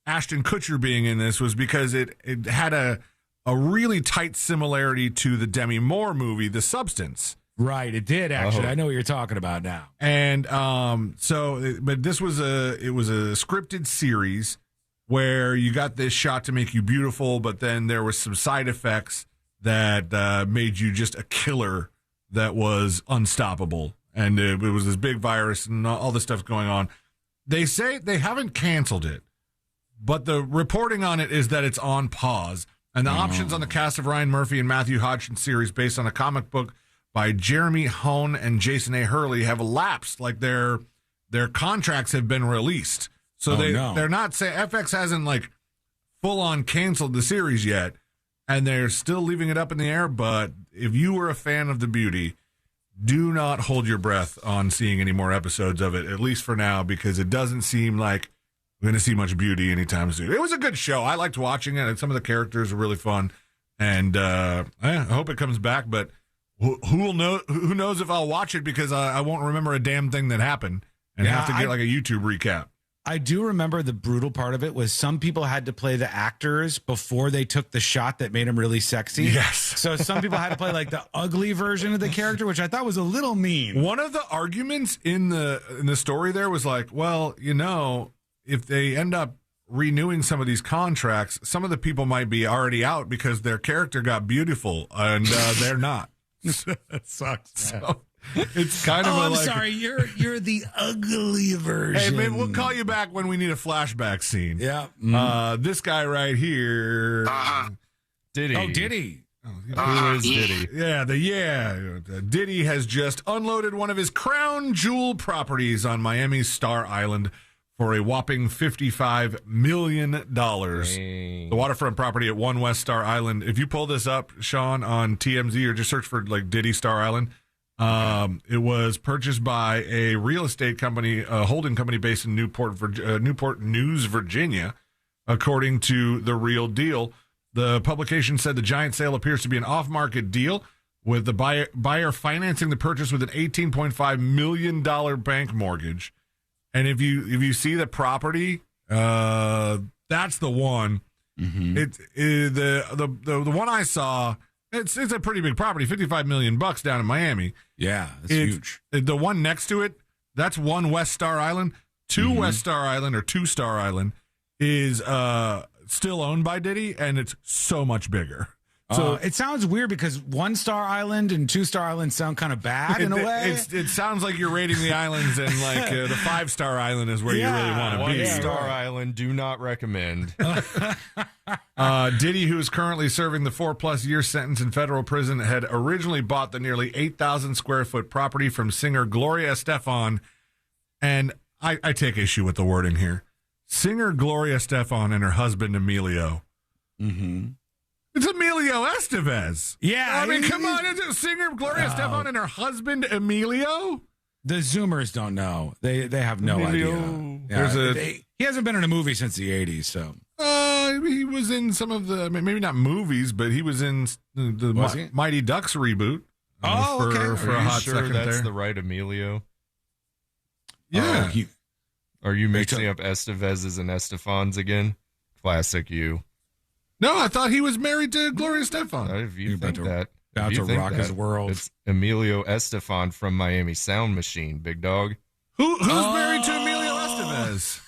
S11: Ashton Kutcher being in this was because it had a really tight similarity to the Demi Moore movie, The Substance.
S12: Right, it did actually. I know what you're talking about now.
S11: And but this was a scripted series where you got this shot to make you beautiful, but then there was some side effects that made you just a killer that was unstoppable. And it was this big virus and all this stuff going on. They say they haven't canceled it, but the reporting on it is that it's on pause. And the options on the cast of Ryan Murphy and Matthew Hodgson series based on a comic book by Jeremy Hone and Jason A. Hurley have elapsed. Like their contracts have been released. So they're not saying, FX hasn't like full on canceled the series yet. And they're still leaving it up in the air. But if you were a fan of The Beauty, do not hold your breath on seeing any more episodes of it, at least for now, because it doesn't seem like we're going to see much beauty anytime soon. It was a good show. I liked watching it, and some of the characters are really fun. And I hope it comes back, but who knows if I'll watch it, because I won't remember a damn thing that happened and have to get like a YouTube recap.
S12: I do remember the brutal part of it was some people had to play the actors before they took the shot that made them really sexy.
S11: Yes.
S12: So some people had to play like the ugly version of the character, which I thought was a little mean.
S11: One of the arguments in the story there was like, well, you know, if they end up renewing some of these contracts, some of the people might be already out because their character got beautiful and they're not.
S12: That sucks.
S11: So it's kind of
S12: I'm sorry, you're the ugly version.
S11: Hey, maybe we'll call you back when we need a flashback scene.
S12: Yeah.
S11: This guy right here.
S16: Diddy.
S12: Oh, Diddy.
S16: Who is Diddy?
S11: Yeah, Diddy has just unloaded one of his crown jewel properties on Miami's Star Island for a whopping $55 million.
S16: Dang.
S11: The waterfront property at One West Star Island. If you pull this up, Sean, on TMZ, or just search for like Diddy Star Island, it was purchased by a real estate company, a holding company based in Newport News, Virginia, according to The Real Deal. The publication said the giant sale appears to be an off-market deal, with the buyer financing the purchase with an $18.5 million bank mortgage. And if you see the property, that's the one.
S12: Mm-hmm.
S11: The one I saw It's a pretty big property, $55 million down in Miami.
S12: Yeah, it's huge.
S11: The one next to it, that's one West Star Island. West Star Island or 2 Star Island is still owned by Diddy, and it's so much bigger. So
S12: it sounds weird because 1 Star Island and 2 Star Island sound kind of bad in a way.
S11: It sounds like you're rating the islands, and like the 5 Star Island is where you really want to be.
S16: 1 Star Island, do not recommend.
S11: Diddy, who is currently serving the 4+ year sentence in federal prison, had originally bought the nearly 8,000 square foot property from singer Gloria Estefan, and I take issue with the wording here. Singer Gloria Estefan and her husband Emilio.
S12: Mm-hmm.
S11: It's Emilio Estevez.
S12: Yeah.
S11: I mean, come on. Is it singer Gloria Estefan and her husband Emilio?
S12: The Zoomers don't know. They have no
S11: Emilio.
S12: idea. He hasn't been in a movie since the 80s, so.
S11: He was in some of the, maybe not movies, but he was in the Mighty Ducks reboot. For a hot second
S16: that's
S11: there.
S16: the right Emilio?
S11: Yeah.
S16: Are you mixing up Estevez's and Estefans again? Classic you.
S11: No, I thought he was married to Gloria Estefan.
S16: If you think that.
S12: About to rock his world.
S16: It's Emilio Estefan from Miami Sound Machine, big dog.
S11: Who's married to Emilio Estevez?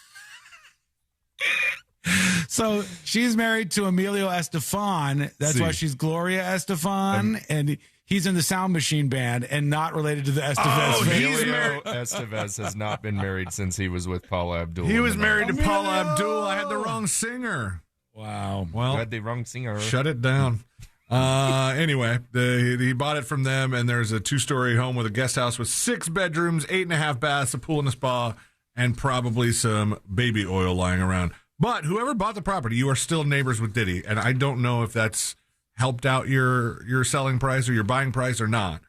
S12: So she's married to Emilio Estefan. That's why she's Gloria Estefan. And he's in the Sound Machine band and not related to the Estevez family.
S16: Emilio Estevez has not been married since he was with Paula Abdul.
S11: He was married to Paula Abdul. I had the wrong singer.
S12: Wow.
S11: Well,
S16: you had the wrong singer.
S11: Shut it down. Anyway, he bought it from them, and there's a 2-story home with a guest house with 6 bedrooms, 8.5 baths, a pool and a spa, and probably some baby oil lying around. But whoever bought the property, you are still neighbors with Diddy, and I don't know if that's helped out your selling price or your buying price or not.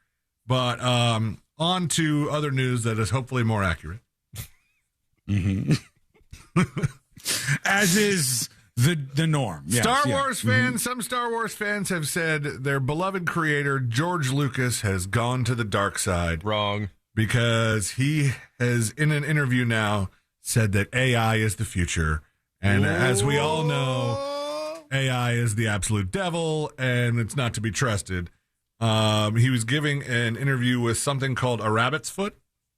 S11: But on to other news that is hopefully more accurate.
S12: Mm-hmm. As is the norm. Yes,
S11: Star Wars fans, some Star Wars fans have said their beloved creator, George Lucas, has gone to the dark side.
S16: Wrong.
S11: Because he has, in an interview now, said that AI is the future. And as we all know, AI is the absolute devil, and it's not to be trusted. He was giving an interview with something called A Rabbit's Foot.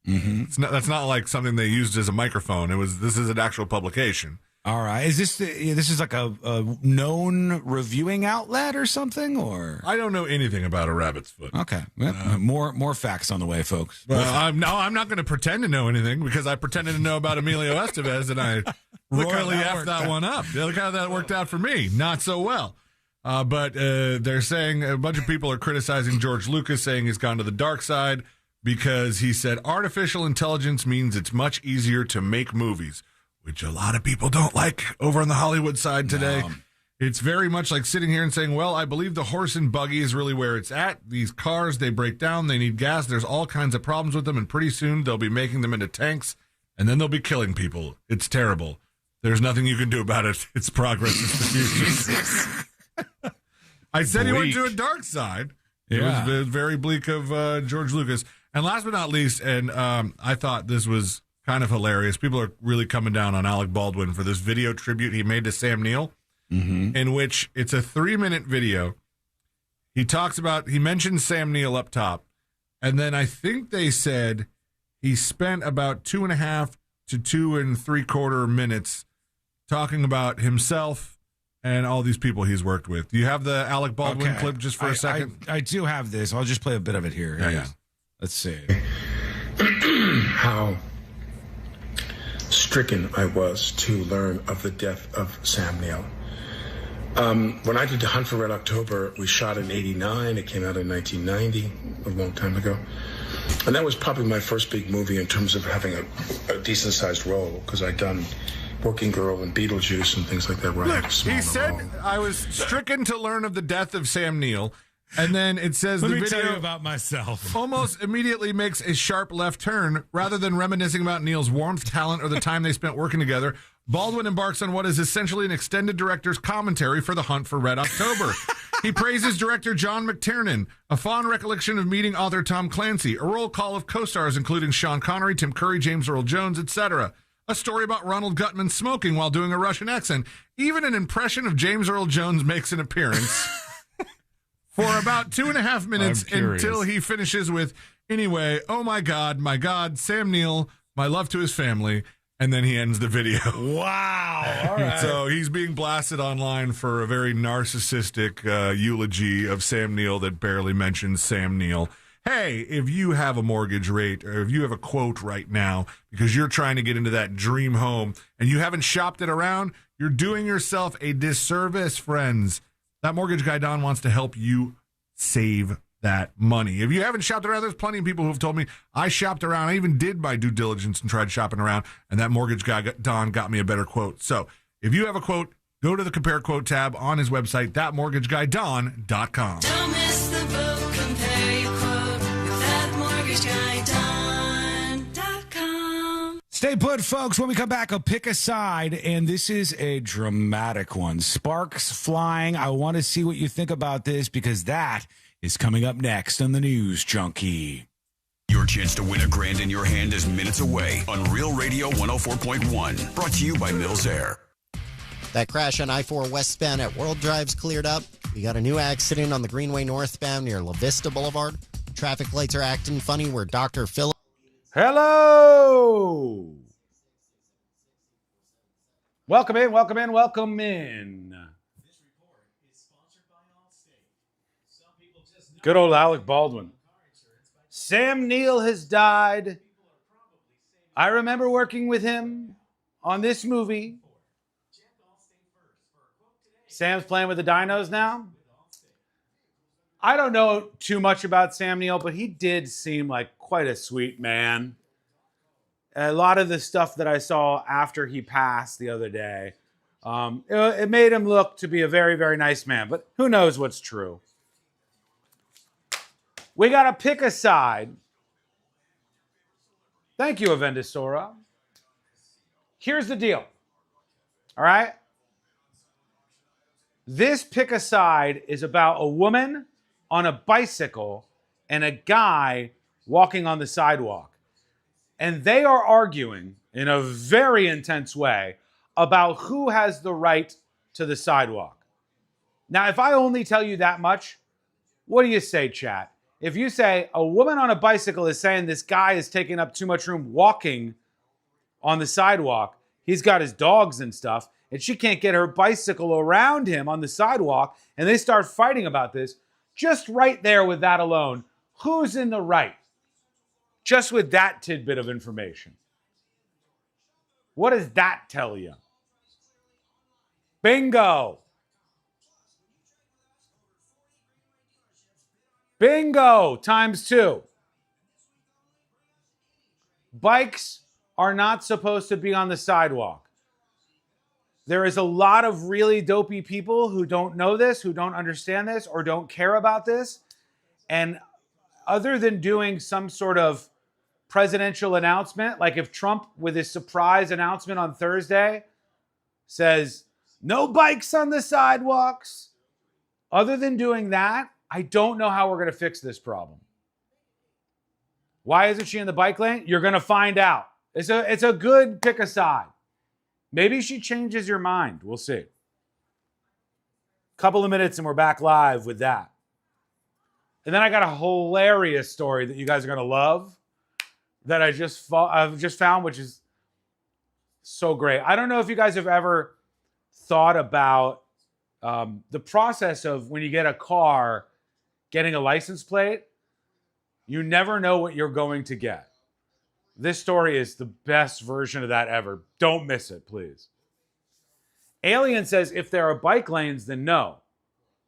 S12: Mm-hmm.
S11: That's not like something they used as a microphone. This is an actual publication.
S12: All right. Is this is like a known reviewing outlet or something, or?
S11: I don't know anything about A Rabbit's Foot.
S12: Okay. More facts on the way, folks.
S11: Well, I'm not going to pretend to know anything because I pretended to know about Emilio Estevez and I royally effed that one up. Look how that worked out for me. Not so well. But they're saying a bunch of people are criticizing George Lucas, saying he's gone to the dark side because he said artificial intelligence means it's much easier to make movies, which a lot of people don't like over on the Hollywood side today. No. It's very much like sitting here and saying, well, I believe the horse and buggy is really where it's at. These cars, they break down, they need gas, there's all kinds of problems with them, and pretty soon they'll be making them into tanks, and then they'll be killing people. It's terrible. There's nothing you can do about it. It's progress. It's the future. I said he went to a dark side. It was very bleak of George Lucas. And last but not least, and I thought this was kind of hilarious. People are really coming down on Alec Baldwin for this video tribute he made to Sam Neill, in which it's a 3-minute video. He mentions Sam Neill up top, and then I think they said he spent about 2.5 to 2 3/4 minutes talking about himself and all these people he's worked with. Do you have the Alec Baldwin clip just for a second?
S12: I do have this. I'll just play a bit of it here.
S11: Yeah.
S12: Let's see.
S2: How stricken I was to learn of the death of Sam Neill. When I did The Hunt for Red October, we shot in '89. It came out in 1990, a long time ago. And that was probably my first big movie in terms of having a decent-sized role, because I'd done Working Girl and Beetlejuice and things like that.
S11: Look, he said, I was stricken to learn of the death of Sam Neill. And then it says
S12: Let
S11: the
S12: me
S11: video
S12: tell you about myself.
S11: almost immediately makes a sharp left turn. Rather than reminiscing about Neil's warmth, talent, or the time they spent working together, Baldwin embarks on what is essentially an extended director's commentary for The Hunt for Red October. He praises director John McTiernan, a fond recollection of meeting author Tom Clancy, a roll call of co-stars including Sean Connery, Tim Curry, James Earl Jones, etc., a story about Ronald Gutman smoking while doing a Russian accent. Even an impression of James Earl Jones makes an appearance. for about 2.5 minutes
S16: I'm curious.
S11: until he finishes with, anyway, oh my God, Sam Neill, my love to his family. And then he ends the video.
S12: Wow. All right.
S11: So he's being blasted online for a very narcissistic eulogy of Sam Neill that barely mentions Sam Neill. Hey, if you have a mortgage rate or if you have a quote right now because you're trying to get into that dream home and you haven't shopped it around, you're doing yourself a disservice, friends. That mortgage guy, Don, wants to help you save that money. If you haven't shopped around, there's plenty of people who've told me I shopped around. I even did my due diligence and tried shopping around, and that mortgage guy, Don, got me a better quote. So if you have a quote, go to the Compare Quote tab on his website, thatmortgageguyDon.com.
S23: Don't miss the boat. Compare your quote with thatmortgageguyDon.com.
S12: Stay put, folks. When we come back, I'll pick a side, and this is a dramatic one. Sparks flying. I want to see what you think about this because that is coming up next on the News Junkie.
S4: Your chance to win $1,000 in your hand is minutes away on Real Radio 104.1. Brought to you by Mills Air.
S8: That crash on I-4 westbound at World Drive's cleared up. We got a new accident on the Greenway northbound near La Vista Boulevard. Traffic lights are acting funny where Dr. Phil.
S19: Hello. Welcome in. Good old Alec Baldwin. Sam Neill has died. I remember working with him on this movie. Sam's playing with the dinos now. I don't know too much about Sam Neill, but he did seem like quite a sweet man. A lot of the stuff that I saw after he passed the other day, it made him look to be a very, very nice man. But who knows what's true? We got to pick a side. Thank you, Avendisora. Here's the deal. All right? This pick a side is about a woman on a bicycle and a guy walking on the sidewalk. And they are arguing in a very intense way about who has the right to the sidewalk. Now, if I only tell you that much, what do you say, chat? If you say a woman on a bicycle is saying this guy is taking up too much room walking on the sidewalk, he's got his dogs and stuff, and she can't get her bicycle around him on the sidewalk, and they start fighting about this, just right there with that alone, who's in the right? Just with that tidbit of information. What does that tell you? Bingo. Bingo times 2. Bikes are not supposed to be on the sidewalk. There is a lot of really dopey people who don't know this, who don't understand this, or don't care about this. And other than doing some sort of presidential announcement, like if Trump, with his surprise announcement on Thursday, says, no bikes on the sidewalks. Other than doing that, I don't know how we're going to fix this problem. Why isn't she in the bike lane? You're going to find out. It's a good pick a side. Maybe she changes your mind. We'll see. Couple of minutes and we're back live with that. And then I got a hilarious story that you guys are going to love that I've just found, which is so great. I don't know if you guys have ever thought about the process of when you get a car, getting a license plate. You never know what you're going to get. This story is the best version of that ever. Don't miss it, please. Alien says if there are bike lanes, then no.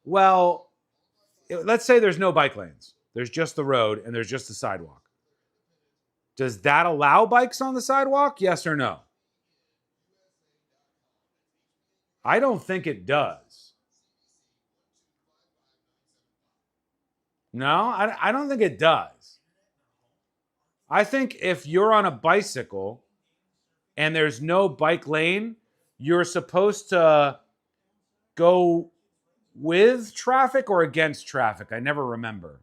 S19: Well, let's say there's no bike lanes. There's just the road and there's just the sidewalk. Does that allow bikes on the sidewalk? Yes or no? I don't think it does. No, I don't think it does. I think if you're on a bicycle and there's no bike lane, you're supposed to go with traffic or against traffic. I never remember.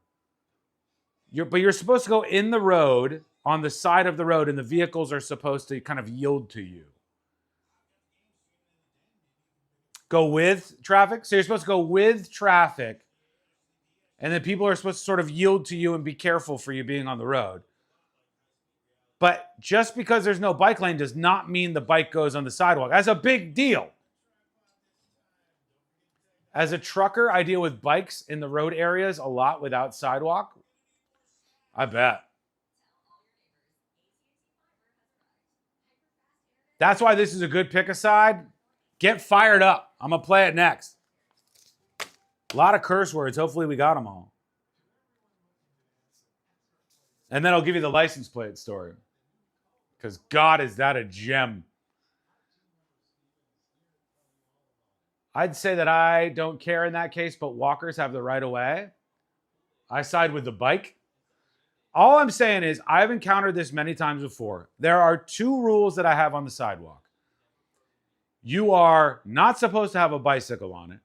S19: But you're supposed to go in the road, on the side of the road, and the vehicles are supposed to kind of yield to you. Go with traffic? So you're supposed to go with traffic And then people are supposed to sort of yield to you and be careful for you being on the road. But just because there's no bike lane does not mean the bike goes on the sidewalk. That's a big deal. As a trucker, I deal with bikes in the road areas a lot without sidewalk. I bet. That's why this is a good pick a side. Get fired up. I'm going to play it next. A lot of curse words. Hopefully we got them all. And then I'll give you the license plate story. Because God, is that a gem. I'd say that I don't care in that case, but walkers have the right of way. I side with the bike. All I'm saying is I've encountered this many times before. There are 2 rules that I have on the sidewalk. You are not supposed to have a bicycle on it.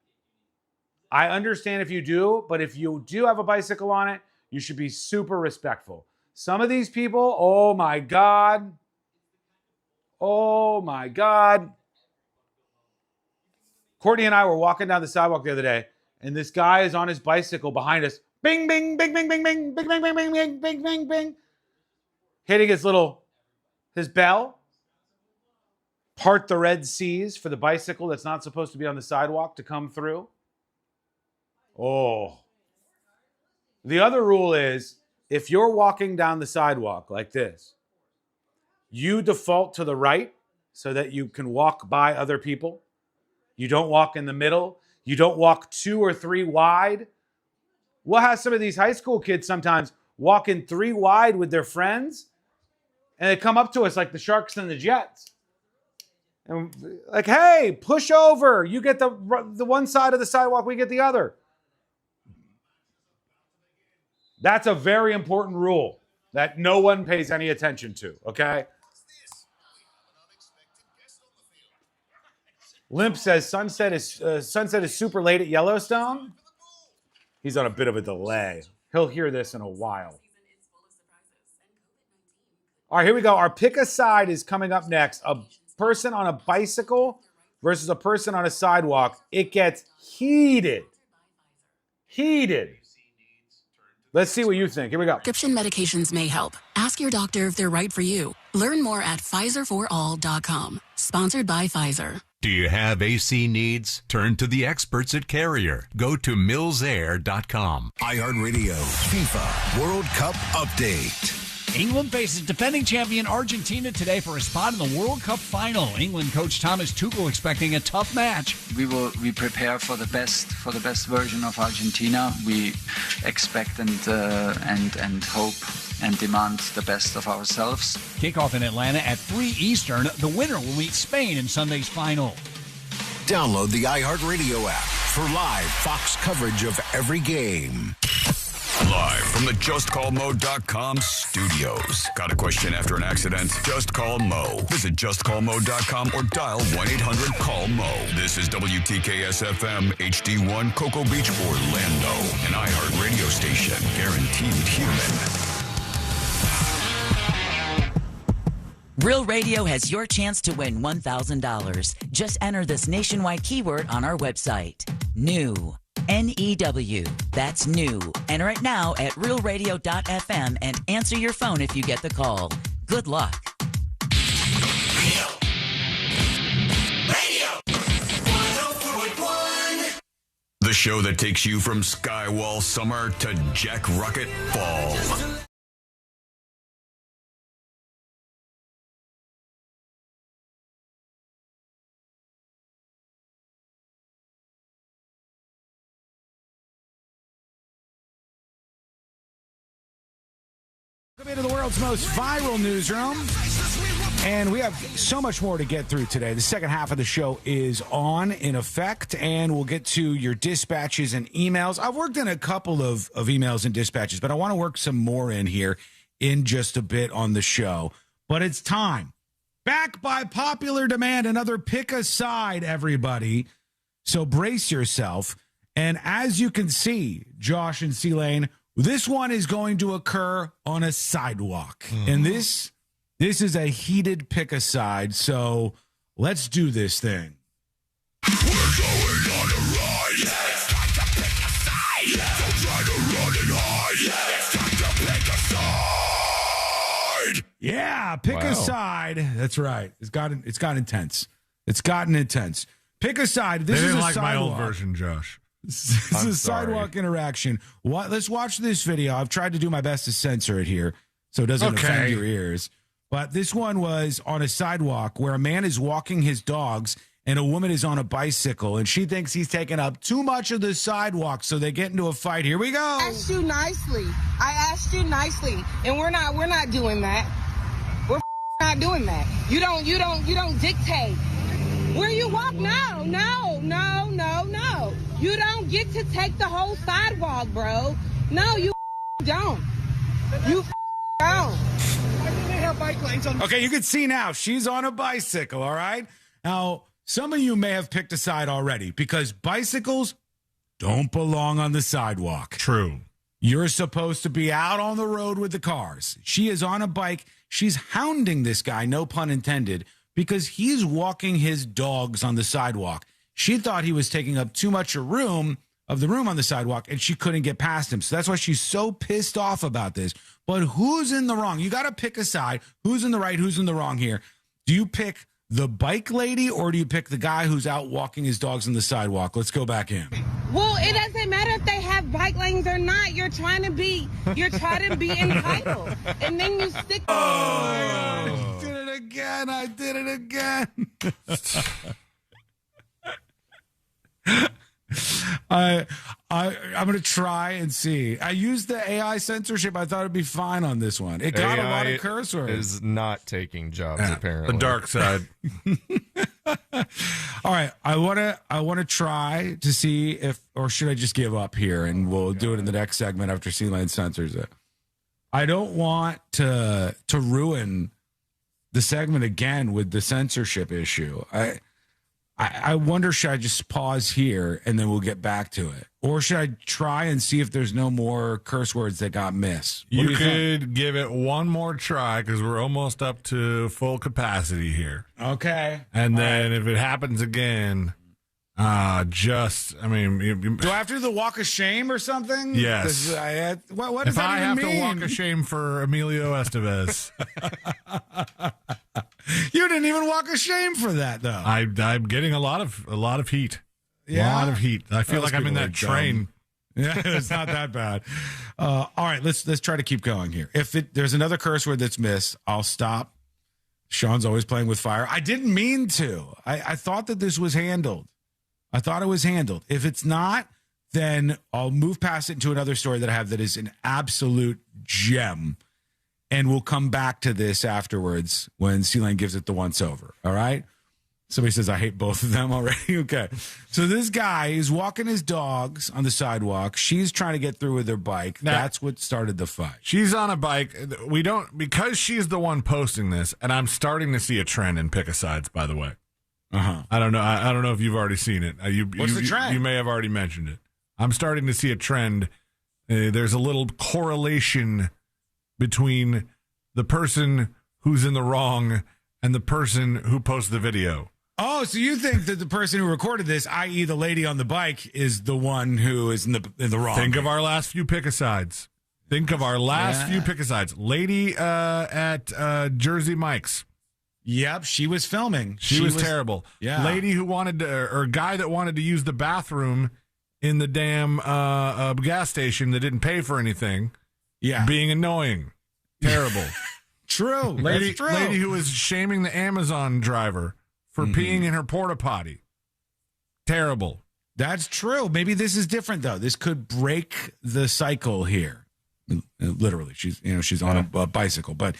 S19: I understand if you do, but if you do have a bicycle on it, you should be super respectful. Some of these people, oh my God. Oh my God. Courtney and I were walking down the sidewalk the other day, and this guy is on his bicycle behind us. Bing, bing, bing, bing, bing, bing, bing, bing, bing, bing, bing, bing, bing, bing. Hitting his bell. Part the Red Seas for the bicycle that's not supposed to be on the sidewalk to come through. Oh. The other rule is, if you're walking down the sidewalk like this, you default to the right so that you can walk by other people. You don't walk in the middle. You don't walk 2 or 3 wide. We'll have some of these high school kids sometimes walking 3 wide with their friends, and they come up to us like the Sharks and the Jets. And like, hey, push over. You get the one side of the sidewalk, we get the other. That's a very important rule that no one pays any attention to, okay? Limp says sunset is super late at Yellowstone. He's on a bit of a delay. He'll hear this in a while. All right, here we go. Our pick a side is coming up next. A person on a bicycle versus a person on a sidewalk. It gets heated. Heated. Let's see what you think. Here we go.
S7: Prescription medications may help. Ask your doctor if they're right for you. Learn more at PfizerForAll.com. Sponsored by Pfizer.
S9: Do you have AC needs? Turn to the experts at Carrier. Go to millsair.com.
S1: iHeartRadio FIFA World Cup Update.
S15: England faces defending champion Argentina today for a spot in the World Cup final. England coach Thomas Tuchel expecting a tough match.
S20: We prepare for the best version of Argentina. We expect and hope and demand the best of ourselves.
S15: Kickoff in Atlanta at 3 Eastern. The winner will meet Spain in Sunday's final.
S1: Download the iHeartRadio app for live Fox coverage of every game.
S4: Live from the JustCallMo.com studios. Got a question after an accident? Just call Mo. Visit JustCallMo.com or dial 1-800-CALL-MO. This is WTKS-FM HD1 Cocoa Beach, Orlando. An iHeart radio station. Guaranteed human.
S5: Real Radio has your chance to win $1,000. Just enter this nationwide keyword on our website. New. N-E-W. That's new. Enter it now at realradio.fm and answer your phone if you get the call. Good luck.
S4: The show that takes you from Skywall summer to Jack Rocket fall.
S12: Welcome into the world's most viral newsroom. And we have so much more to get through today. The second half of the show is on in effect, and we'll get to your dispatches and emails. I've worked in a couple of emails and dispatches, but I want to work some more in here in just a bit on the show. But it's time. Back by popular demand, another pick a side, everybody. So brace yourself. And as you can see, Josh and C-Lane, this one is going to occur on a sidewalk. And this is a heated pick-a-side, so let's do this thing.
S4: We're going on a ride. It's time to pick a side. So try to
S12: Yeah, pick a side. That's right. It's gotten intense. It's gotten intense. Pick a side. This is a
S11: like
S12: sidewalk.
S11: my old version, Josh.
S12: This is a sidewalk interaction. Let's watch this video. I've tried to do my best to censor it here so it doesn't offend your ears. But this one was on a sidewalk where a man is walking his dogs and a woman is on a bicycle, and she thinks he's taking up too much of the sidewalk, so they get into a fight. Here we go.
S10: I asked you nicely, and we're not doing that. We're not doing that. You don't dictate. Where you walk? No. You don't get to take the whole sidewalk, bro. No, you don't. You don't.
S12: Okay, you can see now she's on a bicycle, all right? Now, some of you may have picked a side already because bicycles don't belong on the sidewalk.
S11: True.
S12: You're supposed to be out on the road with the cars. She is on a bike. She's hounding this guy, no pun intended, because he's walking his dogs on the sidewalk. She thought he was taking up too much room on the sidewalk, and she couldn't get past him. So that's why she's so pissed off about this. But who's in the wrong? You got to pick a side. Who's in the right? Who's in the wrong here? Do you pick the bike lady, or do you pick the guy who's out walking his dogs on the sidewalk? Let's go back in.
S10: Well, it doesn't matter if they have bike lanes or not. You're trying to be entitled, and then you stick.
S12: I did it again. I'm going to try and see. I used the AI censorship. I thought it'd be fine on this one. It got a lot of curse words.
S16: Is not taking jobs apparently.
S11: The dark side.
S12: All right, I want to try to see if, or should I just give up here and we'll do it in the next segment after C-Lane censors it. I don't want to ruin the segment again with the censorship issue. I wonder, should I just pause here and then we'll get back to it? Or should I try and see if there's no more curse words that got missed?
S11: You could give it one more try because we're almost up to full capacity here.
S12: Okay.
S11: And then if it happens again, do I
S12: have to do the walk of shame or something?
S11: Yes.
S12: What does that even mean?
S11: If I have to walk of shame for Emilio Estevez.
S12: You didn't even walk of shame for that, though.
S11: I'm getting a lot of heat.
S12: Yeah?
S11: A lot of heat. I feel like I'm in that train.
S12: Yeah, it's not that bad. All right, let's try to keep going here. If there's another curse word that's missed, I'll stop. Sean's always playing with fire. I didn't mean to. I thought that this was handled. I thought it was handled. If it's not, then I'll move past it into another story that I have that is an absolute gem. And we'll come back to this afterwards when C-Lane gives it the once over. All right? Somebody says, I hate both of them already. Okay. So this guy is walking his dogs on the sidewalk. She's trying to get through with her bike. That's what started the fight.
S11: She's on a bike. Because she's the one posting this, and I'm starting to see a trend in pick-a-sides, by the way.
S12: Uh-huh.
S11: I don't know if you've already seen it.
S12: What's the trend?
S11: You may have already mentioned it. I'm starting to see a trend. There's a little correlation between the person who's in the wrong and the person who posts the video.
S12: Oh, so you think that the person who recorded this, i.e. the lady on the bike, is the one who is in the wrong?
S11: Think of our last few pick-a-sides. Few pick-a-sides. Lady at Jersey Mike's.
S12: Yep, she was filming.
S11: She was terrible.
S12: Yeah.
S11: Lady who wanted to, or guy that wanted to use the bathroom in the damn gas station that didn't pay for anything.
S12: Yeah.
S11: Being annoying. Terrible.
S12: True.
S11: Lady
S12: That's true.
S11: Lady who was shaming the Amazon driver for peeing in her porta potty. Terrible.
S12: That's true. Maybe this is different though. This could break the cycle here. Literally, she's on a bicycle, but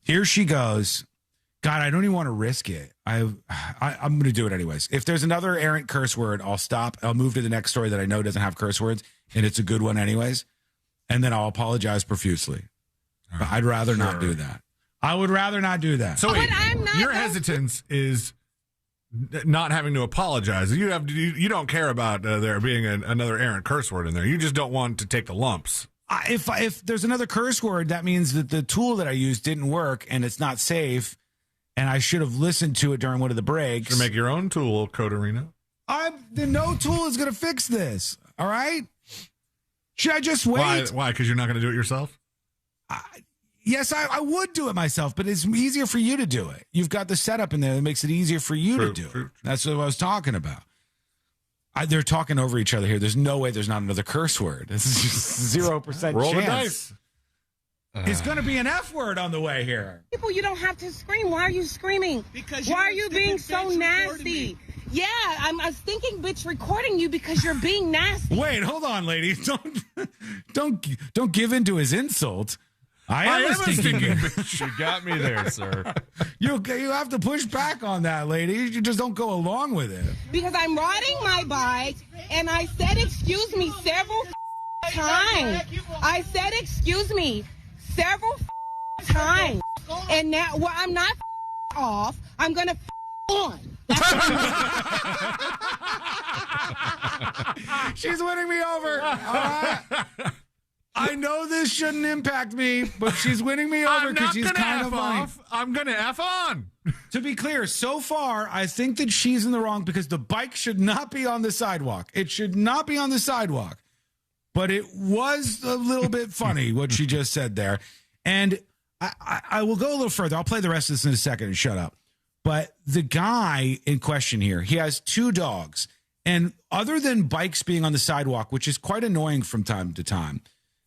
S12: here she goes. God, I don't even want to risk it. I'm going to do it anyways. If there's another errant curse word, I'll stop. I'll move to the next story that I know doesn't have curse words, and it's a good one anyways. And then I'll apologize profusely. But I'd rather not do that. I would rather not do that.
S11: So wait, your hesitance is not having to apologize. You don't care about there being another errant curse word in there. You just don't want to take the lumps.
S12: If there's another curse word, that means that the tool that I used didn't work and it's not safe. And I should have listened to it during one of the breaks.
S11: To make your own tool, Coderino.
S12: No tool is going to fix this. All right? Should I just wait?
S11: Why? Because you're not going to do it yourself?
S12: Yes, I would do it myself, but it's easier for you to do it. You've got the setup in there that makes it easier for you to do it. That's what I was talking about. They're talking over each other here. There's no way there's not another curse word. This is just 0%
S11: Roll
S12: chance.
S11: the dice.
S12: It's going to be an F word on the way here.
S10: People, you don't have to scream. Why are you screing? Because why are you being so nasty? Yeah, I'm a stinking bitch recording you because you're being nasty.
S12: Wait, hold on, lady. Don't give in to his insult. I am a stinking bitch.
S16: You got me there, sir.
S12: You have to push back on that, lady. You just don't go along with it.
S10: Because I'm riding my bike, and I said excuse me several times. I said excuse me several times. And now, well, I'm not off. I'm going to on.
S12: She's winning me over. All right. I know this shouldn't impact me, but she's winning me over because she's kind of funny.
S11: I'm going to F on.
S12: To be clear, so far, I think that she's in the wrong because the bike should not be on the sidewalk. It should not be on the sidewalk. But it was a little bit funny what she just said there. And I will go a little further. I'll play the rest of this in a second and shut up. But the guy in question here, he has 2 dogs. And other than bikes being on the sidewalk, which is quite annoying from time to time,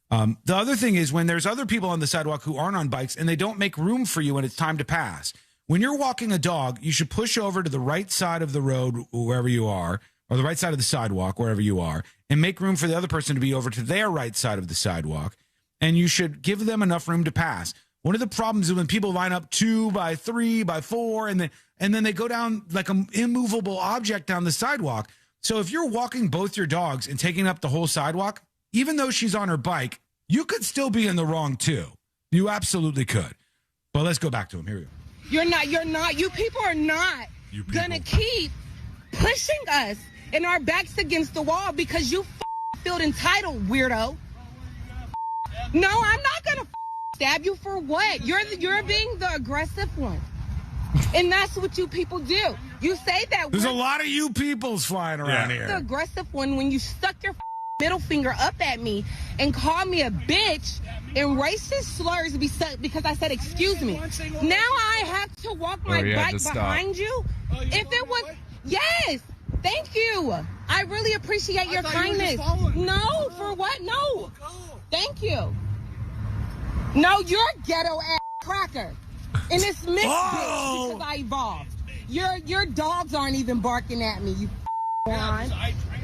S12: the other thing is when there's other people on the sidewalk who aren't on bikes and they don't make room for you when it's time to pass. When you're walking a dog, you should push over to the right side of the road, wherever you are, or the right side of the sidewalk, wherever you are, and make room for the other person to be over to their right side of the sidewalk. And you should give them enough room to pass. One of the problems is when people line up 2 by 3 by 4, and then they go down like an immovable object down the sidewalk. So if you're walking both your dogs and taking up the whole sidewalk, even though she's on her bike, you could still be in the wrong too. You absolutely could. But let's go back to him. Here we go.
S10: You're not. You people are not gonna keep pushing us and our backs against the wall because you feel entitled, weirdo. No, I'm not gonna stab you for what? You're being the aggressive one. And that's what you people do. You say that
S12: there's a lot of you peoples flying around here.
S10: The aggressive one when you stuck your middle finger up at me and called me a bitch and racist slurs because I said excuse me. Now I have to walk my bike behind you. If it was yes, thank you. I really appreciate your kindness. No, for what? No. Thank you. No, you're ghetto ass cracker. And it's mixed bitch because I evolved. Your dogs aren't even barking at me, you moron.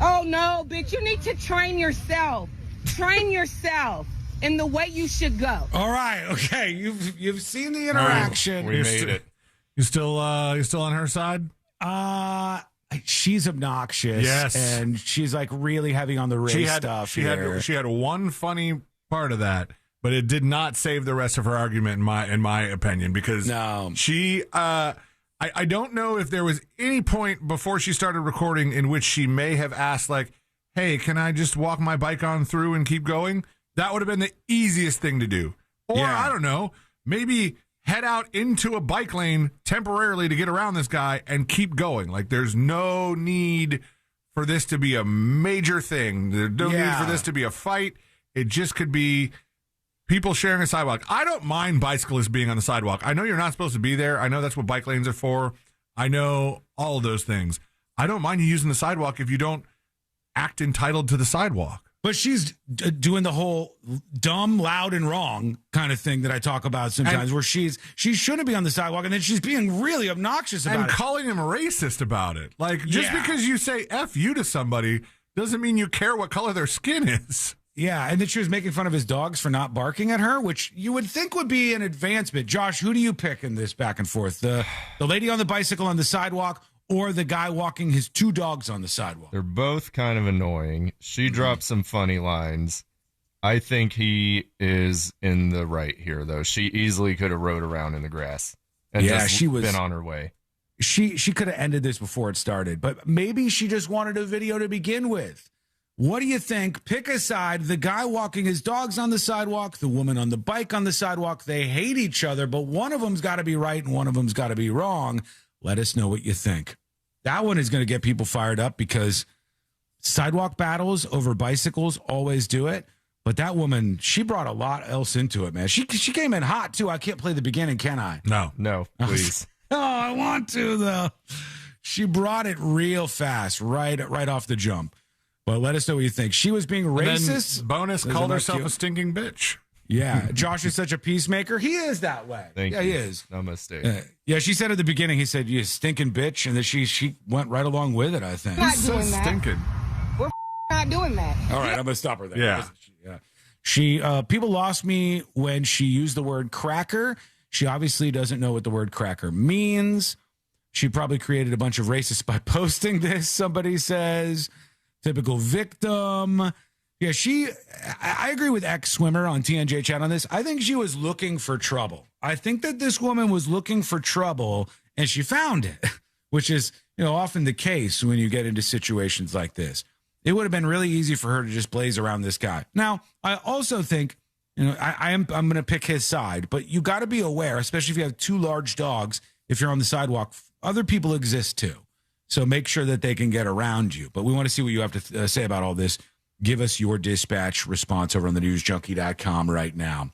S10: Oh no, bitch, you need to train yourself. Train yourself in the way you should go.
S12: All right, okay. You've seen the interaction.
S16: We made it.
S11: You still on her side?
S12: She's obnoxious.
S11: Yes.
S12: And she's like really heavy on the race stuff.
S11: She had one funny part of that, but it did not save the rest of her argument in my opinion, because she I don't know if there was any point before she started recording in which she may have asked like, hey, can I just walk my bike on through and keep going? That would have been the easiest thing to do. Or I don't know, maybe head out into a bike lane temporarily to get around this guy and keep going. Like there's no need for this to be a major thing. There's no need for this to be a fight. It just could be people sharing a sidewalk. I don't mind bicyclists being on the sidewalk. I know you're not supposed to be there. I know that's what bike lanes are for. I know all of those things. I don't mind you using the sidewalk if you don't act entitled to the sidewalk.
S12: But she's doing the whole dumb, loud, and wrong kind of thing that I talk about sometimes, where she shouldn't be on the sidewalk, and then she's being really obnoxious about it.
S11: And calling him racist about it. Like, just because you say F you to somebody doesn't mean you care what color their skin is.
S12: Yeah, and then she was making fun of his dogs for not barking at her, which you would think would be an advancement. Josh, who do you pick in this back and forth? The lady on the bicycle on the sidewalk or the guy walking his 2 dogs on the sidewalk?
S16: They're both kind of annoying. She dropped some funny lines. I think he is in the right here, though. She easily could have rode around in the grass and been on her way.
S12: She could have ended this before it started, but maybe she just wanted a video to begin with. What do you think? Pick a side. The guy walking his dogs on the sidewalk, the woman on the bike on the sidewalk. They hate each other, but one of them's got to be right and one of them's got to be wrong. Let us know what you think. That one is going to get people fired up because sidewalk battles over bicycles always do it. But that woman, she brought a lot else into it, man. She came in hot, too. I can't play the beginning, can I?
S11: No,
S16: please.
S12: Oh, I want to, though. She brought it real fast, right off the jump. But let us know what you think. She was being racist.
S11: Bonus called herself a stinking bitch.
S12: Yeah, Josh is such a peacemaker. He is that way.
S16: Thank you.
S12: He is.
S16: Namaste.
S12: Yeah, she said at the beginning, he said, you stinking bitch. And then she went right along with it, I think.
S10: Not doing that.
S11: Stinking.
S10: We're not doing that.
S12: All right, I'm going to stop her there.
S11: Yeah.
S12: She people lost me when she used the word cracker. She obviously doesn't know what the word cracker means. She probably created a bunch of racists by posting this, somebody says. Typical victim. Yeah, I agree with ex-swimmer on TNJ chat on this. I think she was looking for trouble. I think that this woman was looking for trouble and she found it, which is, often the case when you get into situations like this. It would have been really easy for her to just blaze around this guy. Now, I also think, I'm going to pick his side, but you got to be aware, especially if you have two large dogs, if you're on the sidewalk, other people exist too. So make sure that they can get around you. But we want to see what you have to say about all this. Give us your dispatch response over on thenewsjunkie.com right now.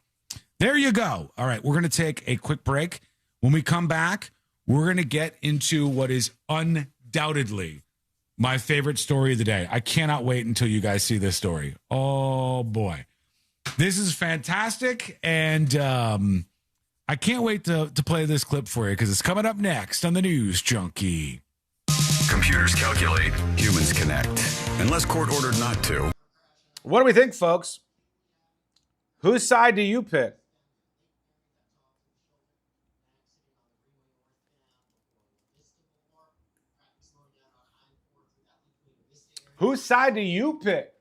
S12: There you go. All right, we're going to take a quick break. When we come back, we're going to get into what is undoubtedly my favorite story of the day. I cannot wait until you guys see this story. Oh, boy. This is fantastic, and I can't wait to play this clip for you because it's coming up next on the News Junkie.
S4: Computers calculate, humans connect. Unless court ordered not to.
S19: What do we think, folks? Whose side do you pick? Whose side do you pick?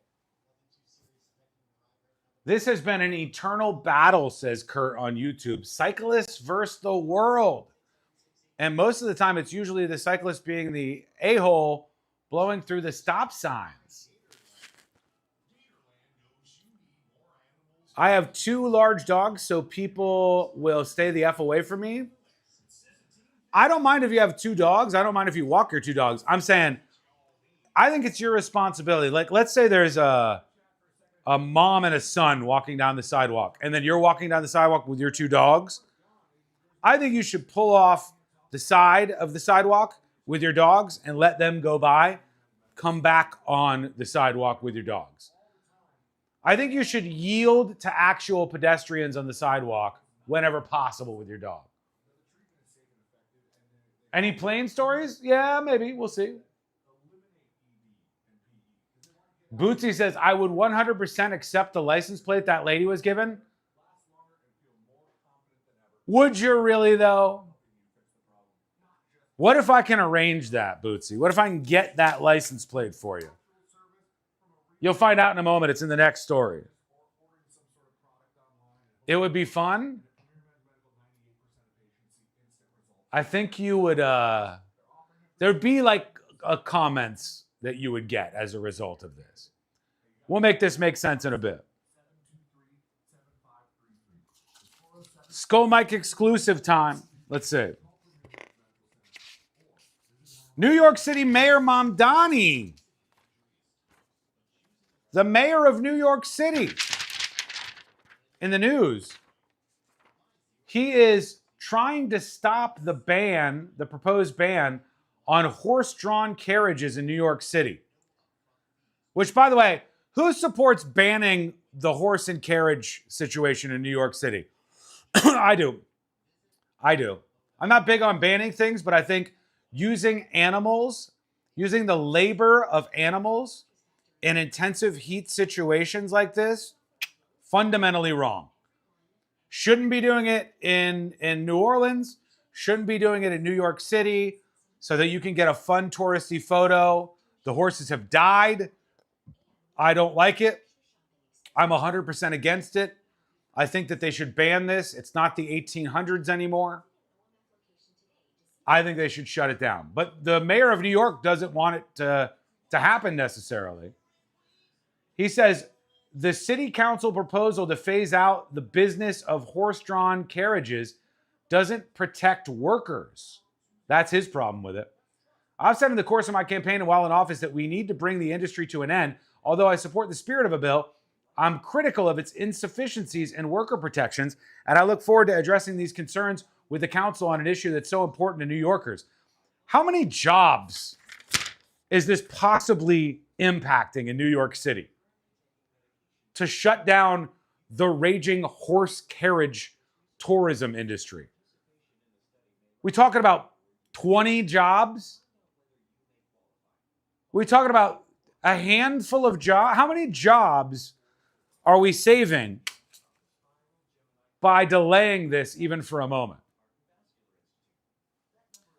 S19: This has been an eternal battle, says Kurt on YouTube. Cyclists versus the world. And most of the time, it's usually the cyclist being the a-hole blowing through the stop signs. I have two large dogs, so people will stay the F away from me. I don't mind if you have two dogs. I don't mind if you walk your two dogs. I'm saying, I think it's your responsibility. Like, let's say there's a mom and a son walking down the sidewalk, and then you're walking down the sidewalk with your two dogs. I think you should pull off the side of the sidewalk with your dogs and let them go by. Come back on the sidewalk with your dogs. I think you should yield to actual pedestrians on the sidewalk whenever possible with your dog. Any plane stories? Yeah, maybe. We'll see. Bootsy says, I would 100% accept the license plate that lady was given. Would you really, though? What if I can arrange that, Bootsy? What if I can get that license plate for you? You'll find out in a moment. It's in the next story. It would be fun. I think you would, there'd be like comments that you would get as a result of this. We'll make this make sense in a bit. Skull Mike exclusive time. Let's see. New York City Mayor Mamdani. The mayor of New York City. In the news. He is trying to stop the ban, the proposed ban, on horse-drawn carriages in New York City. Which, by the way, who supports banning the horse and carriage situation in New York City? I do. I'm not big on banning things, but I think using animals, using the labor of animals in intensive heat situations like this, fundamentally wrong. Shouldn't be doing it in New Orleans. Shouldn't be doing it in New York City so that you can get a fun touristy photo. The horses have died. I don't like it. I'm 100% against it. I think that they should ban this. It's not the 1800s anymore. I think they should shut it down. But the mayor of New York doesn't want it to happen necessarily. He says the city council proposal to phase out the business of horse-drawn carriages doesn't protect workers. That's his problem with it. I've said in the course of my campaign and while in office that we need to bring the industry to an end. Although I support the spirit of a bill, I'm critical of its insufficiencies and worker protections, and I look forward to addressing these concerns with the council on an issue that's so important to New Yorkers. How many jobs is this possibly impacting in New York City? To shut down the raging horse carriage tourism industry. We talking about 20 jobs? We talking about a handful of jobs? How many jobs are we saving by delaying this even for a moment?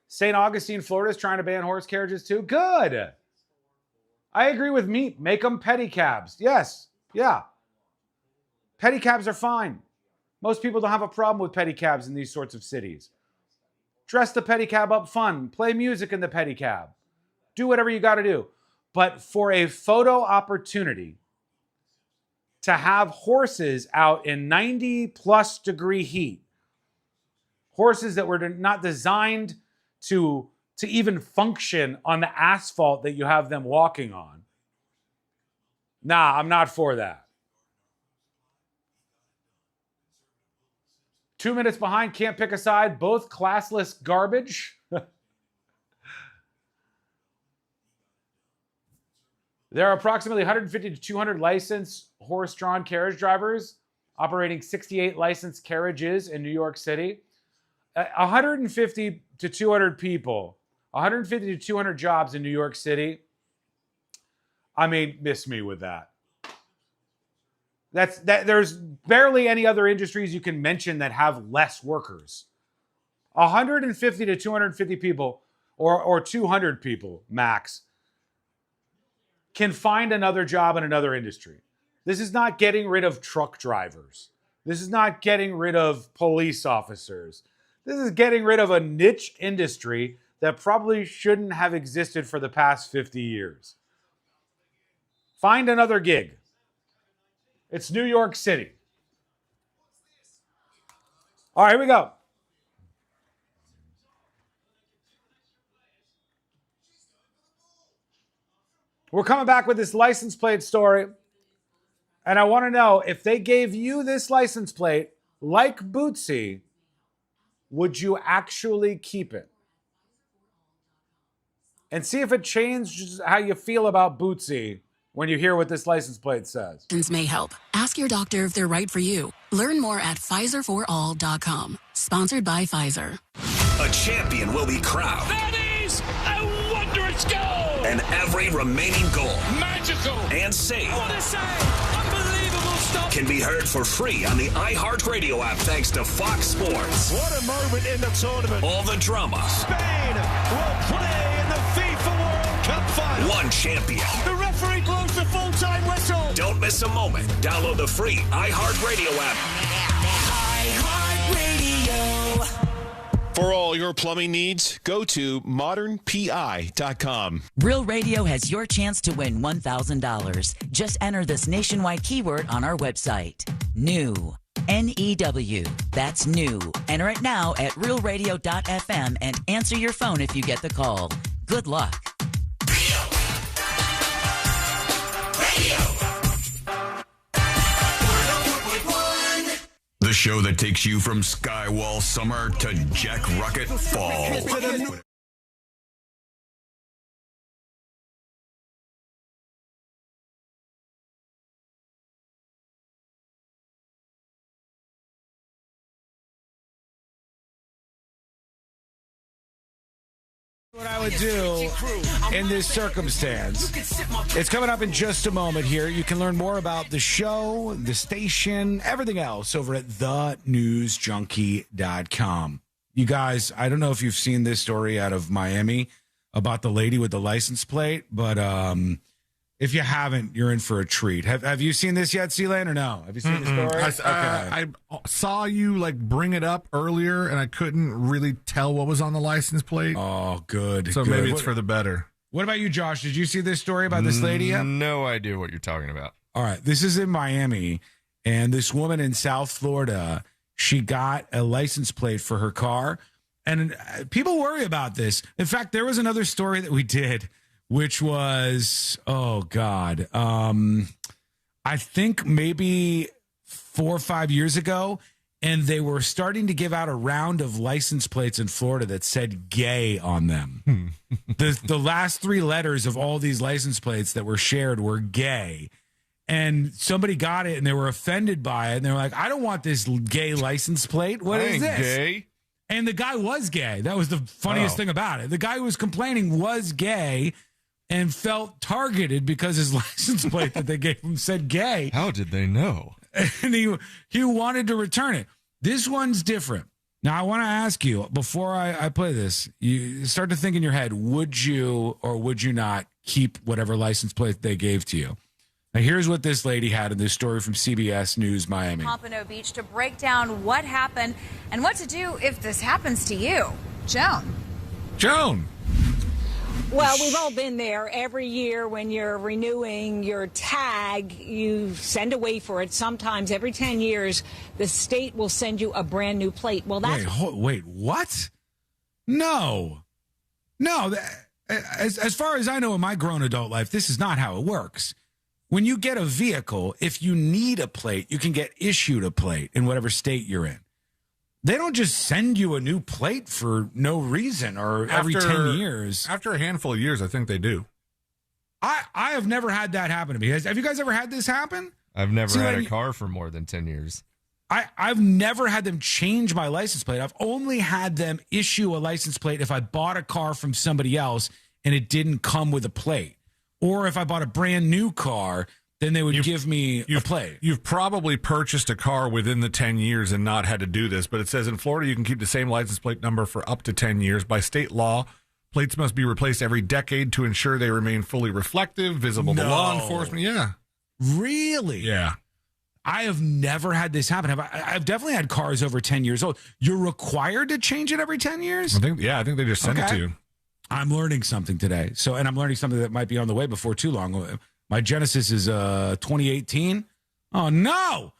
S19: St. Augustine, Florida is trying to ban horse carriages too. Good. I agree with Meat. Make them pedicabs. Yes. Yeah. Pedicabs are fine. Most people don't have a problem with pedicabs in these sorts of cities. Dress the pedicab up fun. Play music in the pedicab. Do whatever you got to do. But for a photo opportunity to have horses out in 90 plus degree heat, horses that were not designed to even function on the asphalt that you have them walking on. Nah, I'm not for that. 2 minutes behind, can't pick a side, both classless garbage. There are approximately 150 to 200 licensed horse-drawn carriage drivers operating 68 licensed carriages in New York City. 150 to 200 people, 150 to 200 jobs in New York City. I mean, miss me with that. There's barely any other industries you can mention that have less workers. 150 to 250 people, or 200 people max, can find another job in another industry. This is not getting rid of truck drivers. This is not getting rid of police officers. This is getting rid of a niche industry that probably shouldn't have existed for the past 50 years. Find another gig. It's New York City. All right, here we go. We're coming back with this license plate story. And I want to know, if they gave you this license plate, like Bootsy, would you actually keep it? And see if it changes how you feel about Bootsy when you hear what this license plate says.
S7: May help. Ask your doctor if they're right for you. Learn more at PfizerForAll.com. Sponsored by Pfizer.
S13: A champion will be crowned.
S14: That is a wondrous goal!
S13: And every remaining goal.
S14: Magical!
S13: And save.
S14: What a save! Unbelievable stuff!
S13: Can be heard for free on the iHeartRadio app thanks to Fox Sports.
S14: What a moment in the tournament.
S13: All the drama.
S14: Spain will play in the FIFA World Cup final.
S13: One champion.
S14: The referee blows the full-time whistle.
S13: Don't miss a moment. Download the free iHeartRadio app.
S14: iHeartRadio.
S21: For all your plumbing needs, go to modernpi.com.
S5: Real Radio has your chance to win $1,000. Just enter this nationwide keyword on our website. New. N-E-W. That's new. Enter it now at realradio.fm and answer your phone if you get the call. Good luck.
S4: The show that takes you from Skywall summer to Jack Rocket fall.
S12: What I would do in this circumstance. It's coming up in just a moment here. You can learn more about the show, the station, everything else over at thenewsjunkie.com. You guys, I don't know if you've seen this story out of Miami about the lady with the license plate, but if you haven't, you're in for a treat. Have you seen this yet, C-Lane, or no? Have you seen the story?
S11: I saw you bring it up earlier, and I couldn't really tell what was on the license plate.
S12: Oh, good.
S11: So
S12: good.
S11: maybe it's for the better.
S12: What about you, Josh? Did you see this story about this lady yet?
S16: No idea what you're talking about.
S12: All right. This is in Miami, and this woman in South Florida, she got a license plate for her car, and people worry about this. In fact, there was another story that we did, which was, oh God, I I think maybe 4 or 5 years ago, and they were starting to give out a round of license plates in Florida that said gay on them. The last 3 letters of all these license plates that were shared were gay. And somebody got it and they were offended by it. And they were like, I don't want this gay license plate. What is this?
S16: Gay.
S12: And the guy was gay. That was the funniest thing about it. The guy who was complaining was gay and felt targeted because his license plate that they gave him said gay.
S16: How did they know?
S12: And he wanted to return it. This one's different. Now, I want to ask you, before I play this, you start to think in your head, would you or would you not keep whatever license plate they gave to you? Now, here's what this lady had in this story from CBS News Miami.
S3: Pompano Beach to break down what happened and what to do if this happens to you. Joan.
S6: Well, we've all been there. Every year when you're renewing your tag, you send away for it. Sometimes every 10 years, the state will send you a brand new plate. Well, that's...
S12: Wait, what? No. As far as I know in my grown adult life, this is not how it works. When you get a vehicle, if you need a plate, you can get issued a plate in whatever state you're in. They don't just send you a new plate for no reason or every 10 years.
S11: After a handful of years, I think they do.
S12: I have never had that happen to me. Have you guys ever had this happen?
S16: I've never had a car for more than 10 years.
S12: I've never had them change my license plate. I've only had them issue a license plate if I bought a car from somebody else and it didn't come with a plate. Or if I bought a brand new car, then they would give me a plate.
S11: You've probably purchased a car within the 10 years and not had to do this, but it says in Florida you can keep the same license plate number for up to 10 years. By state law, plates must be replaced every decade to ensure they remain fully reflective, visible to law enforcement. Yeah.
S12: Really?
S11: Yeah.
S12: I have never had this happen. I've definitely had cars over 10 years old. You're required to change it every 10 years?
S11: I think they just send it to you.
S12: I'm learning something today. And I'm learning something that might be on the way before too long. My Genesis is 2018. Oh, no.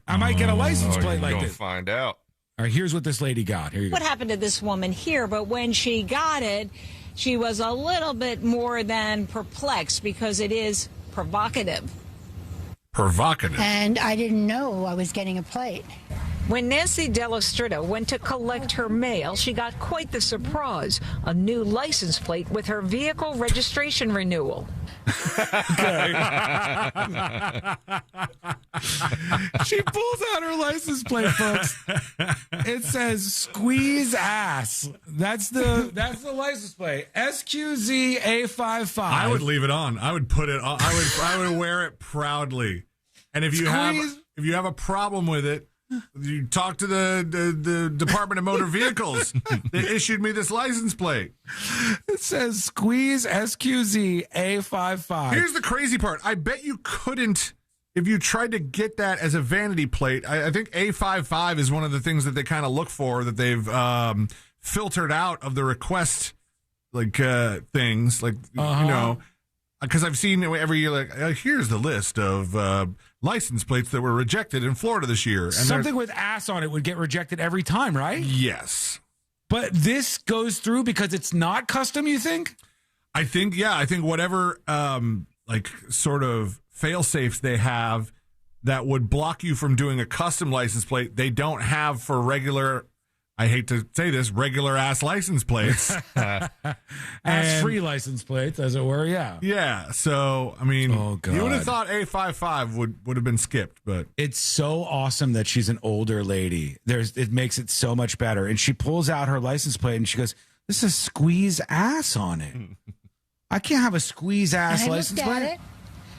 S12: I might get a license plate like this.
S16: Find out.
S12: All right, here's what this lady got. Here you go.
S6: What happened to this woman here? But when she got it, she was a little bit more than perplexed because it is provocative.
S17: And I didn't know I was getting a plate.
S6: When Nancy Delastrita went to collect her mail, she got quite the surprise, a new license plate with her vehicle registration renewal.
S12: She pulls out her license plate, folks. It says "squeeze ass." That's the license plate. SQZA55.
S11: I would leave it on. I would put it on. I would wear it proudly. And if you have a problem with it, you talk to the Department of Motor Vehicles. They issued me this license plate.
S12: It says "squeeze SQZ A55."
S11: Here's the crazy part. I bet you couldn't, if you tried to get that as a vanity plate. I think A55 is one of the things that they kind of look for, that they've filtered out of the request things, you know. Because I've seen every year, here's the list of license plates that were rejected in Florida this year. And
S12: something with ass on it would get rejected every time, right?
S11: Yes.
S12: But this goes through because it's not custom, you think?
S11: I think whatever sort of fail-safes they have that would block you from doing a custom license plate, they don't have for regular, I hate to say this, regular-ass license plates.
S12: Ass-free license plates, as it were, yeah.
S11: Yeah, so, I mean, you would have thought A55 would have been skipped, but...
S12: It's so awesome that she's an older lady. It makes it so much better. And she pulls out her license plate, and she goes, this is squeeze ass on it. I can't have a squeeze ass license plate.
S17: I looked at it,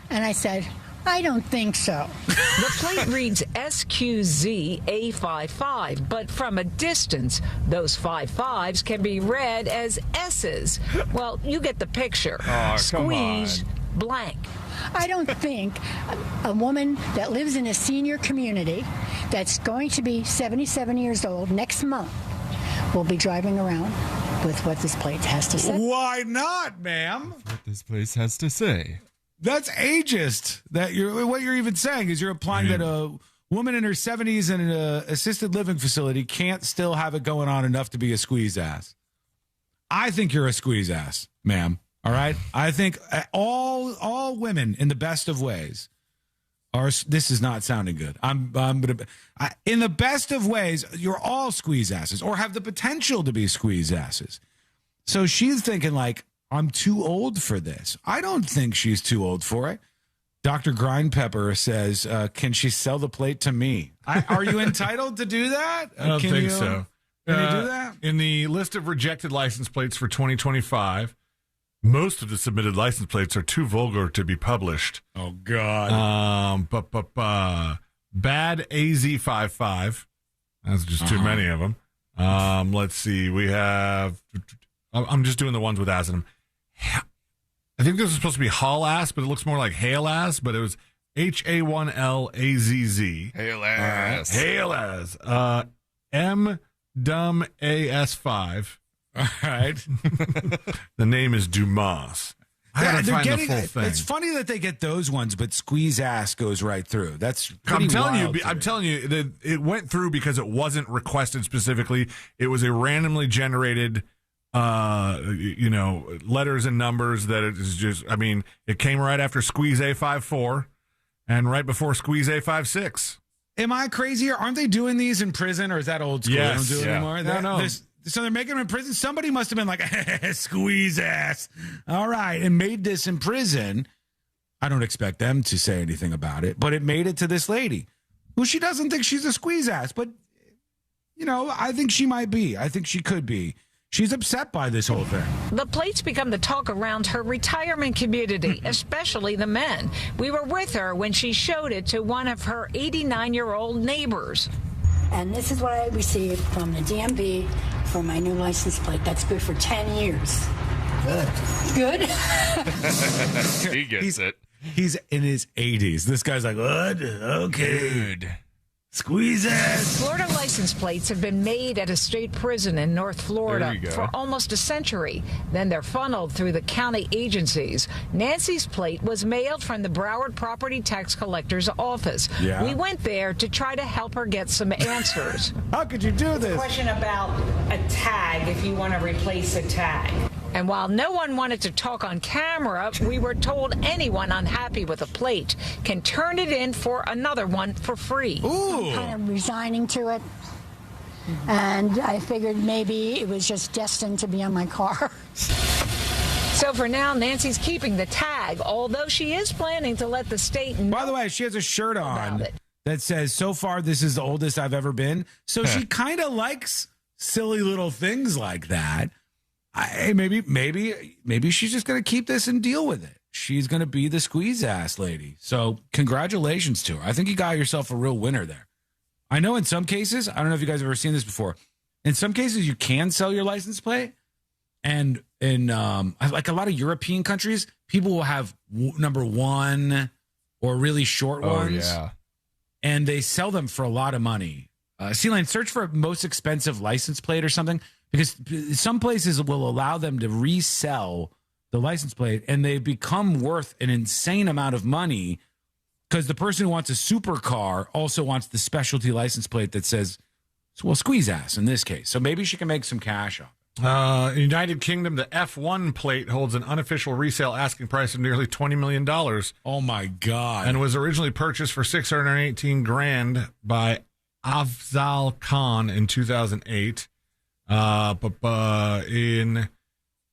S17: and I said... I don't think so.
S6: The plate reads SQZ A55, but from a distance, those 55s can be read as S's. Well, you get the picture.
S16: Oh,
S6: Squeeze blank.
S17: I don't think a woman that lives in a senior community that's going to be 77 years old next month will be driving around with what this plate has to say.
S12: Why not, ma'am?
S16: What this place has to say.
S12: That's ageist. What you're even saying is you're implying that a woman in her 70s in an assisted living facility can't still have it going on enough to be a squeeze ass. I think you're a squeeze ass, ma'am. All right? I think all women in the best of ways This is not sounding good. In the best of ways, you're all squeeze asses or have the potential to be squeeze asses. So she's thinking like, I'm too old for this. I don't think she's too old for it. Dr. Grindpepper says, can she sell the plate to me? Are you entitled to do that?
S11: I don't think so.
S12: Can you do that?
S11: In the list of rejected license plates for 2025, most of the submitted license plates are too vulgar to be published.
S12: Oh, God.
S11: Bad AZ55. That's just too many of them. Let's see. We have... I'm just doing the ones with ass in them. I think this is supposed to be haul ass, but it looks more like hail ass, but it was HA1LAZZ.
S16: Hail ass.
S11: Hail ass. M Dumb AS5.
S12: All right.
S11: The name is Dumas. I gotta find the full thing.
S12: It's funny that they get those ones, but squeeze ass goes right through. That's
S11: I'm telling you that it went through because it wasn't requested specifically. It was a randomly generated letters and numbers that it is just, I mean, it came right after Squeeze A54 and right before Squeeze A56.
S12: Am I crazy? Aren't they doing these in prison or is that old school?
S11: Yes.
S12: They don't do it anymore?
S11: No.
S12: So they're making them in prison? Somebody must have been like, squeeze ass. All right. And made this in prison. I don't expect them to say anything about it, but it made it to this lady who she doesn't think she's a squeeze ass, but I think she might be. I think she could be. She's upset by this whole thing.
S6: The plates become the talk around her retirement community, especially the men. We were with her when she showed it to one of her 89-year-old neighbors.
S17: And this is what I received from the DMV for my new license plate. That's good for 10 years. Good?
S16: He gets it.
S12: He's in his 80s. This guy's like, good? Okay.
S16: Good.
S12: Squeeze ass.
S6: Florida license plates have been made at a state prison in North Florida for almost a century. Then they're funneled through the county agencies. Nancy's plate was mailed from the Broward Property Tax Collector's office.
S12: Yeah.
S6: We went there to try to help her get some answers.
S12: How could you do this?
S6: Question about a tag, if you want to replace a tag. And while no one wanted to talk on camera, we were told anyone unhappy with a plate can turn it in for another one for free.
S12: Ooh.
S17: I'm kind of resigning to it. And I figured maybe it was just destined to be on my car.
S6: So for now, Nancy's keeping the tag, although she is planning to let the state know.
S12: By the way, she has a shirt on that says, so far, this is the oldest I've ever been. So she kind of likes silly little things like that. Maybe she's just going to keep this and deal with it. She's going to be the squeeze ass lady. So congratulations to her. I think you got yourself a real winner there. I know in some cases, I don't know if you guys have ever seen this before. In some cases, you can sell your license plate. And in like a lot of European countries, people will have number one or really short ones.
S16: Yeah.
S12: And they sell them for a lot of money. Celine, search for most expensive license plate or something. Because some places will allow them to resell the license plate and they become worth an insane amount of money because the person who wants a supercar also wants the specialty license plate that says, well, squeeze ass in this case. So maybe she can make some cash off.
S11: United Kingdom, the F1 plate holds an unofficial resale asking price of nearly $20 million.
S12: Oh, my God.
S11: And was originally purchased for $618,000 by Afzal Khan in 2008. But in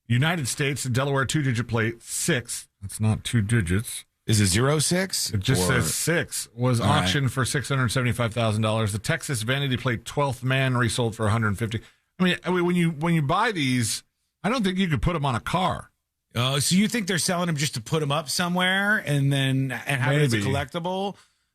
S11: United States, the Delaware 2-digit plate 6. That's not 2 digits.
S12: Is it 06?
S11: It just says 6. Was auctioned for $675,000. The Texas Vanity Plate 12th man resold for $150,000. I mean, when you buy these, I don't think you could put them on a car.
S12: Oh, so you think they're selling them just to put them up somewhere and have it as a collectible,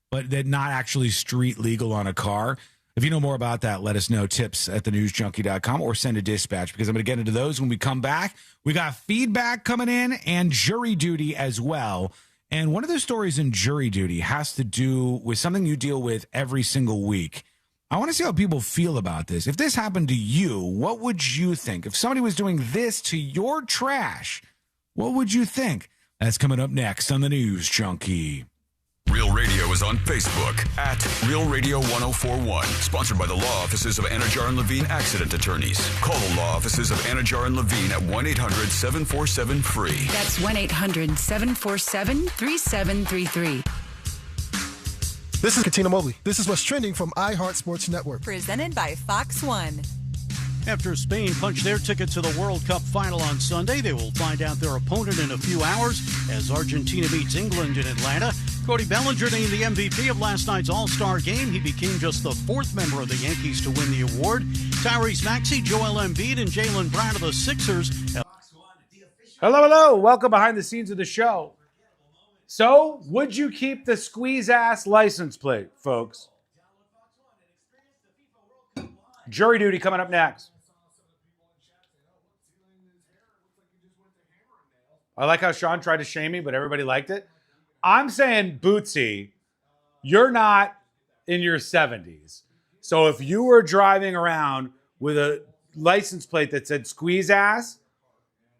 S12: but they're not actually street legal on a car? If you know more about that, let us know. Tips at thenewsjunkie.com or send a dispatch because I'm going to get into those when we come back. We got feedback coming in and jury duty as well. And one of the stories in jury duty has to do with something you deal with every single week. I want to see how people feel about this. If this happened to you, what would you think? If somebody was doing this to your trash, what would you think? That's coming up next on the News Junkie.
S4: Real Radio is on Facebook at Real Radio 1041. Sponsored by the law offices of Anajar and Levine Accident Attorneys. Call the law offices of Anajar and Levine at 1-800-747-FREE.
S2: That's 1-800-747-3733. This is Katina Mobley. This is what's trending from iHeart Sports Network.
S18: Presented by Fox One.
S22: After Spain punched their ticket to the World Cup final on Sunday, they will find out their opponent in a few hours as Argentina meets England in Atlanta. Cody Bellinger named the MVP of last night's All-Star game. He became just the fourth member of the Yankees to win the award. Tyrese Maxey, Joel Embiid, and Jaylen Brown of the Sixers.
S19: Hello. Welcome behind the scenes of the show. So, would you keep the squeeze-ass license plate, folks? Jury duty coming up next. I like how Sean tried to shame me, but everybody liked it. I'm saying, Bootsy, you're not in your 70s. So if you were driving around with a license plate that said squeeze ass,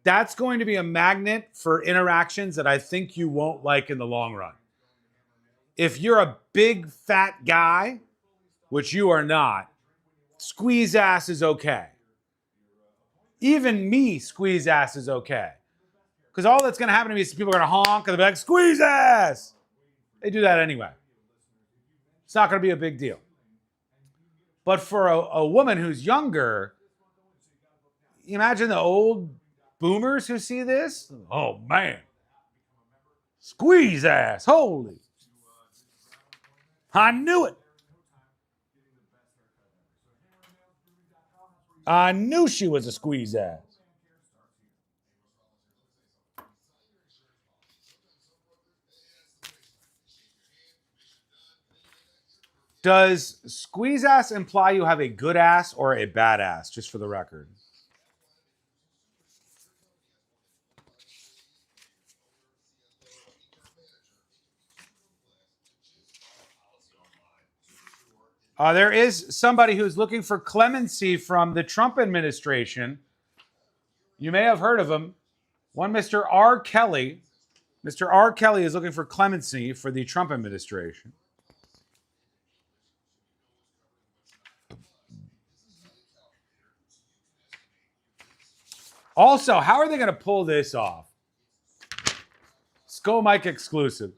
S19: that's going to be a magnet for interactions that I think you won't like in the long run. If you're a big fat guy, which you are not, squeeze ass is okay. Even me, squeeze ass is okay. Because all that's going to happen to me is people are going to honk and they'll be like, squeeze ass. They do that anyway. It's not going to be a big deal. But for a woman who's younger, imagine the old boomers who see this. Oh, man. Squeeze ass. Holy. I knew it. I knew she was a squeeze ass. Does squeeze ass imply you have a good ass or a bad ass, just for the record? There is somebody who's looking for clemency from the Trump administration. You may have heard of him. One Mr. R. Kelly. Mr. R. Kelly is looking for clemency for the Trump administration. Also, how are they going to pull this off? Sko Mike exclusive.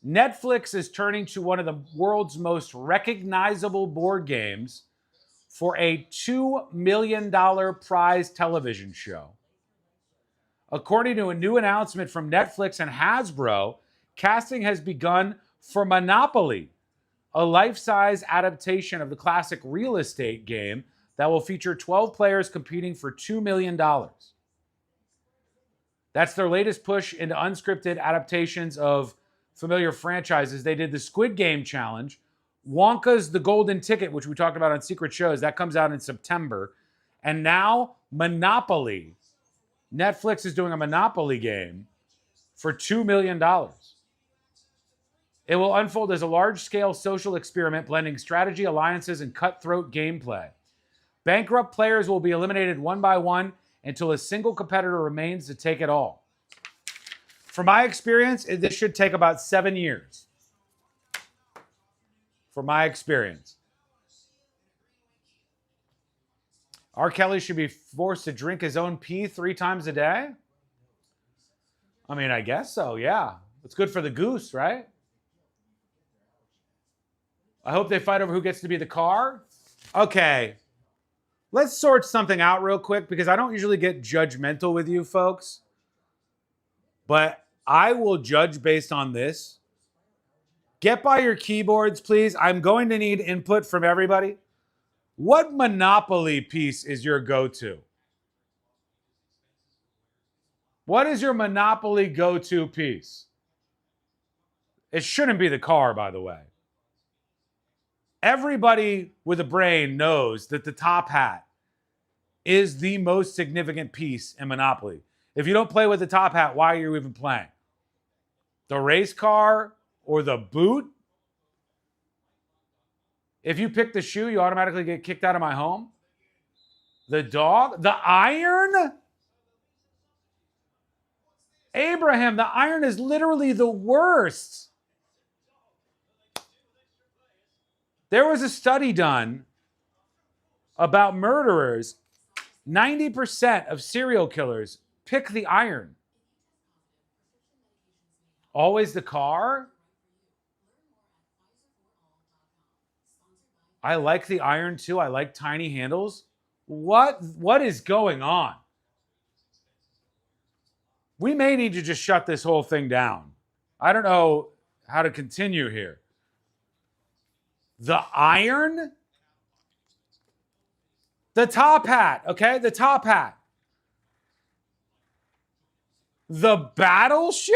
S19: Netflix is turning to one of the world's most recognizable board games for a $2 million prize television show. According to a new announcement from Netflix and Hasbro, casting has begun for Monopoly, a life-size adaptation of the classic real estate game that will feature 12 players competing for $2 million. That's their latest push into unscripted adaptations of familiar franchises. They did the Squid Game Challenge, Wonka's The Golden Ticket, which we talked about on Secret Shows. That comes out in September. And now Monopoly. Netflix is doing a Monopoly game for $2 million. It will unfold as a large-scale social experiment blending strategy, alliances, and cutthroat gameplay. Bankrupt players will be eliminated one by one until a single competitor remains to take it all. From my experience, this should take about 7 years. From my experience. R. Kelly should be forced to drink his own pee 3 times a day? I mean, I guess so, yeah. It's good for the goose, right? I hope they fight over who gets to be the car. Okay. Let's sort something out real quick because I don't usually get judgmental with you folks. But I will judge based on this. Get by your keyboards, please. I'm going to need input from everybody. What Monopoly piece is your go-to? What is your Monopoly go-to piece? It shouldn't be the car, by the way. Everybody with a brain knows that the top hat is the most significant piece in Monopoly. If you don't play with the top hat, why are you even playing? The race car or the boot? If you pick the shoe, you automatically get kicked out of my home? The dog? The iron? Abraham, the iron is literally the worst. There was a study done about murderers. 90% of serial killers pick the iron. Always the car? I like the iron too. I like tiny handles. What is going on? We may need to just shut this whole thing down. I don't know how to continue here. The iron? The top hat, okay? The top hat. The battleship?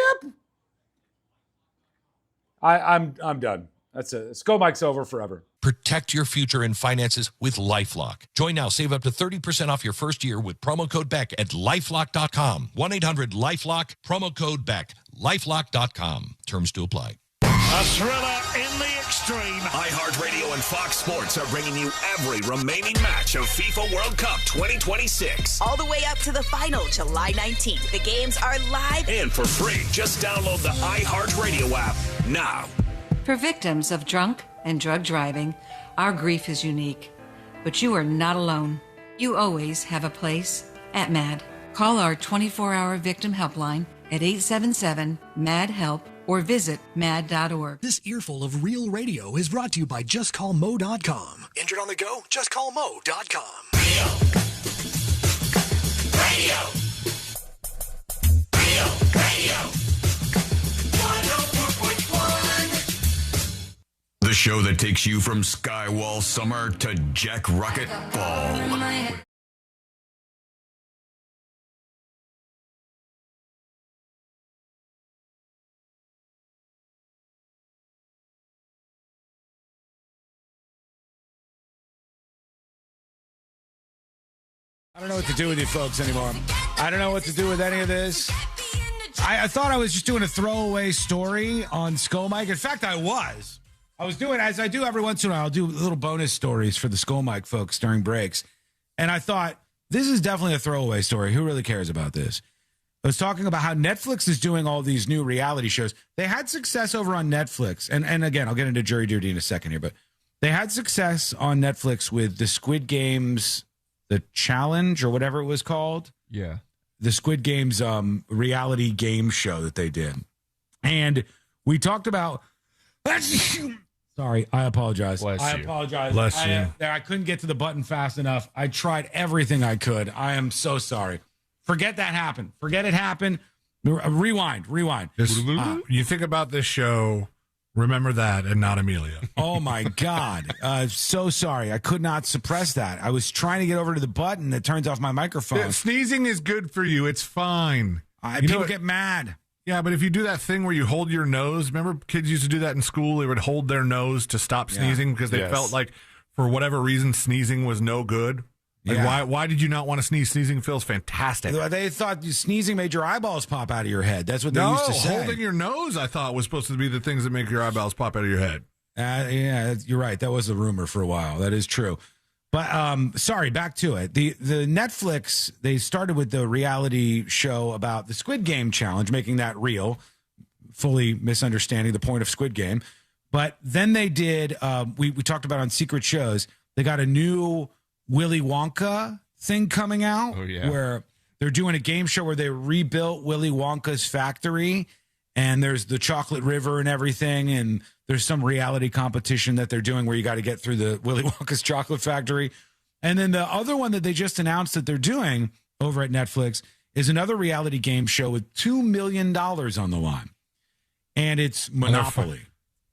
S19: I'm done. That's it. Sko Mike's over forever.
S8: Protect your future and finances with LifeLock. Join now. Save up to 30% off your first year with promo code Beck at LifeLock.com. 1-800-LifeLock. Promo code Beck. LifeLock.com. Terms to apply.
S14: A thriller in the extreme.
S13: iHeartRadio and Fox Sports are bringing you every remaining match of FIFA World Cup 2026.
S9: All the way up to the final, July 19th. The games are live
S13: and for free. Just download the iHeartRadio app now.
S23: For victims of drunk and drug driving, our grief is unique. But you are not alone. You always have a place at MAD. Call our 24-hour victim helpline at 877-MAD-HELP or visit mad.org.
S24: This earful of real radio is brought to you by JustCallMo.com. Injured on the go? JustCallMo.com.
S13: Radio. 104.1.
S4: The show that takes you from Skywall summer to Jack Rocket fall.
S12: I don't know what to do with you folks anymore. I don't know what to do with any of this. I thought I was just doing a throwaway story on Sko Mike. In fact, I was doing, as I do every once in a while, I'll do little bonus stories for the Sko Mike folks during breaks. And I thought, this is definitely a throwaway story. Who really cares about this? I was talking about how Netflix is doing all these new reality shows. They had success over on Netflix. And again, I'll get into jury duty in a second here, but they had success on Netflix with the Squid Games, the challenge or whatever it was called.
S16: Yeah.
S12: The Squid Games reality game show that they did. And we talked about... Sorry, I apologize. I apologize.
S11: Bless you.
S12: I couldn't get to the button fast enough. I tried everything I could. I am so sorry. Forget that happened. Forget it happened. Rewind.
S11: Just, you think about this show... Remember that and not Amelia.
S12: Oh, my God. So sorry. I could not suppress that. I was trying to get over to the button that turns off my microphone.
S11: Yeah, sneezing is good for you. It's fine.
S12: People get mad.
S11: Yeah, but if you do that thing where you hold your nose, remember kids used to do that in school? They would hold their nose to stop sneezing because they felt like, for whatever reason, sneezing was no good. Like, why did you not want to sneeze? Sneezing feels fantastic.
S12: They thought sneezing made your eyeballs pop out of your head. That's what they used to say.
S11: Holding your nose, I thought, was supposed to be the things that make your eyeballs pop out of your head.
S12: Yeah, you're right. That was the rumor for a while. That is true. But sorry, back to it. The Netflix, they started with the reality show about the Squid Game challenge, making that real, fully misunderstanding the point of Squid Game. But then they did, we talked about on Secret Shows, they got a new Willy Wonka thing coming out where they're doing a game show where they rebuilt Willy Wonka's factory and there's the chocolate river and everything. And there's some reality competition that they're doing where you got to get through the Willy Wonka's chocolate factory. And then the other one that they just announced that they're doing over at Netflix is another reality game show with $2 million on the line. And it's Monopoly.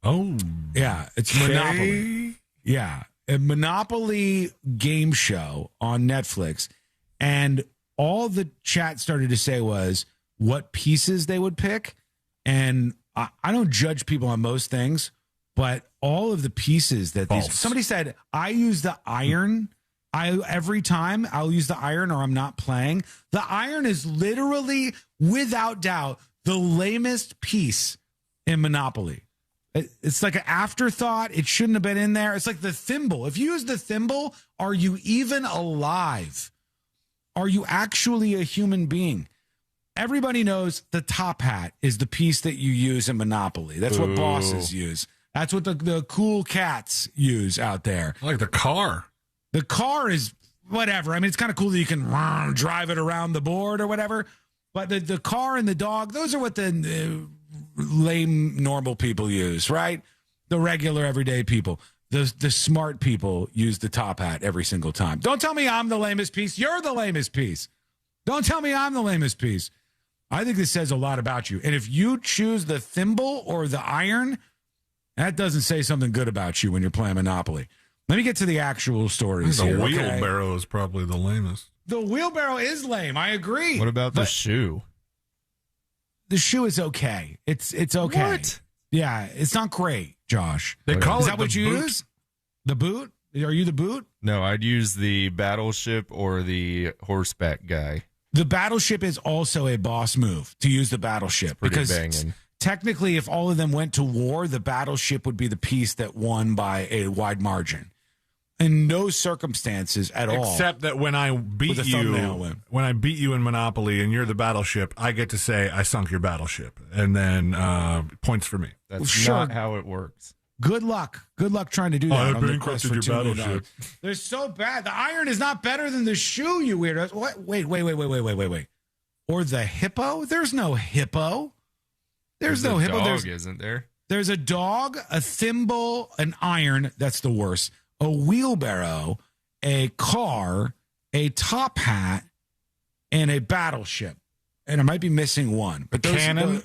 S11: Oh,
S12: yeah. It's Monopoly. Yeah. A Monopoly game show on Netflix, and all the chat started to say was what pieces they would pick. And I don't judge people on most things, but all of the pieces that somebody said, I use the iron. Every time I'll use the iron or I'm not playing. The iron is literally, without doubt, the lamest piece in Monopoly. It's like an afterthought. It shouldn't have been in there. It's like the thimble. If you use the thimble, are you even alive? Are you actually a human being? Everybody knows the top hat is the piece that you use in Monopoly. That's what bosses use. That's what the cool cats use out there.
S11: I like the car.
S12: The car is whatever. I mean, it's kind of cool that you can drive it around the board or whatever. But the car and the dog, those are what the lame normal people use, right? The regular everyday people. The smart people use the top hat every single time. Don't tell me I'm the lamest piece. You're the lamest piece. Don't tell me I'm the lamest piece. I think this says a lot about you. And if you choose the thimble or the iron, that doesn't say something good about you when you're playing Monopoly. Let me get to the actual stories
S11: The
S12: here.
S11: wheelbarrow is probably the lamest.
S12: The wheelbarrow is lame. I agree.
S16: What about the shoe?
S12: The shoe is okay. It's okay.
S16: What?
S12: Yeah, it's not great, Josh.
S11: They call
S12: is
S11: it
S12: that
S11: the
S12: what you
S11: boot.
S12: use? The boot? Are you the boot?
S16: No, I'd use the battleship or the horseback guy.
S12: The battleship is also a boss move to use the battleship.
S16: Pretty
S12: because
S16: banging.
S12: technically, if all of them went to war, the battleship would be the piece that won by a wide margin. In no circumstances at all.
S11: Except that when I beat you in Monopoly and you're the battleship, I get to say I sunk your battleship, and then points for me.
S16: That's not how it works.
S12: Good luck. Good luck trying to do that.
S11: I
S12: on the quest
S11: bankrupted
S12: for
S11: your
S12: $2 million.
S11: battleship.
S12: They're so bad. The iron is not better than the shoe, you weirdos. What? Wait. Or the hippo? There's no hippo. There's no hippo.
S16: Dog, isn't there?
S12: There's a dog, a thimble, an iron. That's the worst. A wheelbarrow, a car, a top hat, and a battleship. And I might be missing one. But
S11: cannon?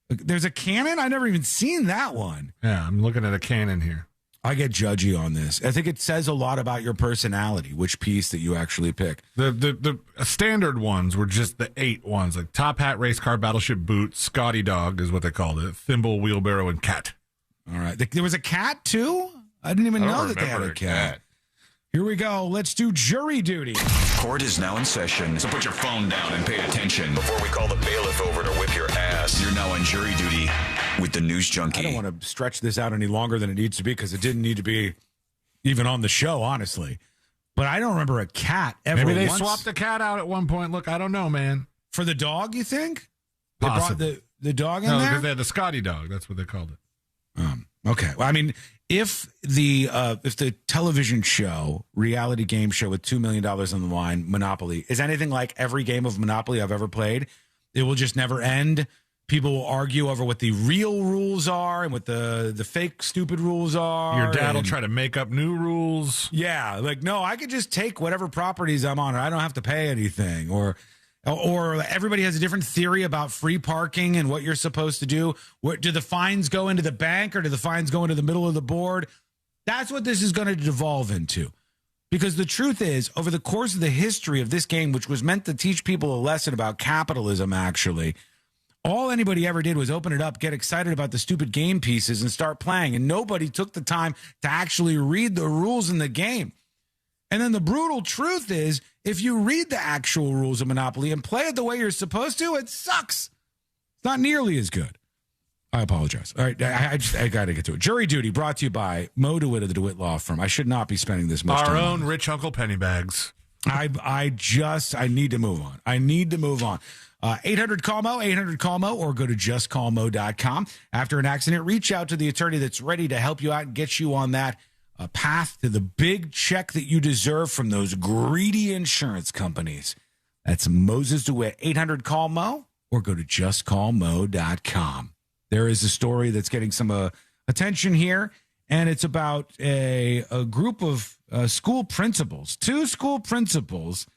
S12: There's a cannon? I've never even seen that one.
S11: Yeah, I'm looking at a cannon here.
S12: I get judgy on this. I think it says a lot about your personality, which piece that you actually pick.
S11: The standard ones were just the 8 ones, like top hat, race car, battleship, boot, Scotty dog is what they called it, thimble, wheelbarrow, and cat.
S12: All right. There was a cat, too? I didn't even know that they had a cat. Here we go. Let's do jury duty.
S4: Court is now in session, so put your phone down and pay attention. Before we call the bailiff over to whip your ass, you're now on jury duty with the news junkie.
S12: I don't want to stretch this out any longer than it needs to be because it didn't need to be even on the show, honestly. But I don't remember a cat ever.
S11: Maybe they swapped the cat out at one point. Look, I don't know, man.
S12: For the dog, you think?
S11: Possibly.
S12: They brought the dog in
S11: there?
S12: there?
S11: No, because they had the Scotty dog. That's what they called it.
S12: Okay. Well, I mean, if the television show, reality game show with $2 million on the line, Monopoly, is anything like every game of Monopoly I've ever played, it will just never end. People will argue over what the real rules are and what the fake stupid rules are.
S11: Your dad will try to make up new rules.
S12: Yeah. Like, no, I could just take whatever properties I'm on. I don't have to pay anything. Or everybody has a different theory about free parking and what you're supposed to do. Do the fines go into the bank or do the fines go into the middle of the board? That's what this is going to devolve into. Because the truth is, over the course of the history of this game, which was meant to teach people a lesson about capitalism, actually, all anybody ever did was open it up, get excited about the stupid game pieces, and start playing. And nobody took the time to actually read the rules in the game. And then the brutal truth is, if you read the actual rules of Monopoly and play it the way you're supposed to, it sucks. It's not nearly as good. I apologize. All right, I got to get to it. Jury duty brought to you by Mo DeWitt of the DeWitt Law Firm. I should not be spending this much time.
S11: Our own rich Uncle Pennybags.
S12: I need to move on. 800-CALL-MO, 800-CALL-MO, or go to justcallmo.com. After an accident, reach out to the attorney that's ready to help you out and get you on that path to the big check that you deserve from those greedy insurance companies. That's Moses DeWitt, 800-CALL-MO, or go to justcallmo.com. There is a story that's getting some attention here, and it's about a group of school principals, 2 school principals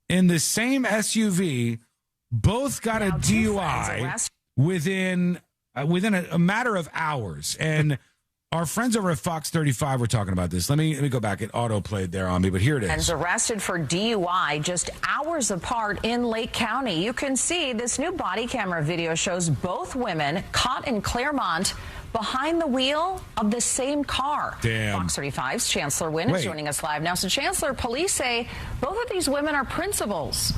S12: in the same SUV, both got a DUI within a matter of hours. And our friends over at Fox 35 were talking about this. Let me go back. It auto-played there on me, but here it is.
S1: And arrested for DUI just hours apart in Lake County. You can see this new body camera video shows both women caught in Claremont behind the wheel of the same car.
S12: Damn.
S1: Fox 35's Chancellor Wynn is joining us live now. So, Chancellor, police say both of these women are principals.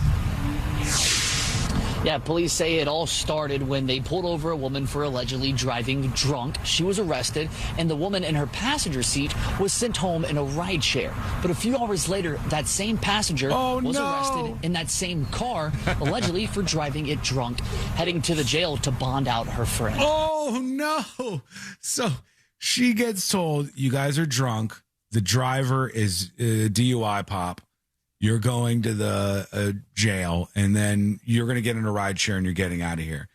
S10: Yeah, police say it all started when they pulled over a woman for allegedly driving drunk. She was arrested, and the woman in her passenger seat was sent home in a ride share. But a few hours later, that same passenger was arrested in that same car, allegedly for driving it drunk, heading to the jail to bond out her friend.
S12: Oh, no. So she gets told, you guys are drunk. The driver is DUI pop. You're going to the jail, and then you're going to get in a ride share, and you're getting out of here.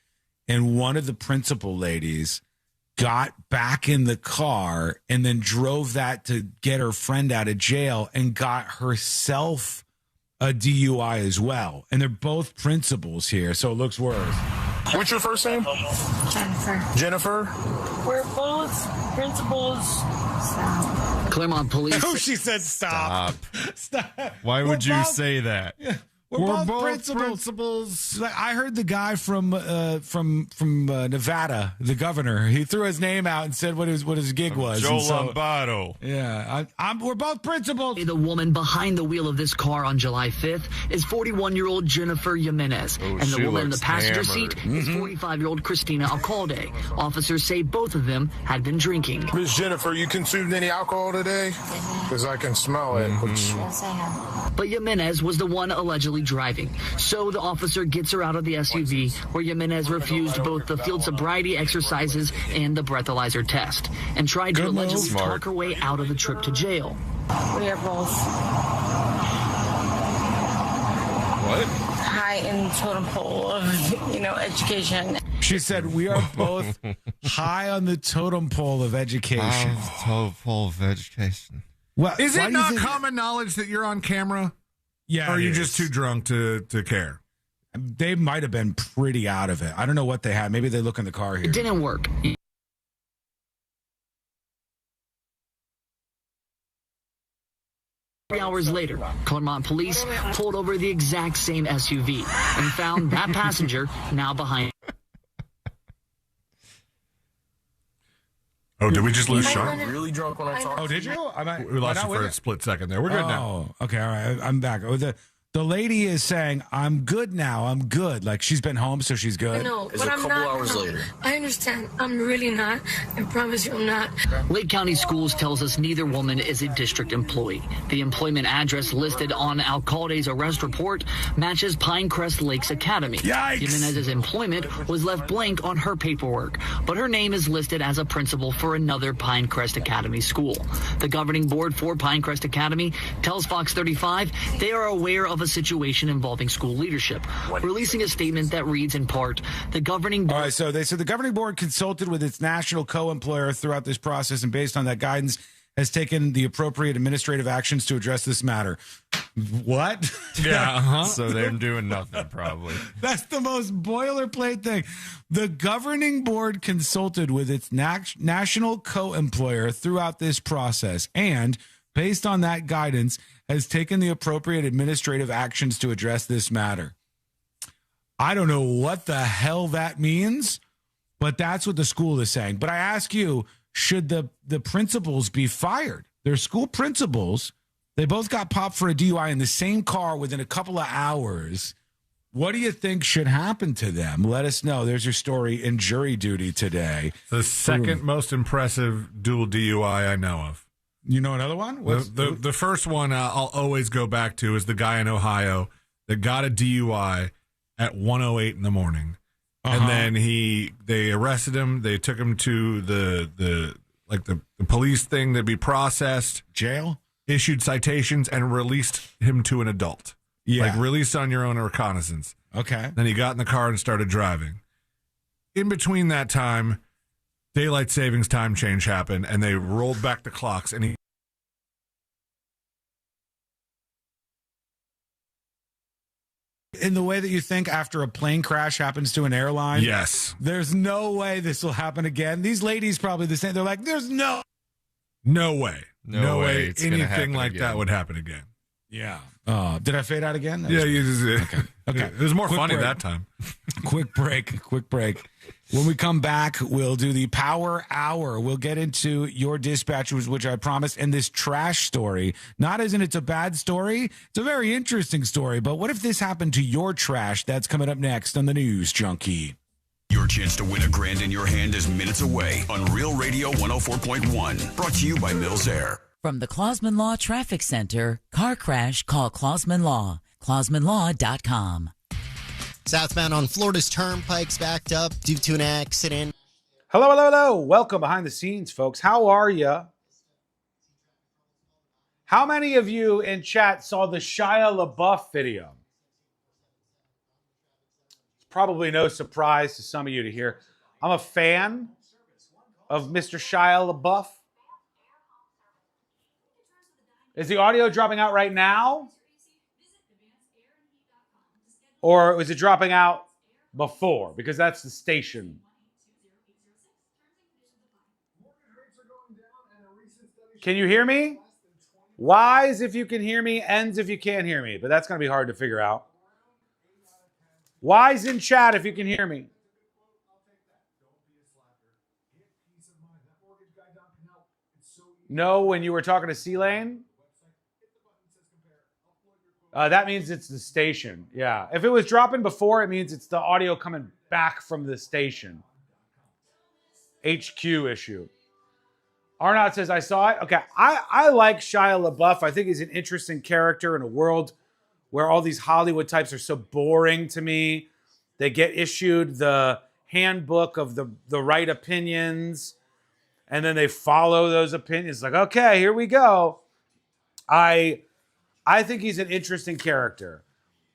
S12: And one of the principal ladies got back in the car and then drove that to get her friend out of jail and got herself a DUI as well. And they're both principals here, so it looks worse.
S7: What's your first name? Jennifer.
S15: We're both principals. Stop.
S10: Claremont Police.
S12: Oh, she said stop. Stop.
S16: Why would you say that?
S12: Yeah. We're both principals. Like, I heard the guy from Nevada, the governor. He threw his name out and said what his gig was.
S16: Joe Lombardo.
S12: Yeah, we're both principals.
S10: The woman behind the wheel of this car on July 5th is 41-year-old Jennifer Jimenez, and the woman in the passenger seat is 45-year-old Christina Alcalde. Officers say both of them had been drinking.
S7: Miss Jennifer, you consumed any alcohol today? Because I can smell it.
S15: Yes, I have.
S10: But Jimenez was the one allegedly driving. So the officer gets her out of the SUV, where Jimenez refused both the field sobriety exercises and the breathalyzer test, and tried to allegedly talk her way out of the trip to jail.
S15: We are both high in the totem pole of, education.
S12: She said, we are both high on the totem pole of education.
S16: Totem pole of education.
S12: Well,
S11: is it not common knowledge that you're on camera?
S12: Yeah.
S11: Or are you just too drunk to care?
S12: They might have been pretty out of it. I don't know what they had. Maybe they look in the car here.
S10: It didn't work. 3 hours later, Claremont Police pulled over the exact same SUV and found that passenger now behind.
S11: Oh, did we just lose Sean?
S7: Really drunk when I talked.
S12: Oh, did you?
S11: We lost you for a split second there. We're good now.
S12: Okay, all right. I'm back. Oh, the lady is saying, I'm good now. I'm good. Like, she's been home, so she's good.
S15: No, but I'm not.
S7: Hours later.
S15: I understand. I'm really not. I promise you I'm not.
S10: Lake County Schools tells us neither woman is a district employee. The employment address listed on Alcalde's arrest report matches Pinecrest Lakes Academy.
S12: Yikes!
S10: Jimenez's employment was left blank on her paperwork, but her name is listed as a principal for another Pinecrest Academy school. The governing board for Pinecrest Academy tells Fox 35 they are aware of a situation involving school leadership, releasing a statement that reads in part, the governing board...
S12: All right, so they said the governing board consulted with its national co-employer throughout this process, and based on that guidance, has taken the appropriate administrative actions to address this matter. What?
S11: Yeah,
S16: So they're doing nothing, probably.
S12: That's the most boilerplate thing. The governing board consulted with its national co-employer throughout this process, and based on that guidance, has taken the appropriate administrative actions to address this matter. I don't know what the hell that means, but that's what the school is saying. But I ask you, should the principals be fired? They're school principals. They both got popped for a DUI in the same car within a couple of hours. What do you think should happen to them? Let us know. There's your story in jury duty today.
S11: The second most impressive dual DUI I know of.
S12: You know another one?
S11: The first one I'll always go back to is the guy in Ohio that got a DUI at 1:08 in the morning. And then they arrested him. They took him to the police thing to be processed.
S12: Jail?
S11: Issued citations and released him to an adult.
S12: Yeah.
S11: Like released on your own reconnaissance.
S12: Okay.
S11: Then he got in the car and started driving. In between that time, daylight savings time change happened, and they rolled back the clocks, and he...
S12: In the way that you think after a plane crash happens to an airline?
S11: Yes.
S12: There's no way this will happen again. These ladies probably the same. They're like, there's no
S11: way. No way anything like that would happen again.
S12: Yeah. Did I fade out again?
S11: Yeah, you just...
S12: Okay.
S11: It was more funny
S12: break.
S11: that time.
S12: Quick break. When we come back, we'll do the Power Hour. We'll get into your dispatches, which I promised, and this trash story. Not as in it's a bad story. It's a very interesting story. But what if this happened to your trash? That's coming up next on the News Junkie.
S4: Your chance to win $1,000 in your hand is minutes away on Real Radio 104.1. Brought to you by Mills Air.
S5: From the Clausman Law Traffic Center, car crash, call Clausman Law. ClausmanLaw.com.
S20: Southbound on Florida's turnpikes backed up due to an accident.
S19: Hello. Welcome behind the scenes, folks. How are you? How many of you in chat saw the Shia LaBeouf video? It's probably no surprise to some of you to hear. I'm a fan of Mr. Shia LaBeouf? Is the audio dropping out right now? Or is it dropping out before? Because that's the station. Can you hear me? Y's if you can hear me, N's if you can't hear me. But that's going to be hard to figure out. Y's in chat if you can hear me. No, when you were talking to C-Lane? That means it's the station. Yeah. If it was dropping before, it means it's the audio coming back from the station. HQ issue. Arnaud says, I saw it. Okay. I like Shia LaBeouf. I think he's an interesting character in a world where all these Hollywood types are so boring to me. They get issued the handbook of the right opinions, and then they follow those opinions. Like, okay, here we go. I think he's an interesting character.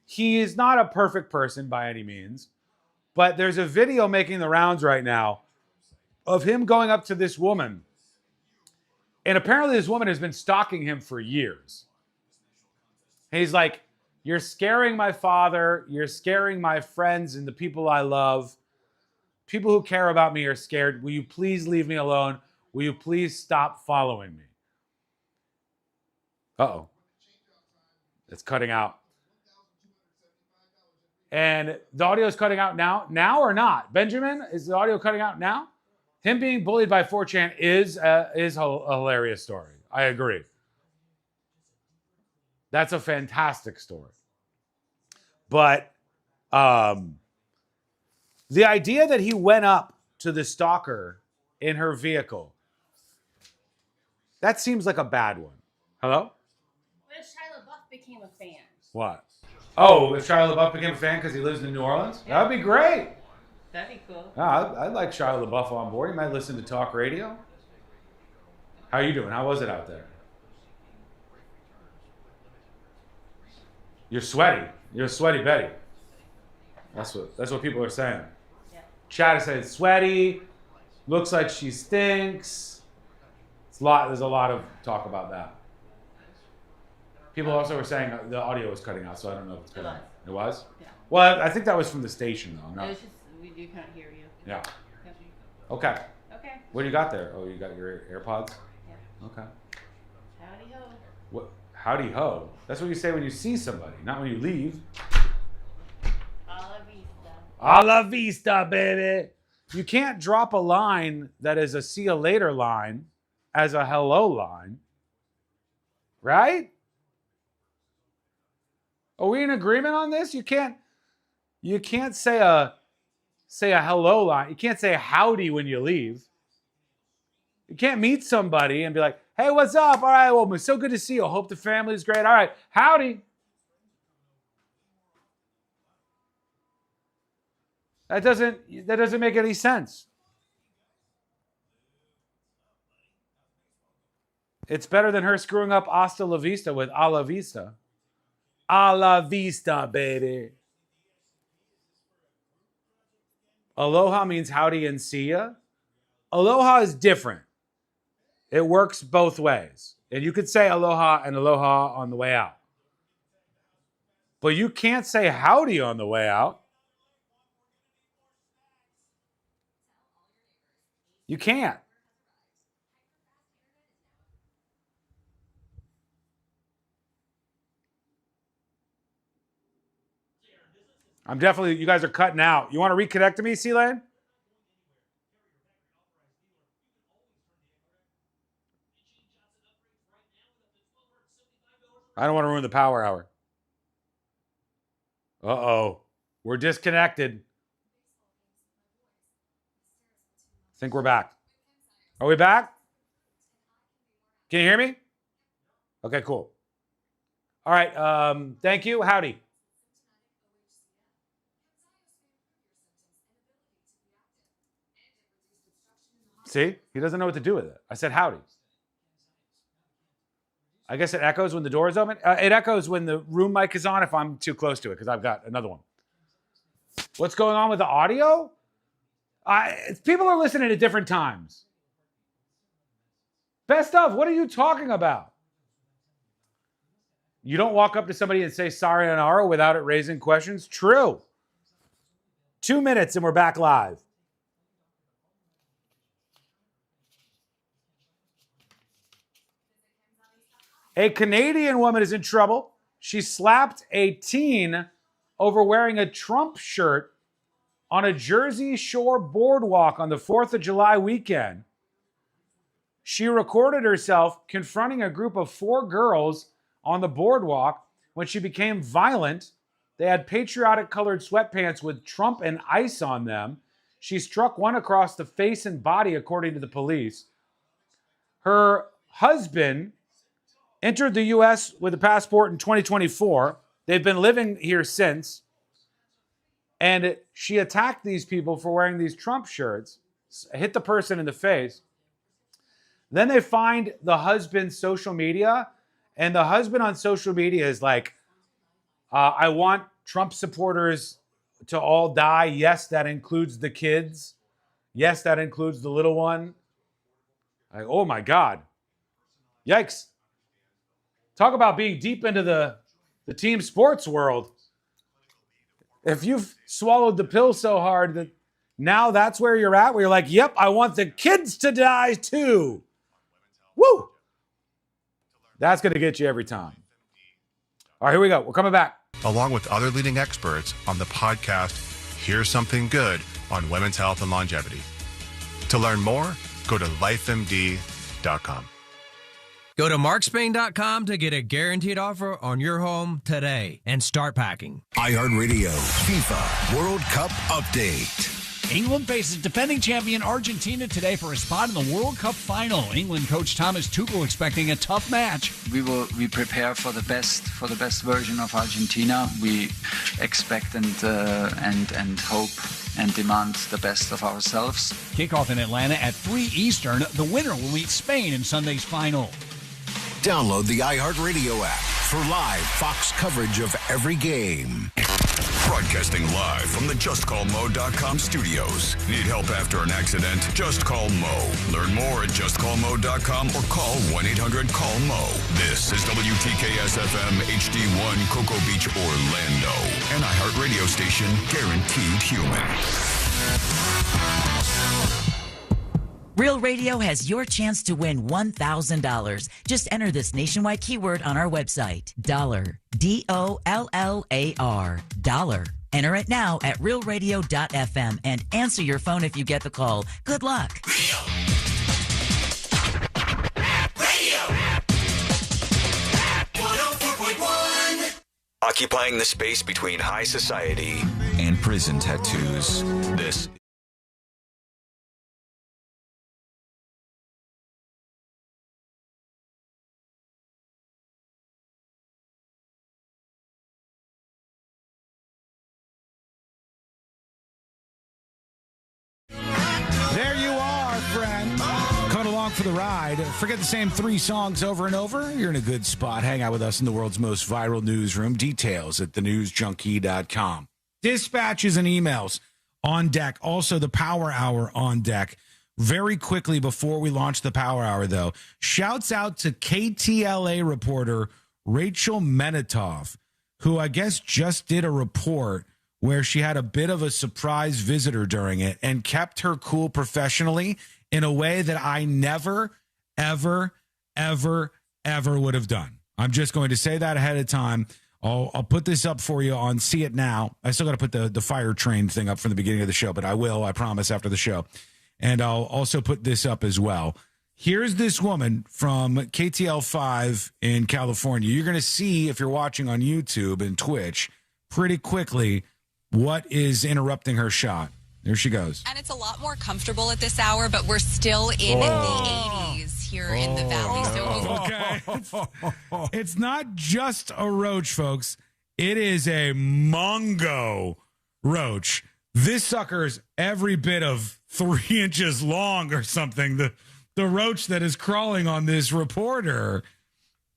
S19: He is not a perfect person by any means, but there's a video making the rounds right now of him going up to this woman. And apparently this woman has been stalking him for years. And he's like, you're scaring my father. You're scaring my friends and the people I love. People who care about me are scared. Will you please leave me alone? Will you please stop following me? Uh-oh. It's cutting out. And the audio is cutting out now. Now or not? Benjamin, is the audio cutting out now? Him being bullied by 4chan is a hilarious story. I agree. That's a fantastic story. But the idea that he went up to the stalker in her vehicle, that seems like a bad one. Hello?
S3: What if Shia LaBeouf became a fan?
S19: What? Oh, if Shia LaBeouf became a fan because he lives in New Orleans? Yeah. That would be great.
S3: That'd be cool.
S19: I'd like Shia LaBeouf on board. He might listen to talk radio. How you doing? How was it out there? You're sweaty. You're a sweaty Betty. That's what people are saying. Yeah. Chat is saying sweaty. Looks like she stinks. There's a lot of talk about that. People also were saying the audio was cutting out, so I don't know if it's cutting out. It was? Yeah. Well, I think that was from the station, though. No.
S3: It's just, we can't hear you.
S19: Yeah. Okay.
S3: Okay.
S19: What do you got there? Oh, you got your AirPods?
S3: Yeah.
S19: Okay.
S3: Howdy ho.
S19: What? Howdy ho. That's what you say when you see somebody, not when you leave.
S3: A la vista.
S19: A la vista, baby. You can't drop a line that is a see you later line as a hello line. Right? Are we in agreement on this? You can't say a hello line. You can't say howdy when you leave. You can't meet somebody and be like, hey, what's up? All right, well, it's so good to see you. Hope the family's great. All right, howdy. That doesn't make any sense. It's better than her screwing up hasta la vista with a la vista. A la vista, baby. Aloha means howdy and see ya. Aloha is different. It works both ways. And you could say aloha and aloha on the way out. But you can't say howdy on the way out. You can't. You guys are cutting out. You want to reconnect to me, C-Lane? I don't want to ruin the power hour. Uh-oh. We're disconnected. I think we're back. Are we back? Can you hear me? Okay, cool. All right. Thank you. Howdy. See? He doesn't know what to do with it. I said howdy. I guess it echoes when the door is open. It echoes when the room mic is on if I'm too close to it because I've got another one. What's going on with the audio? People are listening at different times. Best of, what are you talking about? You don't walk up to somebody and say sayonara without it raising questions? True. 2 minutes and we're back live. A Canadian woman is in trouble. She slapped a teen over wearing a Trump shirt on a Jersey Shore boardwalk on the 4th of July weekend. She recorded herself confronting a group of 4 girls on the boardwalk. When she became violent, they had patriotic colored sweatpants with Trump and ice on them. She struck one across the face and body, according to the police. Her husband entered the U.S. with a passport in 2024. They've been living here since. And she attacked these people for wearing these Trump shirts, hit the person in the face. Then they find the husband's social media, and the husband on social media is like, I want Trump supporters to all die. Yes, that includes the kids. Yes, that includes the little one. Like, oh my God. Yikes. Talk about being deep into the team sports world. If you've swallowed the pill so hard that now that's where you're at, where you're like, yep, I want the kids to die too. Woo! That's going to get you every time. All right, here we go. We're coming back.
S7: Along with other leading experts on the podcast, Here's Something Good on Women's Health and Longevity. To learn more, go to lifemd.com.
S2: Go to markspain.com to get a guaranteed offer on your home today and start packing.
S6: iHeartRadio FIFA World Cup Update.
S17: England faces defending champion Argentina today for a spot in the World Cup final. England coach Thomas Tuchel expecting a tough match.
S21: We prepare for the best version of Argentina. We expect and hope and demand the best of ourselves.
S17: Kickoff in Atlanta at 3 Eastern. The winner will meet Spain in Sunday's final.
S6: Download the iHeartRadio app for live Fox coverage of every game.
S4: Broadcasting live from the JustCallMo.com studios. Need help after an accident? Just call Mo. Learn more at JustCallMo.com or call 1-800-CALL-MO. This is WTKS-FM HD1 Cocoa Beach, Orlando. An iHeartRadio station guaranteed human.
S5: Real Radio has your chance to win $1,000. Just enter this nationwide keyword on our website. Dollar. DOLLAR. Dollar. Enter it now at realradio.fm and answer your phone if you get the call. Good luck.
S13: Occupying the space between high society and prison tattoos. This
S12: There you are, friend. Coming along for the ride. Forget the same 3 songs over and over. You're in a good spot. Hang out with us in the world's most viral newsroom. Details at thenewsjunkie.com. Dispatches and emails on deck. Also, the Power Hour on deck. Very quickly before we launch the Power Hour, though, shouts out to KTLA reporter Rachel Menitoff, who I guess just did a report where she had a bit of a surprise visitor during it and kept her cool professionally in a way that I never, ever, ever, ever would have done. I'm just going to say that ahead of time. I'll put this up for you on See It Now. I still got to put the fire train thing up from the beginning of the show, but I will, I promise, after the show. And I'll also put this up as well. Here's this woman from KTL5 in California. You're going to see, if you're watching on YouTube and Twitch, pretty quickly what is interrupting her shot. There she goes.
S25: And it's a lot more comfortable at this hour, but we're still in the 80s here in the valley.
S12: Okay. It's not just a roach, folks. It is a Mongo roach. This sucker's every bit of 3 inches long or something. The roach that is crawling on this reporter.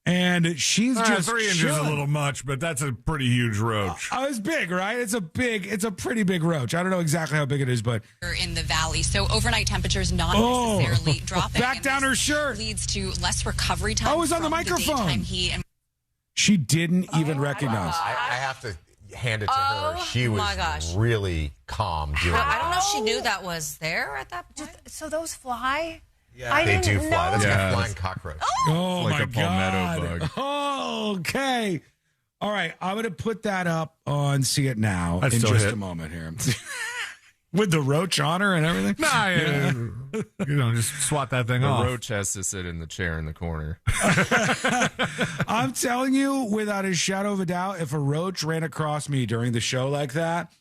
S12: And she's just
S11: 3 inches
S12: chilling.
S11: a little much, but that's a pretty huge roach.
S12: It's big, right? It's a pretty big roach. I don't know exactly how big it is, but
S25: In the valley, so overnight temperatures not necessarily dropping.
S12: Back down her shirt
S25: Leads to less recovery time.
S12: Oh, it's on the
S25: from
S12: microphone.
S25: daytime heat and
S12: she didn't even recognize.
S8: I have to hand it to her. She was
S9: my gosh.
S8: really calm doing
S9: I
S8: it.
S9: don't know if she knew that was there at that point. So those fly?
S8: Yeah, they do fly. That's like a
S16: Yeah.
S8: flying cockroach.
S12: Oh,
S16: Like
S12: my
S16: a palmetto
S12: God.
S16: bug.
S12: Oh, okay. All right. I'm going to put that up on See It Now
S11: That's
S12: in
S11: still
S12: just
S11: hit.
S12: a moment here. With the roach on her and everything?
S11: Nah, just swat that thing
S16: The
S11: off.
S16: roach has to sit in the chair in the corner.
S12: I'm telling you, without a shadow of a doubt, if a roach ran across me during the show like that,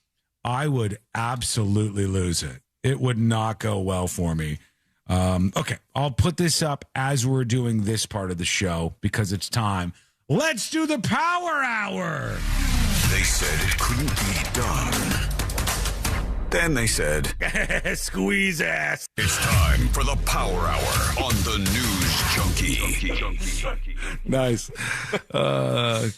S12: I would absolutely lose it. It would not go well for me. Okay, I'll put this up as we're doing this part of the show because it's time. Let's do the Power Hour.
S4: They said it couldn't be done. Then they said,
S12: Squeeze ass.
S4: it's time for the Power Hour on the News Junkie.
S12: Nice.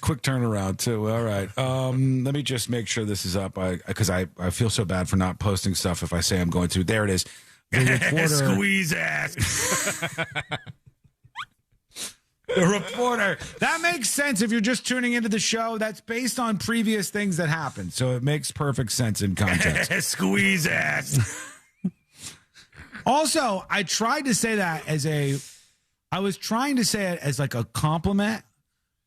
S12: Quick turnaround, too. All right. Let me just make sure this is up because I feel so bad for not posting stuff if I say I'm going to. There it is. The reporter. Squeeze ass. The reporter. That makes sense if you're just tuning into the show. That's based on previous things that happened. So it makes perfect sense in context. Squeeze ass. Also, I tried to say that I was trying to say it as like a compliment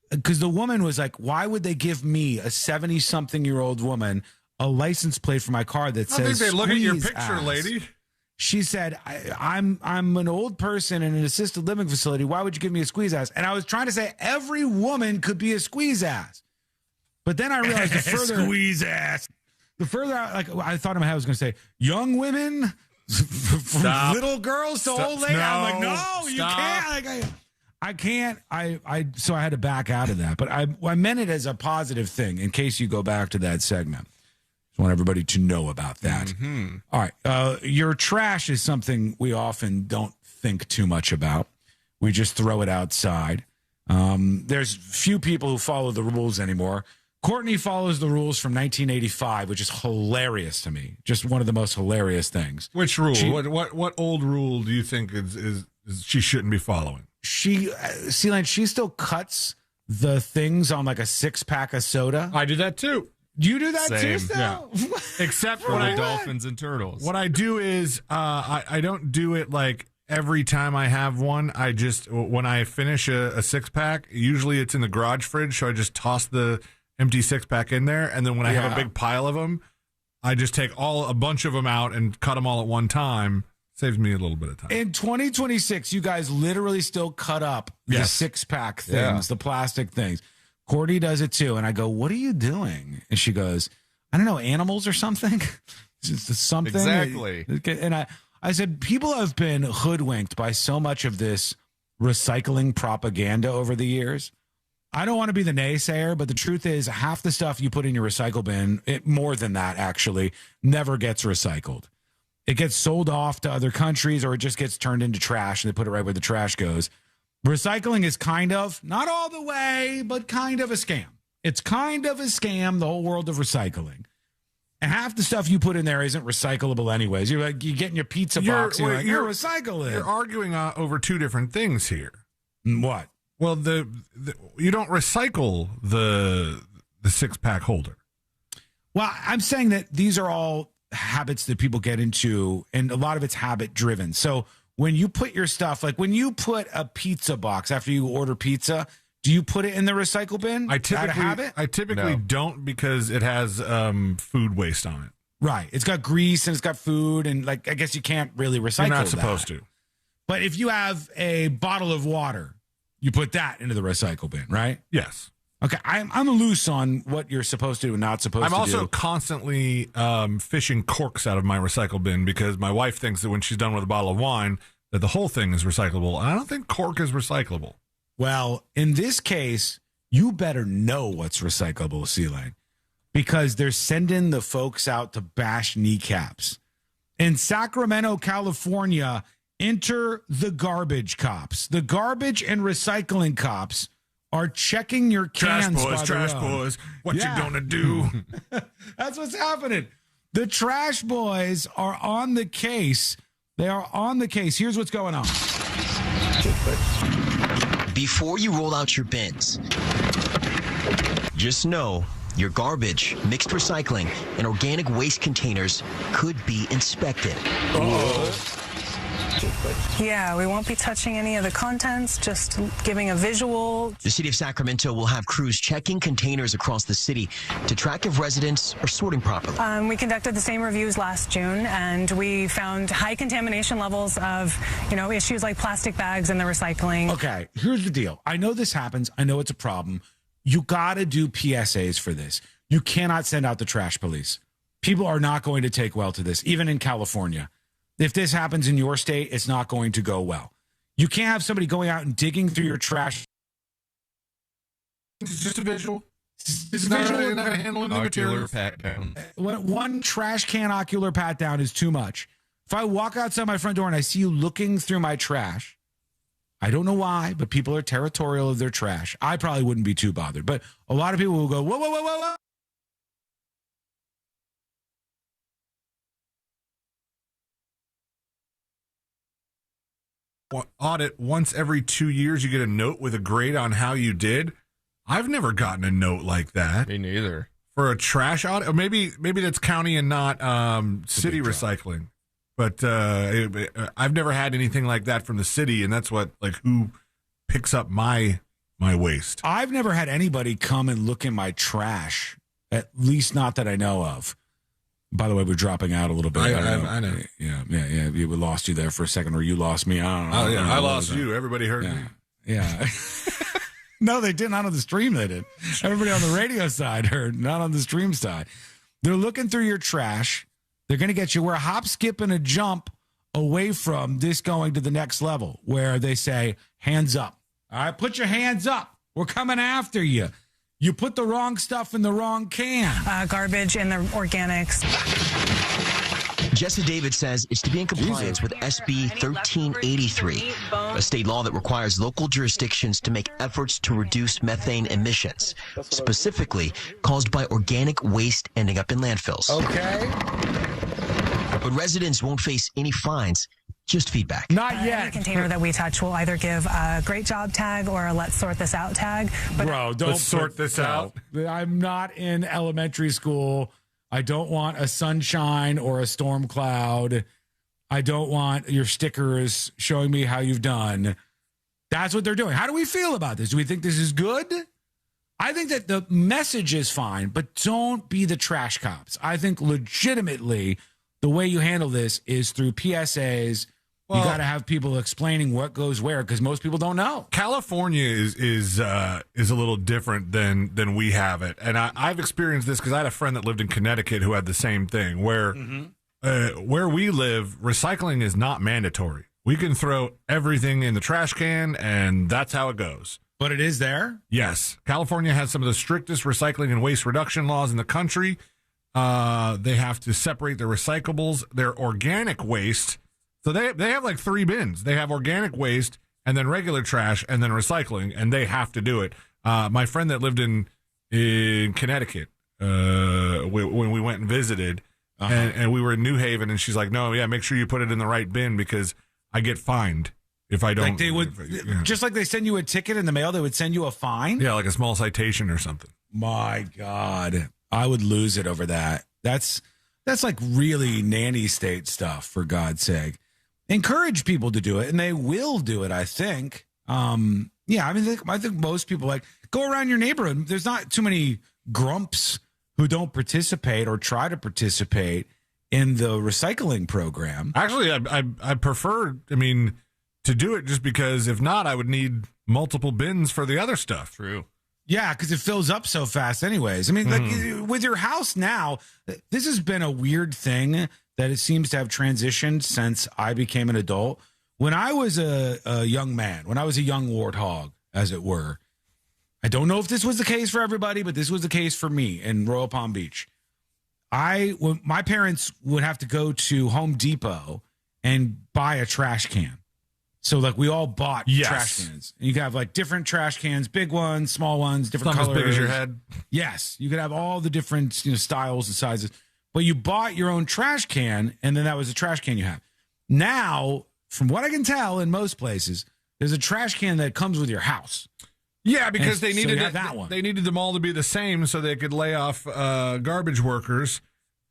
S12: because the woman was like, why would they give me, a 70-something-year-old woman, a license plate for my car that says
S11: I think they look at your
S12: squeeze
S11: picture,
S12: ass?
S11: lady.
S12: She said, I'm an old person in an assisted living facility. Why would you give me a squeeze ass? And I was trying to say every woman could be a squeeze ass. But then I realized the further
S11: Squeeze ass.
S12: the further I thought in my head I was going to say young women, from
S11: Stop.
S12: little girls to
S11: Stop.
S12: old ladies. I'm like,
S11: No.
S12: no, you
S11: Stop.
S12: can't. Like, I can't. So I had to back out of that. But I meant it as a positive thing in case you go back to that segment. Just want everybody to know about that.
S16: Mm-hmm.
S12: All right. Your trash is something we often don't think too much about. We just throw it outside. There's few people who follow the rules anymore. Courtney follows the rules from 1985, which is hilarious to me. Just one of the most hilarious things.
S11: Which rule? What old rule do you think is she shouldn't be following?
S12: Celine, she still cuts the things on like a 6-pack of soda.
S11: I do that too.
S12: You do that too,
S16: Same.
S12: still?
S11: Yeah. Except
S16: For
S11: when
S16: the
S11: I
S16: dolphins and turtles.
S11: What I do is I don't do it like every time I have one. I just when I finish a 6-pack, usually it's in the garage fridge, so I just toss the empty 6-pack in there, and then when I have a big pile of them, I just take a bunch of them out and cut them all at one time. Saves me a little bit of time.
S12: In 2026, you guys literally still cut up the 6-pack things, the plastic things. Courtney does it too. And I go, what are you doing? And she goes, I don't know, animals or something? Just something.
S16: Exactly.
S12: And I said, people have been hoodwinked by so much of this recycling propaganda over the years. I don't want to be the naysayer, but the truth is half the stuff you put in your recycle bin, more than that actually, never gets recycled. It gets sold off to other countries or it just gets turned into trash and they put it right where the trash goes. Recycling is kind of, not all the way, but kind of a scam. It's kind of a scam, the whole world of recycling. And half the stuff you put in there isn't recyclable anyways. You're getting your pizza box and you're recycle it.
S11: You're arguing over two different things here.
S12: What?
S11: Well, you don't recycle the 6-pack holder.
S12: Well, I'm saying that these are all habits that people get into, and a lot of it's habit driven. So when you put your stuff, like when you put a pizza box after you order pizza, do you put it in the recycle bin?
S11: I typically don't because it has food waste on it.
S12: Right. It's got grease and it's got food, and like I guess you can't really recycle.
S11: You're not supposed to.
S12: But if you have a bottle of water, you put that into the recycle bin, right?
S11: Yes.
S12: Okay, I'm loose on what you're supposed to and not supposed to do.
S11: I'm also constantly fishing corks out of my recycle bin because my wife thinks that when she's done with a bottle of wine that the whole thing is recyclable. And I don't think cork is recyclable.
S12: Well, in this case, you better know what's recyclable, C-Lane, because they're sending the folks out to bash kneecaps. In Sacramento, California, enter the garbage cops. The garbage and recycling cops are checking your cans.
S11: Trash boys, what you gonna do?
S12: That's what's happening. The trash boys are on the case. They are on the case. Here's what's going on.
S14: Before you roll out your bins, just know your garbage, mixed recycling, and organic waste containers could be inspected.
S18: Yeah, we won't be touching any of the contents, just giving a visual.
S14: The city of Sacramento will have crews checking containers across the city to track if residents are sorting properly.
S18: We conducted the same reviews last June, and we found high contamination levels of, issues like plastic bags and the recycling.
S12: Okay, here's the deal. I know this happens. I know it's a problem. You got to do PSAs for this. You cannot send out the trash police. People are not going to take well to this, even in California. If this happens in your state, it's not going to go well. You can't have somebody going out and digging through your trash.
S11: It's just a visual. It's not handling the materials.
S16: Pat down.
S12: One trash can ocular pat down is too much. If I walk outside my front door and I see you looking through my trash, I don't know why, but people are territorial of their trash. I probably wouldn't be too bothered, but a lot of people will go, whoa, whoa, whoa, whoa, whoa.
S11: Audit once every 2 years, you get a note with a grade on how you did. I've never gotten a note like that.
S16: Me neither.
S11: For a trash audit, or maybe that's county and not city recycling. But I've never had anything like that from the city, and that's who picks up my waste.
S12: I've never had anybody come and look in my trash, at least not that I know of. By the way, we're dropping out a little bit.
S11: I know.
S12: Yeah. We lost you there for a second, or you lost me. I don't know.
S11: Oh, yeah. I lost you. Everybody heard me.
S12: Yeah. No, they did. Not on the stream, they did. Everybody on the radio side heard, not on the stream side. They're looking through your trash. They're going to get you. We're a hop, skip, and a jump away from this going to the next level, where they say, hands up. All right, put your hands up. We're coming after you. You put the wrong stuff in the wrong can.
S18: Garbage in the organics.
S14: Jessa David says it's to be in compliance with SB 1383, a state law that requires local jurisdictions to make efforts to reduce methane emissions, specifically caused by organic waste ending up in landfills.
S12: Okay.
S14: But residents won't face any fines, just feedback.
S12: Not yet.
S18: Any container that we touch will either give a great job tag or a let's sort this out tag. But
S12: Bro, don't
S11: sort this out.
S12: I'm not in elementary school. I don't want a sunshine or a storm cloud. I don't want your stickers showing me how you've done. That's what they're doing. How do we feel about this? Do we think this is good? I think that the message is fine, but don't be the trash cops. I think legitimately the way you handle this is through PSAs. You got to have people explaining what goes where, because most people don't know.
S11: California is a little different than we have it, and I've experienced this because I had a friend that lived in Connecticut who had the same thing. Where we live, recycling is not mandatory. We can throw everything in the trash can, and that's how it goes.
S12: But it is there?
S11: Yes, California has some of the strictest recycling and waste reduction laws in the country. They have to separate their recyclables, their organic waste. So they have like 3 bins. They have organic waste and then regular trash and then recycling, and they have to do it. My friend that lived in Connecticut, when we went and visited, and we were in New Haven, and she's like, no, yeah, make sure you put it in the right bin because I get fined if I don't.
S12: Like they would, just like they send you a ticket in the mail, they would send you a fine?
S11: Yeah, like a small citation or something.
S12: My God. I would lose it over that. That's like really nanny state stuff, for God's sake. Encourage people to do it, and they will do it, I think. I think most people go around your neighborhood. There's not too many grumps who don't participate or try to participate in the recycling program.
S11: Actually, I prefer, to do it just because if not, I would need multiple bins for the other stuff.
S16: True.
S12: Yeah, because it fills up so fast anyways. Like with your house now, this has been a weird thing that it seems to have transitioned since I became an adult. When I was a young man, when I was a young warthog, as it were, I don't know if this was the case for everybody, but this was the case for me in Royal Palm Beach. My parents would have to go to Home Depot and buy a trash can. So, like, we all bought
S11: Yes.
S12: trash cans. You could have, like, different trash cans, big ones, small ones, different
S11: Some
S12: colors.
S11: as big as your head.
S12: Yes. You could have all the different styles and sizes. But you bought your own trash can, and then that was the trash can you have. Now, from what I can tell in most places, there's a trash can that comes with your house.
S11: Yeah, because
S12: And
S11: they
S12: so
S11: needed
S12: you have that one.
S11: They needed them all to be the same so they could lay off garbage workers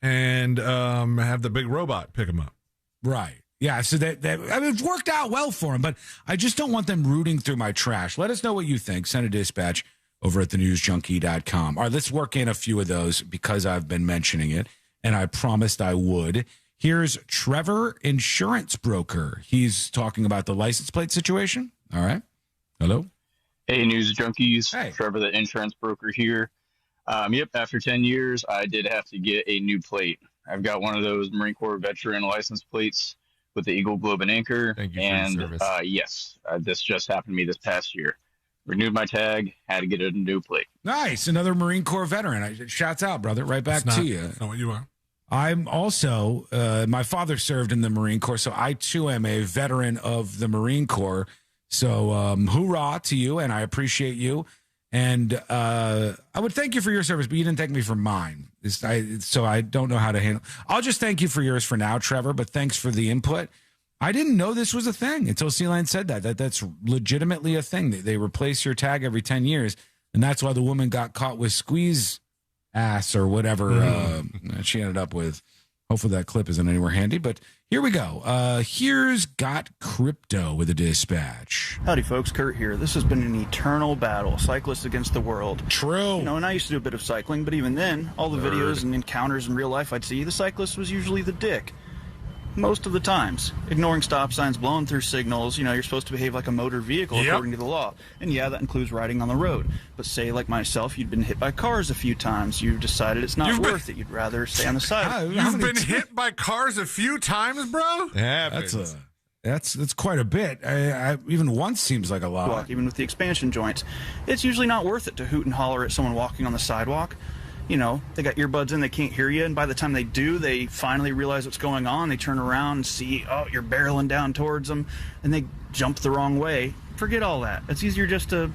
S11: and have the big robot pick them up.
S12: Right. Yeah, so it's worked out well for them, but I just don't want them rooting through my trash. Let us know what you think. Send a dispatch over at thenewsjunkie.com. All right, let's work in a few of those because I've been mentioning it, and I promised I would. Here's Trevor, insurance broker. He's talking about the license plate situation. All right. Hello.
S1: Hey, News Junkies.
S12: Hey.
S1: Trevor, the insurance broker here. Yep, after 10 years, I did have to get a new plate. I've got one of those Marine Corps veteran license plates with the Eagle, Globe, and Anchor.
S16: Thank you for your service.
S1: Yes, this just happened to me this past year. Renewed my tag, had to get a new plate.
S12: Nice. Another Marine Corps veteran. Shouts out, brother. Right back to you.
S11: That's not what you are.
S12: I'm also, my father served in the Marine Corps, so I too am a veteran of the Marine Corps. So hoorah to you, and I appreciate you. And I would thank you for your service, but you didn't thank me for mine. So I don't know how to handle. I'll just thank you for yours for now, Trevor, but thanks for the input. I didn't know this was a thing until C-Line said that's legitimately a thing. They replace your tag every 10 years, and that's why the woman got caught with squeeze ass or whatever she ended up with. Hopefully that clip isn't anywhere handy, but here we go. Here's Got Crypto with a dispatch.
S15: Howdy, folks. Kurt here. This has been an eternal battle, cyclists against the world.
S12: True.
S15: And I used to do a bit of cycling, but even then, all the videos and encounters in real life I'd see, the cyclist was usually the dick. Most of the times. Ignoring stop signs, blowing through signals. You're supposed to behave like a motor vehicle according to the law. And yeah, that includes riding on the road. But say, like myself, you'd been hit by cars a few times. You've decided it's not worth it. You'd rather stay on the side.
S11: You've been hit by cars a few times, bro?
S12: That's quite a bit. I even once seems like a lot.
S15: Even with the expansion joints. It's usually not worth it to hoot and holler at someone walking on the sidewalk. They got earbuds in, they can't hear you, and by the time they do, they finally realize what's going on. They turn around and see, you're barreling down towards them, and they jump the wrong way. Forget all that. It's easier just to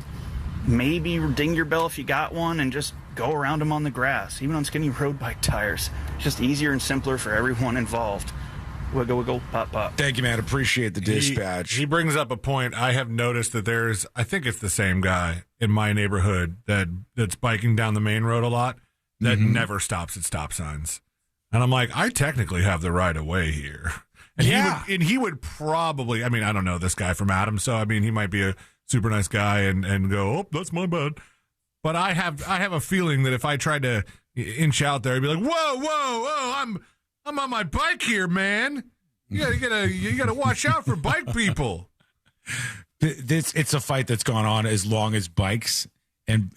S15: maybe ding your bell if you got one and just go around them on the grass, even on skinny road bike tires. It's just easier and simpler for everyone involved. Wiggle, wiggle, pop, pop.
S12: Thank you, man. Appreciate the dispatch.
S11: He brings up a point. I have noticed that I think it's the same guy in my neighborhood that's biking down the main road a lot. That never stops at stop signs. And I'm like, I technically have the right of way here. And he would probably, I don't know this guy from Adam, so he might be a super nice guy and go, that's my bad. But I have a feeling that if I tried to inch out there, I'd be like, whoa, I'm on my bike here, man. You gotta watch out for bike people.
S12: It's a fight that's gone on as long as bikes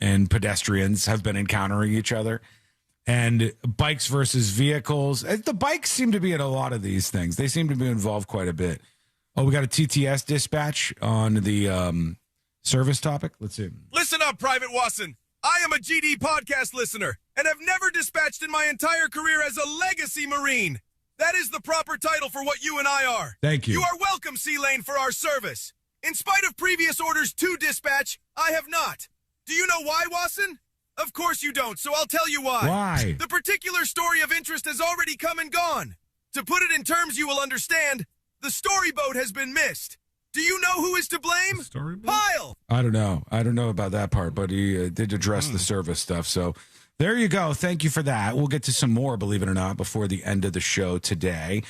S12: and pedestrians have been encountering each other, and bikes versus vehicles. The bikes seem to be in a lot of these things. They seem to be involved quite a bit. Oh, we got a TTS dispatch on the service topic. Let's see.
S22: Listen up, Private Wasson. I am a GD podcast listener and have never dispatched in my entire career as a legacy Marine. That is the proper title for what you and I are.
S12: Thank you.
S22: You are welcome, C-Lane, for our service. In spite of previous orders to dispatch, I have not. Do you know why, Wasson? Of course you don't, so I'll tell you why.
S12: Why?
S22: The particular story of interest has already come and gone. To put it in terms you will understand, the storyboat has been missed. Do you know who is to blame? Pyle!
S12: I don't know about that part, but he did address the service stuff. So there you go. Thank you for that. We'll get to some more, believe it or not, before the end of the show today.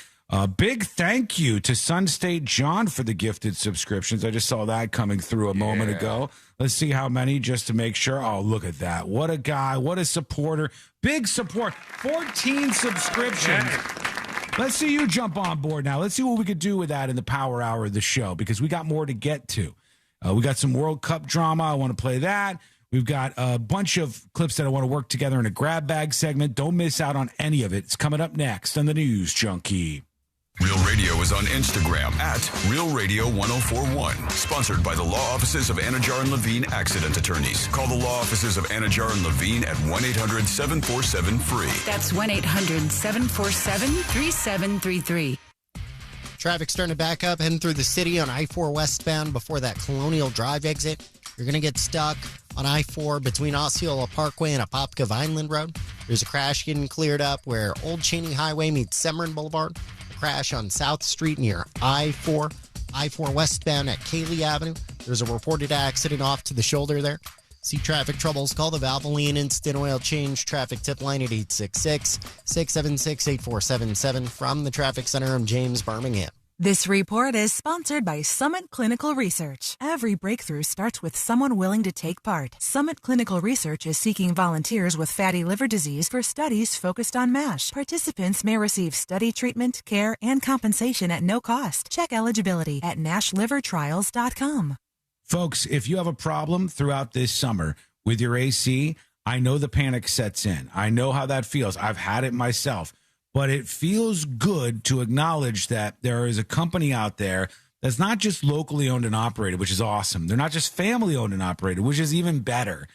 S12: Big thank you to Sun State John for the gifted subscriptions. I just saw that coming through a moment ago. Let's see how many just to make sure. Oh, look at that. What a guy. What a supporter. Big support. 14 subscriptions. Let's see you jump on board now. Let's see what we could do with that in the power hour of the show, because we got more to get to. We got some World Cup drama. I want to play that. We've got a bunch of clips that I want to work together in a grab bag segment. Don't miss out on any of it. It's coming up next on the News Junkie.
S4: Real Radio is on Instagram at Real Radio 1041. Sponsored by the law offices of Anajar and Levine Accident Attorneys. Call the law offices of Anajar and Levine at 1-800-747-FREE.
S23: That's 1-800-747-3733.
S3: Traffic starting to back up, heading through the city on I-4 westbound before that Colonial Drive exit. You're going to get stuck on I-4 between Osceola Parkway and Apopka Vineland Road. There's a crash getting cleared up where Old Cheney Highway meets Severin Boulevard. A crash on South Street near I-4. I-4 westbound at Cayley Avenue. There's a reported accident off to the shoulder there. See traffic troubles, call the Valvoline Instant Oil Change traffic tip line at 866-676-8477. From the Traffic Center, I'm James Birmingham.
S10: This report is sponsored by Summit Clinical Research. Every breakthrough starts with someone willing to take part. Summit Clinical Research is seeking volunteers with fatty liver disease for studies focused on MASH. Participants may receive study treatment, care, and compensation at no cost. Check eligibility at NASHlivertrials.com.
S12: Folks, if you have a problem throughout this summer with your AC, I know the panic sets in. I know how that feels. I've had it myself. But it feels good to acknowledge that there is a company out there that's not just locally owned and operated, which is awesome. They're not just family owned and operated, which is even better,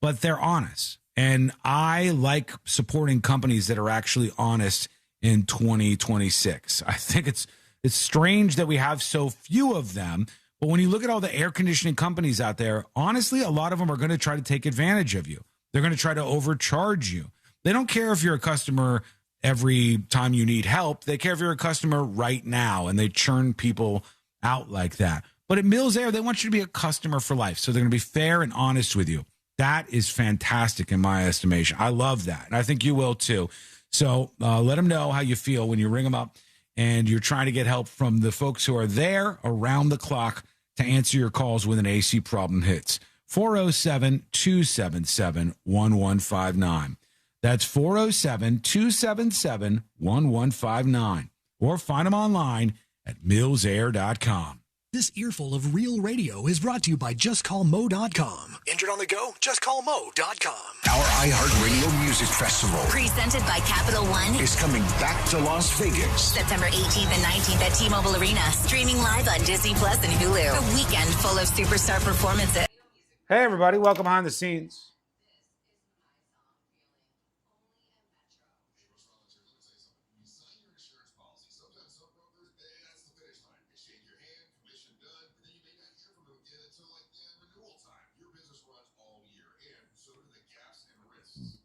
S12: but they're honest. And I like supporting companies that are actually honest in 2026. I think it's strange that we have so few of them. But when you look at all the air conditioning companies out there, honestly, a lot of them are going to try to take advantage of you. They're going to try to overcharge you. They don't care if you're a customer every time you need help. They care if you're a customer right now, and they churn people out like that. But at Mills Air, they want you to be a customer for life. So they're going to be fair and honest with you. That is fantastic in my estimation. I love that. And I think you will too. So let them know how you feel when you ring them up and you're trying to get help from the folks who are there around the clock to answer your calls when an AC problem hits. 407-277-1159. That's 407-277-1159. Or find them online at millsair.com.
S20: This earful of real radio is brought to you by JustCallMo.com.
S6: Injured on the go? JustCallMo.com. Our iHeartRadio Music Festival,
S23: presented by Capital One,
S6: is coming back to Las Vegas.
S23: September 18th and 19th at T-Mobile Arena. Streaming live on Disney Plus and Hulu. A weekend full of superstar performances.
S19: Hey, everybody. Welcome behind the scenes.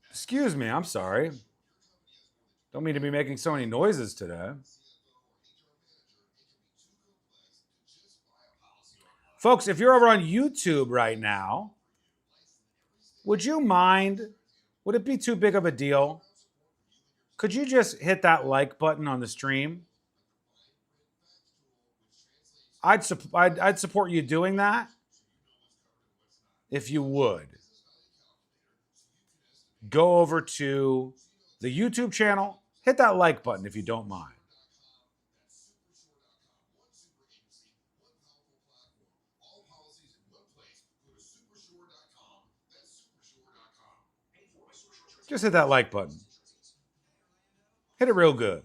S19: Excuse me, I'm sorry. Don't mean to be making so many noises today. Folks, if you're over on YouTube right now, would you mind, would it be too big of a deal? Could you just hit that like button on the stream? I'd support you doing that if you would. Go over to the YouTube channel, hit that like button if you don't mind. Just hit that like button. Hit it real good.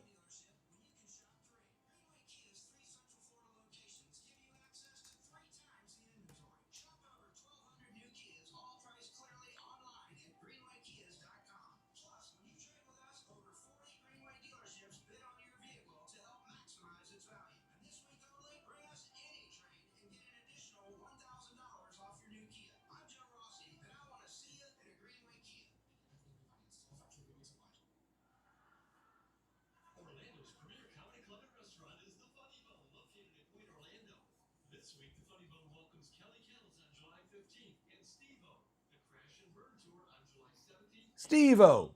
S19: Steve-O.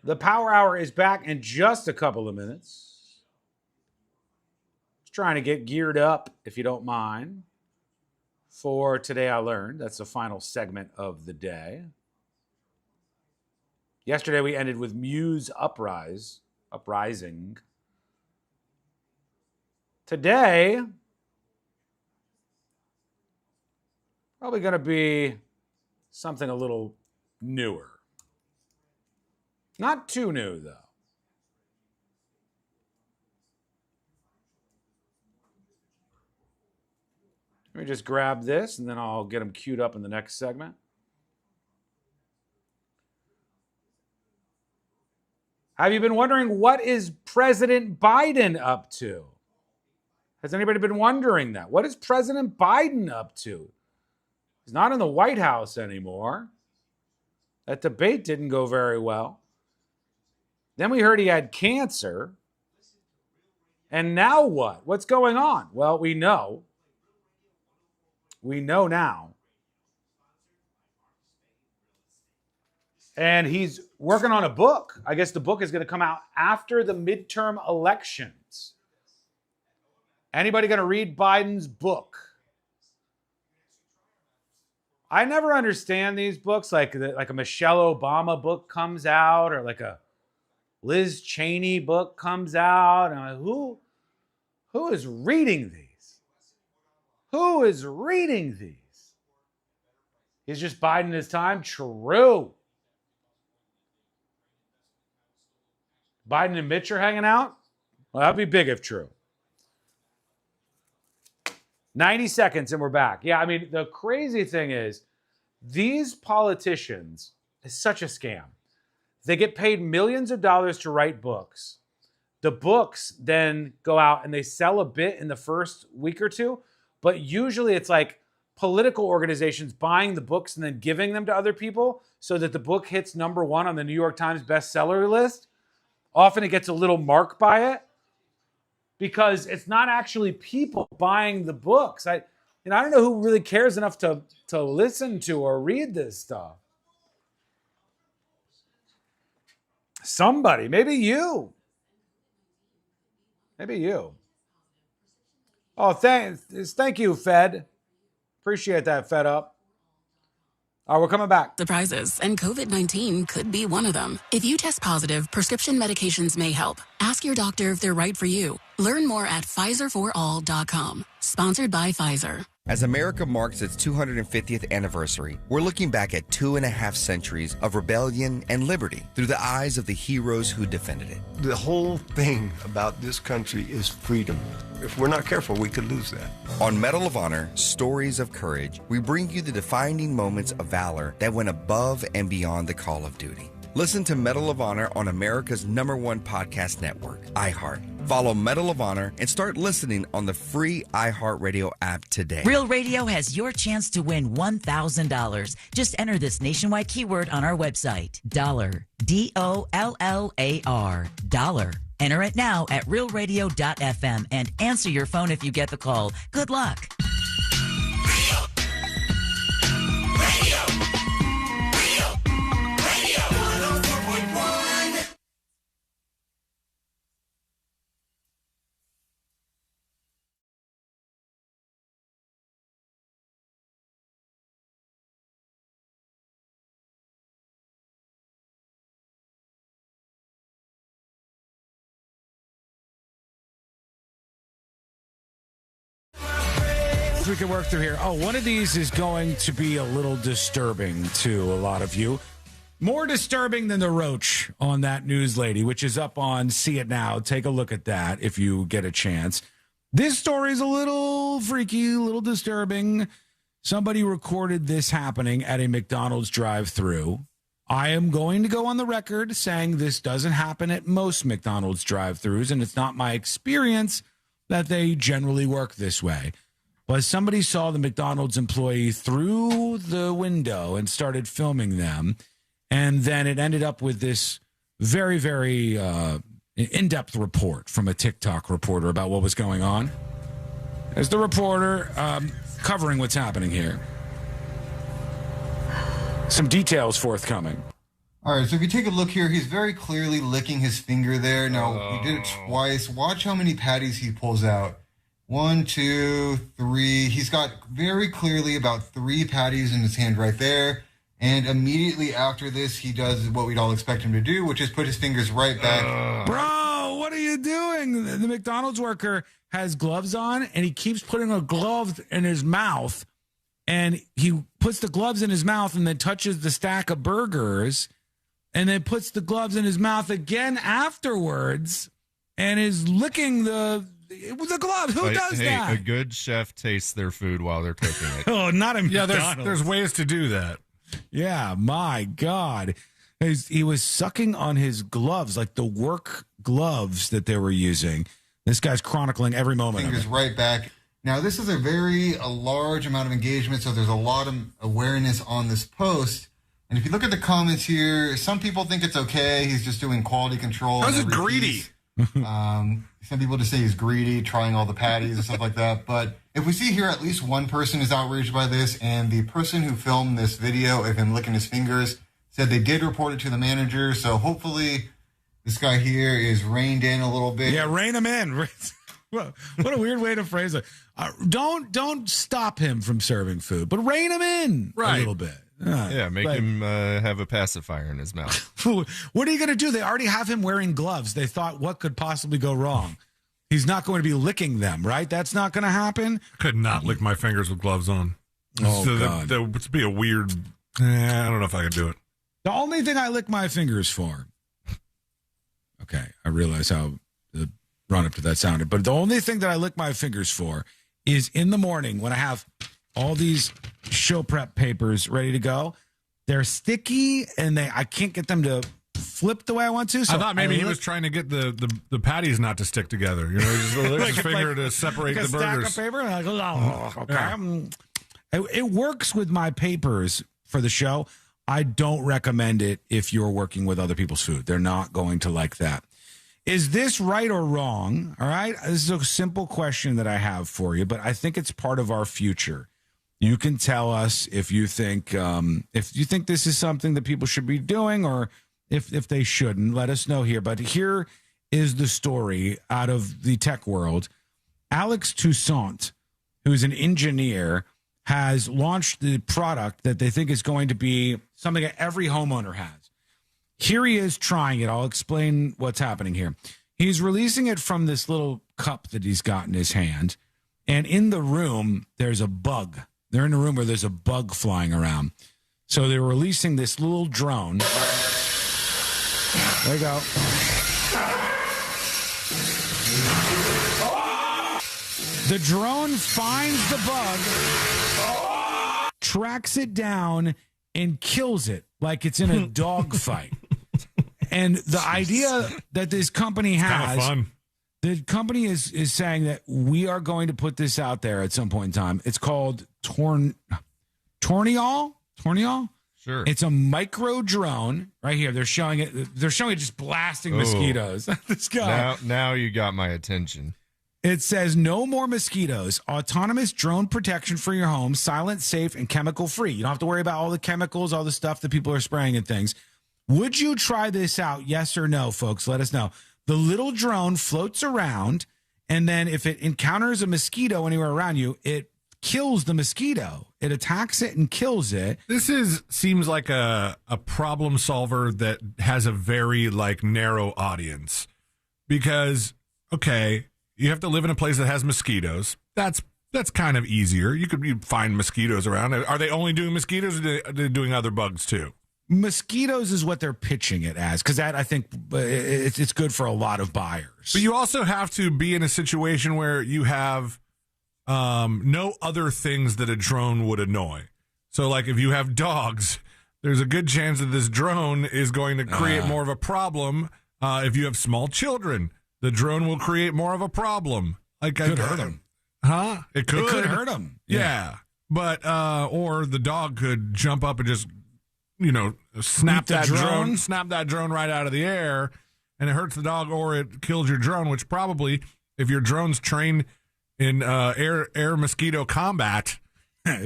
S19: The Power Hour is back in just a couple of minutes. Just trying to get geared up, if you don't mind, for Today I Learned. That's the final segment of the day. Yesterday we ended with Muse Uprising. Today, probably going to be something a little newer. Not too new, though. Let me just grab this, and then I'll get them queued up in the next segment. Have you been wondering what is President Biden up to? Has anybody been wondering that? What is President Biden up to? He's not in the White House anymore. That debate didn't go very well. Then we heard he had cancer. And now what? What's going on? Well, we know. We know now. And he's working on a book. I guess the book is going to come out after the midterm elections. Anybody going to read Biden's book? I never understand these books, like a Michelle Obama book comes out, or like a Liz Cheney book comes out. And I'm like, who is reading these? Who is reading these? Is just Biden his time? True. Biden and Mitch are hanging out? Well, that'd be big if true. 90 seconds and we're back. Yeah, I mean, the crazy thing is these politicians is such a scam. They get paid millions of dollars to write books. The books then go out and they sell a bit in the first week or two, but usually it's like political organizations buying the books and then giving them to other people so that the book hits number 1 on the New York Times bestseller list. Often it gets a little mark by it because it's not actually people buying the books. I don't know who really cares enough to listen to or read this stuff. Somebody, maybe you. Maybe you. Oh, thank you, Fed. Appreciate that, Fed Up. All right, we're coming back.
S2: Surprises, and COVID-19 could be one of them. If you test positive, prescription medications may help. Ask your doctor if they're right for you. Learn more at PfizerForAll.com. Sponsored by Pfizer.
S7: As America marks its 250th anniversary, we're looking back at 2.5 centuries of rebellion and liberty through the eyes of the heroes who defended it.
S17: The whole thing about this country is freedom. If we're not careful, we could lose that.
S7: On Medal of Honor, Stories of Courage, we bring you the defining moments of valor that went above and beyond the call of duty. Listen to Medal of Honor on America's #1 podcast network, iHeart. Follow Medal of Honor and start listening on the free iHeartRadio app today.
S5: Real Radio has your chance to win $1,000. Just enter this nationwide keyword on our website, dollar, DOLLAR, dollar. Enter it now at realradio.fm and answer your phone if you get the call. Good luck.
S12: We can work through here. Oh, one of these is going to be a little disturbing to a lot of you. More disturbing than the roach on that news lady, which is up on See It Now. Take a look at that if you get a chance. This story is a little freaky, a little disturbing. Somebody recorded this happening at a McDonald's drive-thru. I am going to go on the record saying this doesn't happen at most McDonald's drive-thrus, and it's not my experience that they generally work this way. But somebody saw the McDonald's employee through the window and started filming them. And then it ended up with this very, very in-depth report from a TikTok reporter about what was going on. There's the reporter covering what's happening here. Some details forthcoming.
S21: All right, so if you take a look here, he's very clearly licking his finger there. Now, he did it twice. Watch how many patties he pulls out. 1, 2, 3. He's got very clearly about 3 patties in his hand right there. And immediately after this, he does what we'd all expect him to do, which is put his fingers right back.
S12: Bro, what are you doing? The McDonald's worker has gloves on, and he keeps putting a glove in his mouth. And he puts the gloves in his mouth and then touches the stack of burgers and then puts the gloves in his mouth again afterwards and is licking the with the gloves. Who does that?
S16: A good chef tastes their food while they're cooking it.
S12: Oh, not a McDonald's.
S11: Yeah, there's ways to do that.
S12: Yeah, my God. He was sucking on his gloves, like the work gloves that they were using. This guy's chronicling every moment.
S21: Fingers right back. Now, this is a large amount of engagement, so there's a lot of awareness on this post. And if you look at the comments here, some people think it's okay. He's just doing quality control.
S11: How's it greedy?
S21: Some people just say he's greedy, trying all the patties and stuff like that. But if we see here, at least one person is outraged by this, and the person who filmed this video of him licking his fingers said they did report it to the manager. So hopefully this guy here is reined in a little bit.
S12: Yeah, rein him in. What a weird way to phrase it. Don't stop him from serving food, but rein him in a little bit.
S16: Make him have a pacifier in his mouth.
S12: What are you going to do? They already have him wearing gloves. They thought, what could possibly go wrong? He's not going to be licking them, right? That's not going to happen.
S11: Could not lick my fingers with gloves on.
S12: Oh, God.
S11: That would be a weird... I don't know if I can do it.
S12: The only thing I lick my fingers for... Okay, I realize how the run-up to that sounded. But the only thing that I lick my fingers for is in the morning when I have all these show prep papers ready to go. They're sticky, and I can't get them to flip the way I want to. So
S11: I thought maybe he was trying to get the patties not to stick together. You know, just lick his finger to separate the burgers.
S12: Stack of paper. Okay. It works with my papers for the show. I don't recommend it if you're working with other people's food. They're not going to like that. Is this right or wrong? All right. This is a simple question that I have for you, but I think it's part of our future. You can tell us if you think this is something that people should be doing, or if they shouldn't. Let us know here. But here is the story out of the tech world. Alex Toussaint, who's an engineer, has launched the product that they think is going to be something that every homeowner has. Here he is trying it. I'll explain what's happening here. He's releasing it from this little cup that he's got in his hand. And in the room, there's a bug. They're in a room where there's a bug flying around. So they're releasing this little drone. There you go. The drone finds the bug, tracks it down, and kills it like it's in a dogfight. And the idea that this company has,
S11: fun.
S12: The company is saying that we are going to put this out there at some point in time. It's called Tornial.
S16: Sure.
S12: It's a micro drone right here. They're showing it. They're showing it just blasting mosquitoes. This guy.
S16: Now you got my attention.
S12: It says no more mosquitoes. Autonomous drone protection for your home. Silent, safe, and chemical free. You don't have to worry about all the chemicals, all the stuff that people are spraying and things. Would you try this out? Yes or no, folks? Let us know. The little drone floats around, and then if it encounters a mosquito anywhere around you, it kills the mosquito. It attacks it and kills it.
S11: This seems like a problem solver that has a very narrow audience, because you have to live in a place that has mosquitoes. That's kind of easier. You could find mosquitoes around. Are they only doing mosquitoes, or are they doing other bugs too?
S12: Mosquitoes is what they're pitching it as, because that, I think, it's good for a lot of buyers.
S11: But you also have to be in a situation where you have no other things that a drone would annoy. So, if you have dogs, there's a good chance that this drone is going to create more of a problem. If you have small children, the drone will create more of a problem.
S12: Could hurt them.
S11: Huh? It could
S12: hurt them.
S11: Yeah. But, or the dog could jump up and just, snap that drone right out of the air, and it hurts the dog, or it kills your drone, which probably, if your drone's trained in air mosquito combat,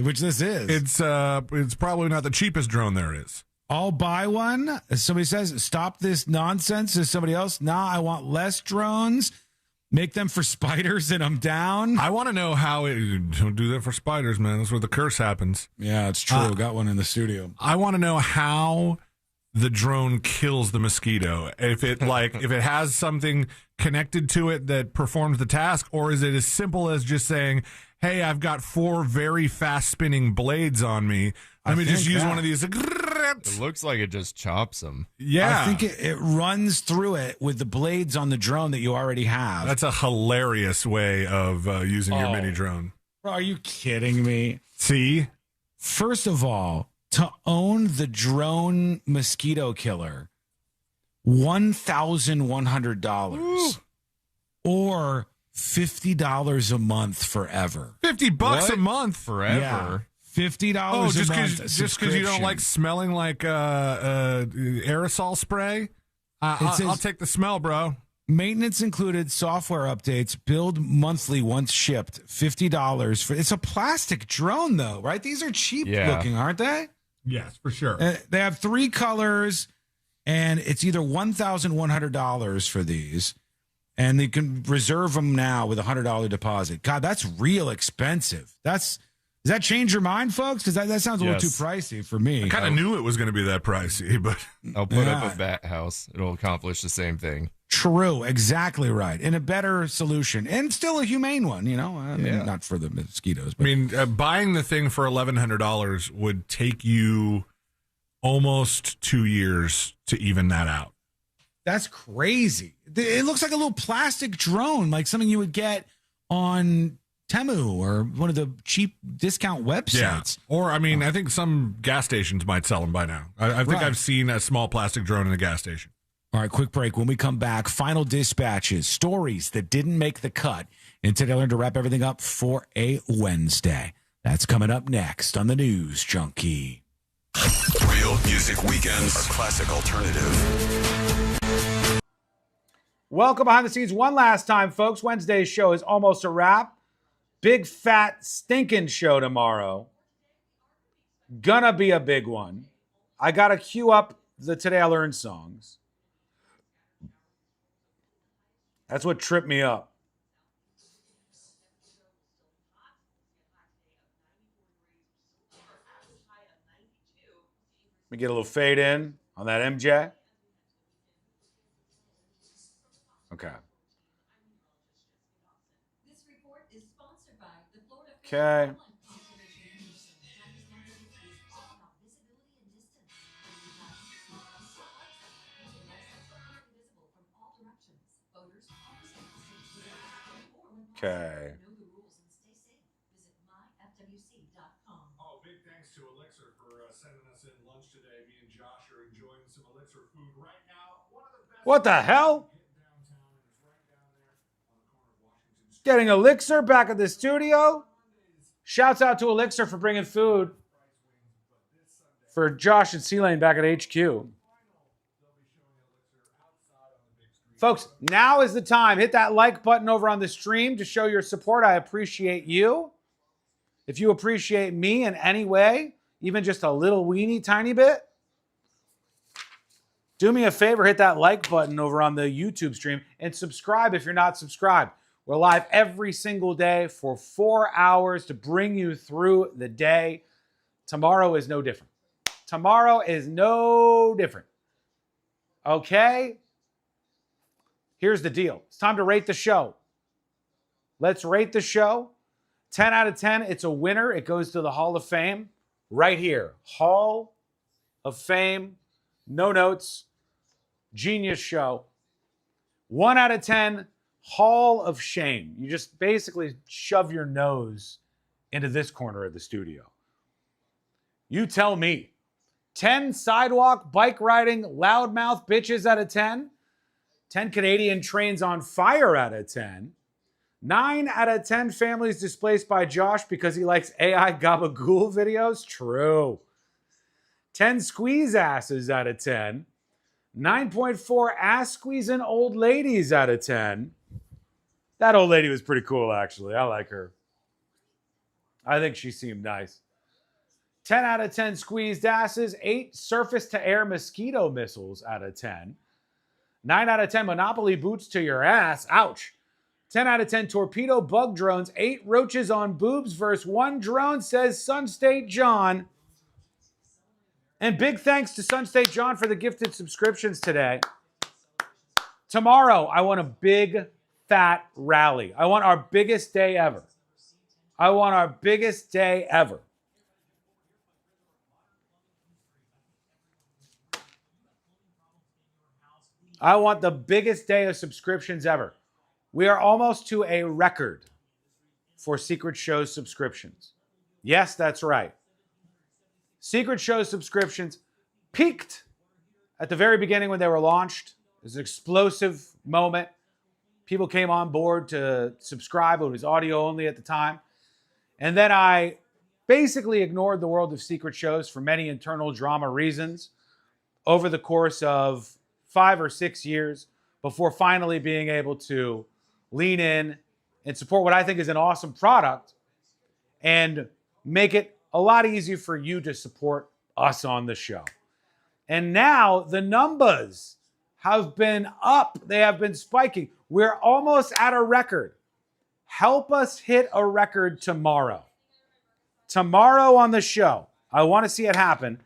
S12: which this is,
S11: it's probably not the cheapest drone there is.
S12: I'll buy one. Somebody says, stop this nonsense. Is somebody else? Nah, I want less drones. Make them for spiders, and I'm down.
S11: I want to know how don't do that for spiders, man. That's where the curse happens.
S12: Yeah, it's true. Got one in the studio.
S11: I want to know how the drone kills the mosquito. If it if it has something connected to it that performs the task, or is it as simple as just saying, "Hey, I've got 4 very fast spinning blades on me. Let me just use one of these."
S16: It looks like it just chops them.
S11: Yeah.
S12: I think it runs through it with the blades on the drone that you already have.
S11: That's a hilarious way of using your mini drone.
S12: Bro, are you kidding me?
S11: See?
S12: First of all, to own the drone mosquito killer, $1,100 or $50 a month forever.
S11: $50 a month
S12: forever. Yeah. $50 a month.
S11: Just because you don't like smelling like aerosol spray? I'll take the smell, bro.
S12: Maintenance included, software updates, billed monthly once shipped, $50 for. It's a plastic drone though, right? These are cheap looking, aren't they?
S11: Yes, for sure.
S12: They have 3 colors, and it's either $1,100 for these, and you can reserve them now with a $100 deposit. God, that's real expensive. Does that change your mind, folks? Because that sounds a little too pricey for me.
S11: I kind of knew it was going to be that pricey, but
S16: I'll put up a bat house. It'll accomplish the same thing.
S12: True, exactly right. And a better solution, and still a humane one, you know? I mean, not for the mosquitoes. But.
S11: I mean, buying the thing for $1,100 would take you almost 2 years to even that out.
S12: That's crazy. It looks like a little plastic drone, like something you would get on Temu or one of the cheap discount websites.
S11: Yeah. Or, I mean, I think some gas stations might sell them by now. I think I've seen a small plastic drone in a gas station.
S12: All right, quick break. When we come back, final dispatches, stories that didn't make the cut. And today I learned to wrap everything up for a Wednesday. That's coming up next on the News Junkie.
S4: Real Music Weekends, a classic alternative.
S19: Welcome behind the scenes one last time, folks. Wednesday's show is almost a wrap. Big, fat, stinking show tomorrow. Gonna be a big one. I got to queue up the Today I Learned songs. That's what tripped me up. Let me get a little fade in on that MJ. Okay. Okay. Okay.
S11: Oh, big thanks to Elixir for sending us in lunch today. Me and Josh are enjoying some Elixir food right now. One of the best.
S19: What the hell? Getting Elixir back at the studio. Shouts out to Elixir for bringing food for Josh and C-Lane back at HQ. Folks, now is the time. Hit that like button over on the stream to show your support. I appreciate you. If you appreciate me in any way, even just a little weeny tiny bit, do me a favor, hit that like button over on the YouTube stream and subscribe if you're not subscribed. We're live every single day for 4 hours to bring you through the day. Tomorrow is no different. Tomorrow is no different. Okay? Here's the deal. It's time to rate the show. Let's rate the show. 10 out of 10, it's a winner. It goes to the Hall of Fame right here. Hall of Fame, no notes, genius show. 1 out of 10, Hall of Shame. You just basically shove your nose into this corner of the studio. You tell me. 10 sidewalk bike riding loudmouth bitches out of 10. 10 Canadian trains on fire out of 10. 9 out of 10 families displaced by Josh because he likes AI gabagool videos. True. 10 squeeze asses out of 10. 9.4 ass squeezing old ladies out of 10. That old lady was pretty cool, actually. I like her. I think she seemed nice. 10 out of 10 squeezed asses. 8 surface-to-air mosquito missiles out of 10. 9 out of 10 Monopoly boots to your ass. Ouch. 10 out of 10 torpedo bug drones. 8 roaches on boobs versus 1 drone, says Sun State John. And big thanks to Sun State John for the gifted subscriptions today. Tomorrow, I want a big, fat rally. I want our biggest day ever. I want our biggest day ever. I want the biggest day of subscriptions ever. We are almost to a record for Secret Shows subscriptions. Yes, that's right. Secret Shows subscriptions peaked at the very beginning when they were launched. It was an explosive moment. People came on board to subscribe. It was audio only at the time. And then I basically ignored the world of Secret Shows for many internal drama reasons over the course of 5 or 6 years before finally being able to lean in and support what I think is an awesome product and make it a lot easier for you to support us on the show. And now the numbers have been up. They have been spiking. We're almost at a record. Help us hit a record tomorrow. Tomorrow on the show. I want to see it happen.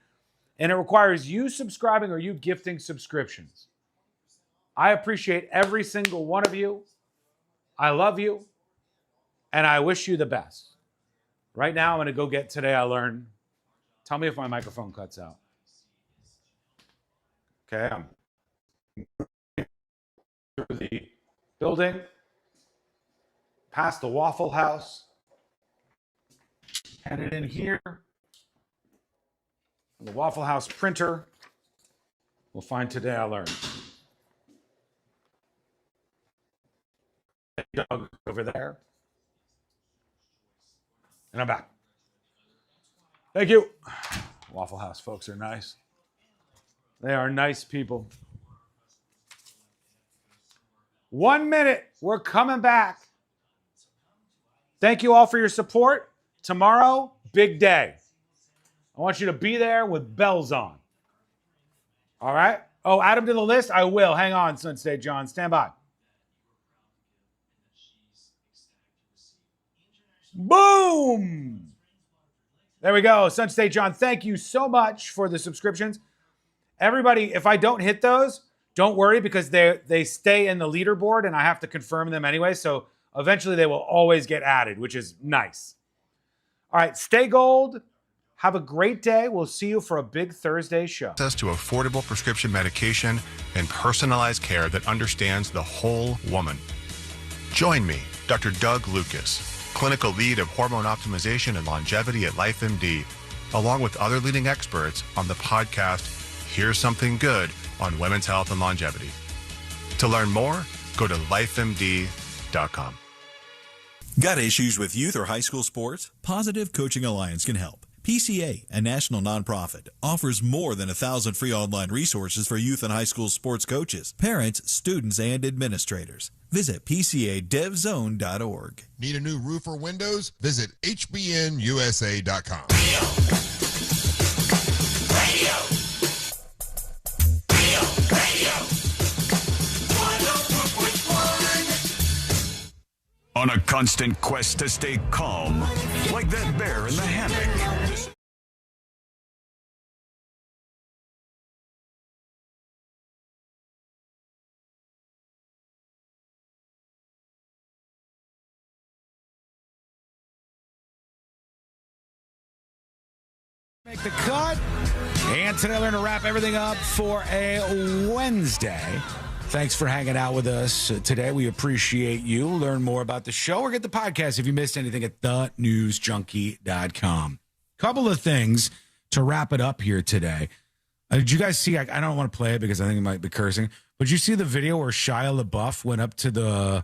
S19: And it requires you subscribing or you gifting subscriptions. I appreciate every single one of you. I love you. And I wish you the best. Right now, I'm going to go get Today I Learned. Tell me if my microphone cuts out. Okay, I'm through the building, past the Waffle House, headed in here. The Waffle House printer. We'll find Today I Learned. Doug over there. And I'm back. Thank you. Waffle House folks are nice. They are nice people. 1 minute. We're coming back. Thank you all for your support. Tomorrow, big day. I want you to be there with bells on. All right? Oh, add them to the list? I will. Hang on, Sun State John. Stand by. Boom! There we go. Sun State John, thank you so much for the subscriptions. Everybody, if I don't hit those, don't worry because they stay in the leaderboard and I have to confirm them anyway. So eventually they will always get added, which is nice. All right, stay gold. Have a great day. We'll see you for a big Thursday show.
S8: Access to affordable prescription medication and personalized care that understands the whole woman. Join me, Dr. Doug Lucas, clinical lead of hormone optimization and longevity at LifeMD, along with other leading experts on the podcast Here's Something Good on Women's Health and Longevity. To learn more, go to lifemd.com.
S9: Got issues with youth or high school sports? Positive Coaching Alliance can help. PCA, a national nonprofit, offers more than 1,000 free online resources for youth and high school sports coaches, parents, students, and administrators. Visit PCADevZone.org.
S13: Need a new roof or windows? Visit HBNUSA.com.
S4: Radio. On a constant quest to stay calm, like that bear in the hammock.
S12: Make the cut. And today we're going to wrap everything up for a Wednesday. Thanks for hanging out with us today. We appreciate you. Learn more about the show or get the podcast if you missed anything at thenewsjunkie.com. Couple of things to wrap it up here today. Did you guys see, I don't want to play it because I think it might be cursing, but did you see the video where Shia LaBeouf went up to the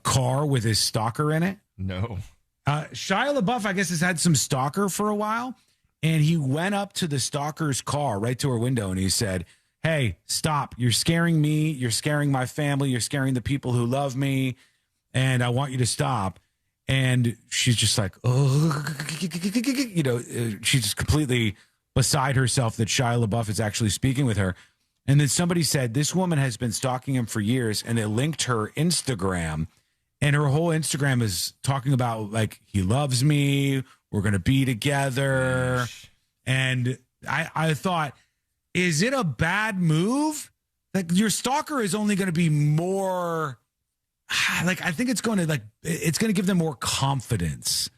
S12: car with his stalker in it?
S16: No.
S12: Shia LaBeouf, I guess, has had some stalker for a while, and he went up to the stalker's car right to her window, and he said, "Hey, stop. You're scaring me. You're scaring my family. You're scaring the people who love me. And I want you to stop." And she's just like, oh, she's just completely beside herself that Shia LaBeouf is actually speaking with her. And then somebody said, this woman has been stalking him for years. And they linked her Instagram. And her whole Instagram is talking about, like, he loves me. We're going to be together. Gosh. And I thought, is it a bad move? Like, your stalker is only going to be more, like, I think it's going to give them more confidence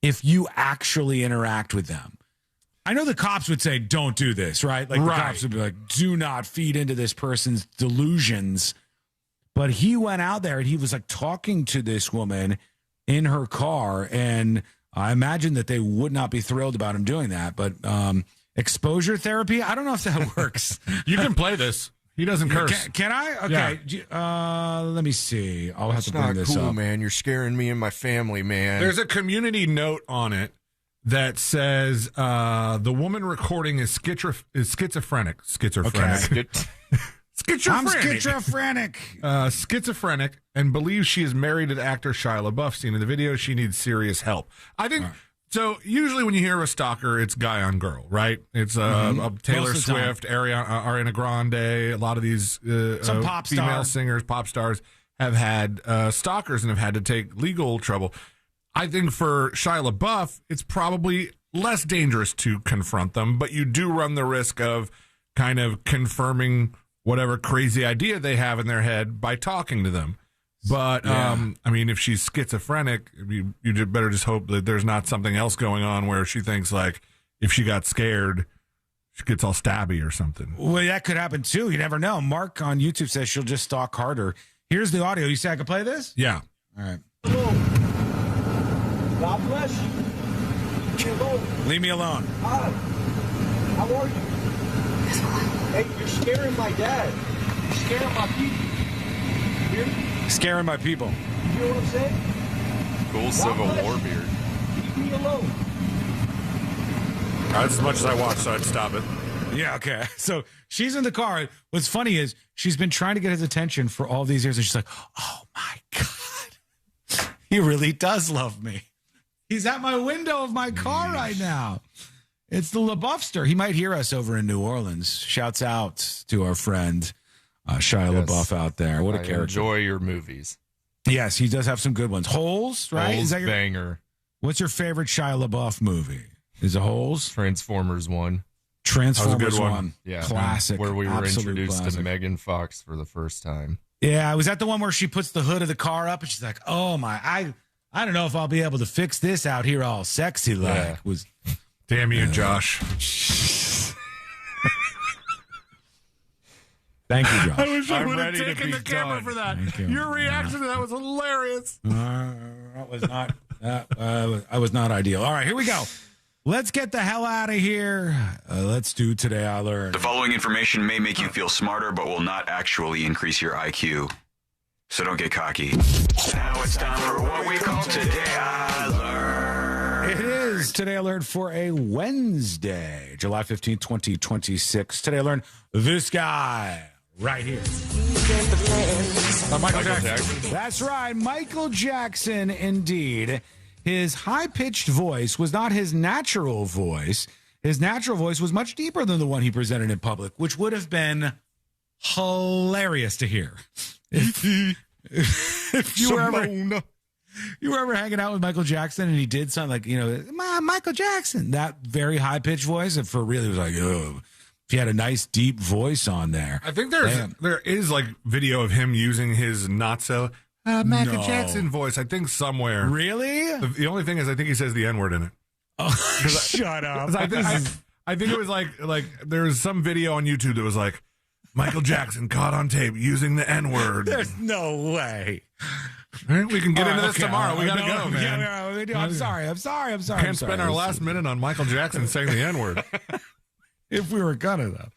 S12: if you actually interact with them. I know the cops would say, don't do this, right? Like the cops would be like, do not feed into this person's delusions. But he went out there and he was like talking to this woman in her car. And I imagine that they would not be thrilled about him doing that. But exposure therapy, I don't know if that works.
S11: You can play this. He doesn't curse.
S12: Can I? Okay. Yeah. Let me see. I'll have to bring this
S16: cool,
S12: up.
S16: Man. You're scaring me and my family, man.
S11: There's a community note on it that says the woman recording is schizophrenic. Schizophrenic.
S12: Okay. I'm schizophrenic.
S11: Schizophrenic and believes she is married to actor Shia LaBeouf. Seen in the video, she needs serious help. I think so. Usually, when you hear a stalker, it's guy on girl, right? It's Taylor Swift, Ariana Grande. A lot of these
S12: some pop
S11: female singers, pop stars have had stalkers and have had to take legal trouble. I think for Shia LaBeouf, it's probably less dangerous to confront them, but you do run the risk of kind of confirming whatever crazy idea they have in their head by talking to them. But, I mean, if she's schizophrenic, you better just hope that there's not something else going on where she thinks, like, if she got scared, she gets all stabby or something.
S12: Well, that could happen, too. You never know. Mark on YouTube says she'll just stalk harder. Here's the audio. You say I can play this?
S11: Yeah.
S12: All right.
S1: God bless you. Leave me alone.
S12: Leave me alone.
S1: Hi. How are you? Hey, you're scaring my dad. You're scaring my people. You hear me?
S12: Scaring my people.
S1: You hear what I'm saying?
S16: Cool Civil War beard.
S1: Leave me alone.
S11: That's as much as I watch, so I'd stop it.
S12: Yeah, okay. So she's in the car. What's funny is she's been trying to get his attention for all these years, and she's like, oh, my God. He really does love me. He's at my window of my car right now. It's the LaBeoufster. He might hear us over in New Orleans. Shouts out to our friend Shia LaBeouf out there. What a character.
S16: Enjoy your movies.
S12: Yes, he does have some good ones. Holes, right?
S16: Holes,
S12: Is that your
S16: banger.
S12: What's your favorite Shia LaBeouf movie? Is it Holes?
S16: Transformers 1.
S12: Transformers 1.
S16: Yeah.
S12: Classic.
S16: Where we were
S12: Absolute
S16: introduced
S12: classic.
S16: to Megan Fox for the first time.
S12: Yeah, was that the one where she puts the hood of the car up and she's like, oh my, I don't know if I'll be able to fix this out here all sexy like.
S16: Yeah.
S11: Damn you, Josh.
S12: Thank you, Josh.
S11: I wish I
S16: I'm
S11: would have
S16: ready to
S11: taken
S16: be
S11: the camera
S16: done.
S11: for that.
S12: Thank you.
S11: Your reaction to that was hilarious.
S12: That was not I was not ideal. All right, here we go. Let's get the hell out of here. Let's do Today I Learned.
S14: The following information may make you feel smarter, but will not actually increase your IQ. So don't get cocky. Now it's time for what we call Today I Learned.
S12: It is Today I Learned for a Wednesday, July 15th, 2026. Today I learned this guy right here. Michael Jackson. That's right, Michael Jackson, indeed. His high-pitched voice was not his natural voice. His natural voice was much deeper than the one he presented in public, which would have been hilarious to hear. If you were ever hanging out with Michael Jackson and he did something like, Michael Jackson, that very high-pitched voice, and for real, he was like, oh, if he had a nice deep voice on there.
S11: I think there is like video of him using his not so Michael Jackson voice. I think somewhere.
S12: Really?
S11: The only thing is, I think he says the N-word in it.
S12: Oh, shut up!
S11: I think it was like there was some video on YouTube that was like Michael Jackson caught on tape using the N-word.
S12: There's no way.
S11: Right, we can get into this tomorrow. We gotta go, man.
S12: Yeah, I'm sorry.
S11: Can't spend our last minute on Michael Jackson saying the N-word.
S12: If we were gonna, though.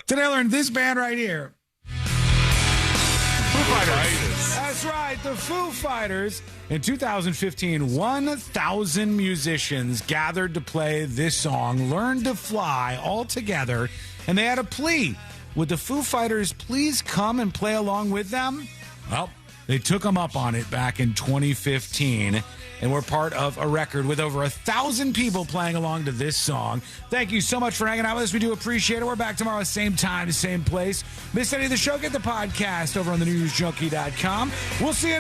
S12: Today I learned this band right here. Foo Fighters. That's right, the Foo Fighters. In 2015, 1,000 musicians gathered to play this song, Learn to Fly, all together. And they had a plea. Would the Foo Fighters please come and play along with them? Well, they took them up on it back in 2015. And we're part of a record with over 1,000 people playing along to this song. Thank you so much for hanging out with us. We do appreciate it. We're back tomorrow, same time, same place. Miss any of the show? Get the podcast over on thenewsjunkie.com. We'll see you next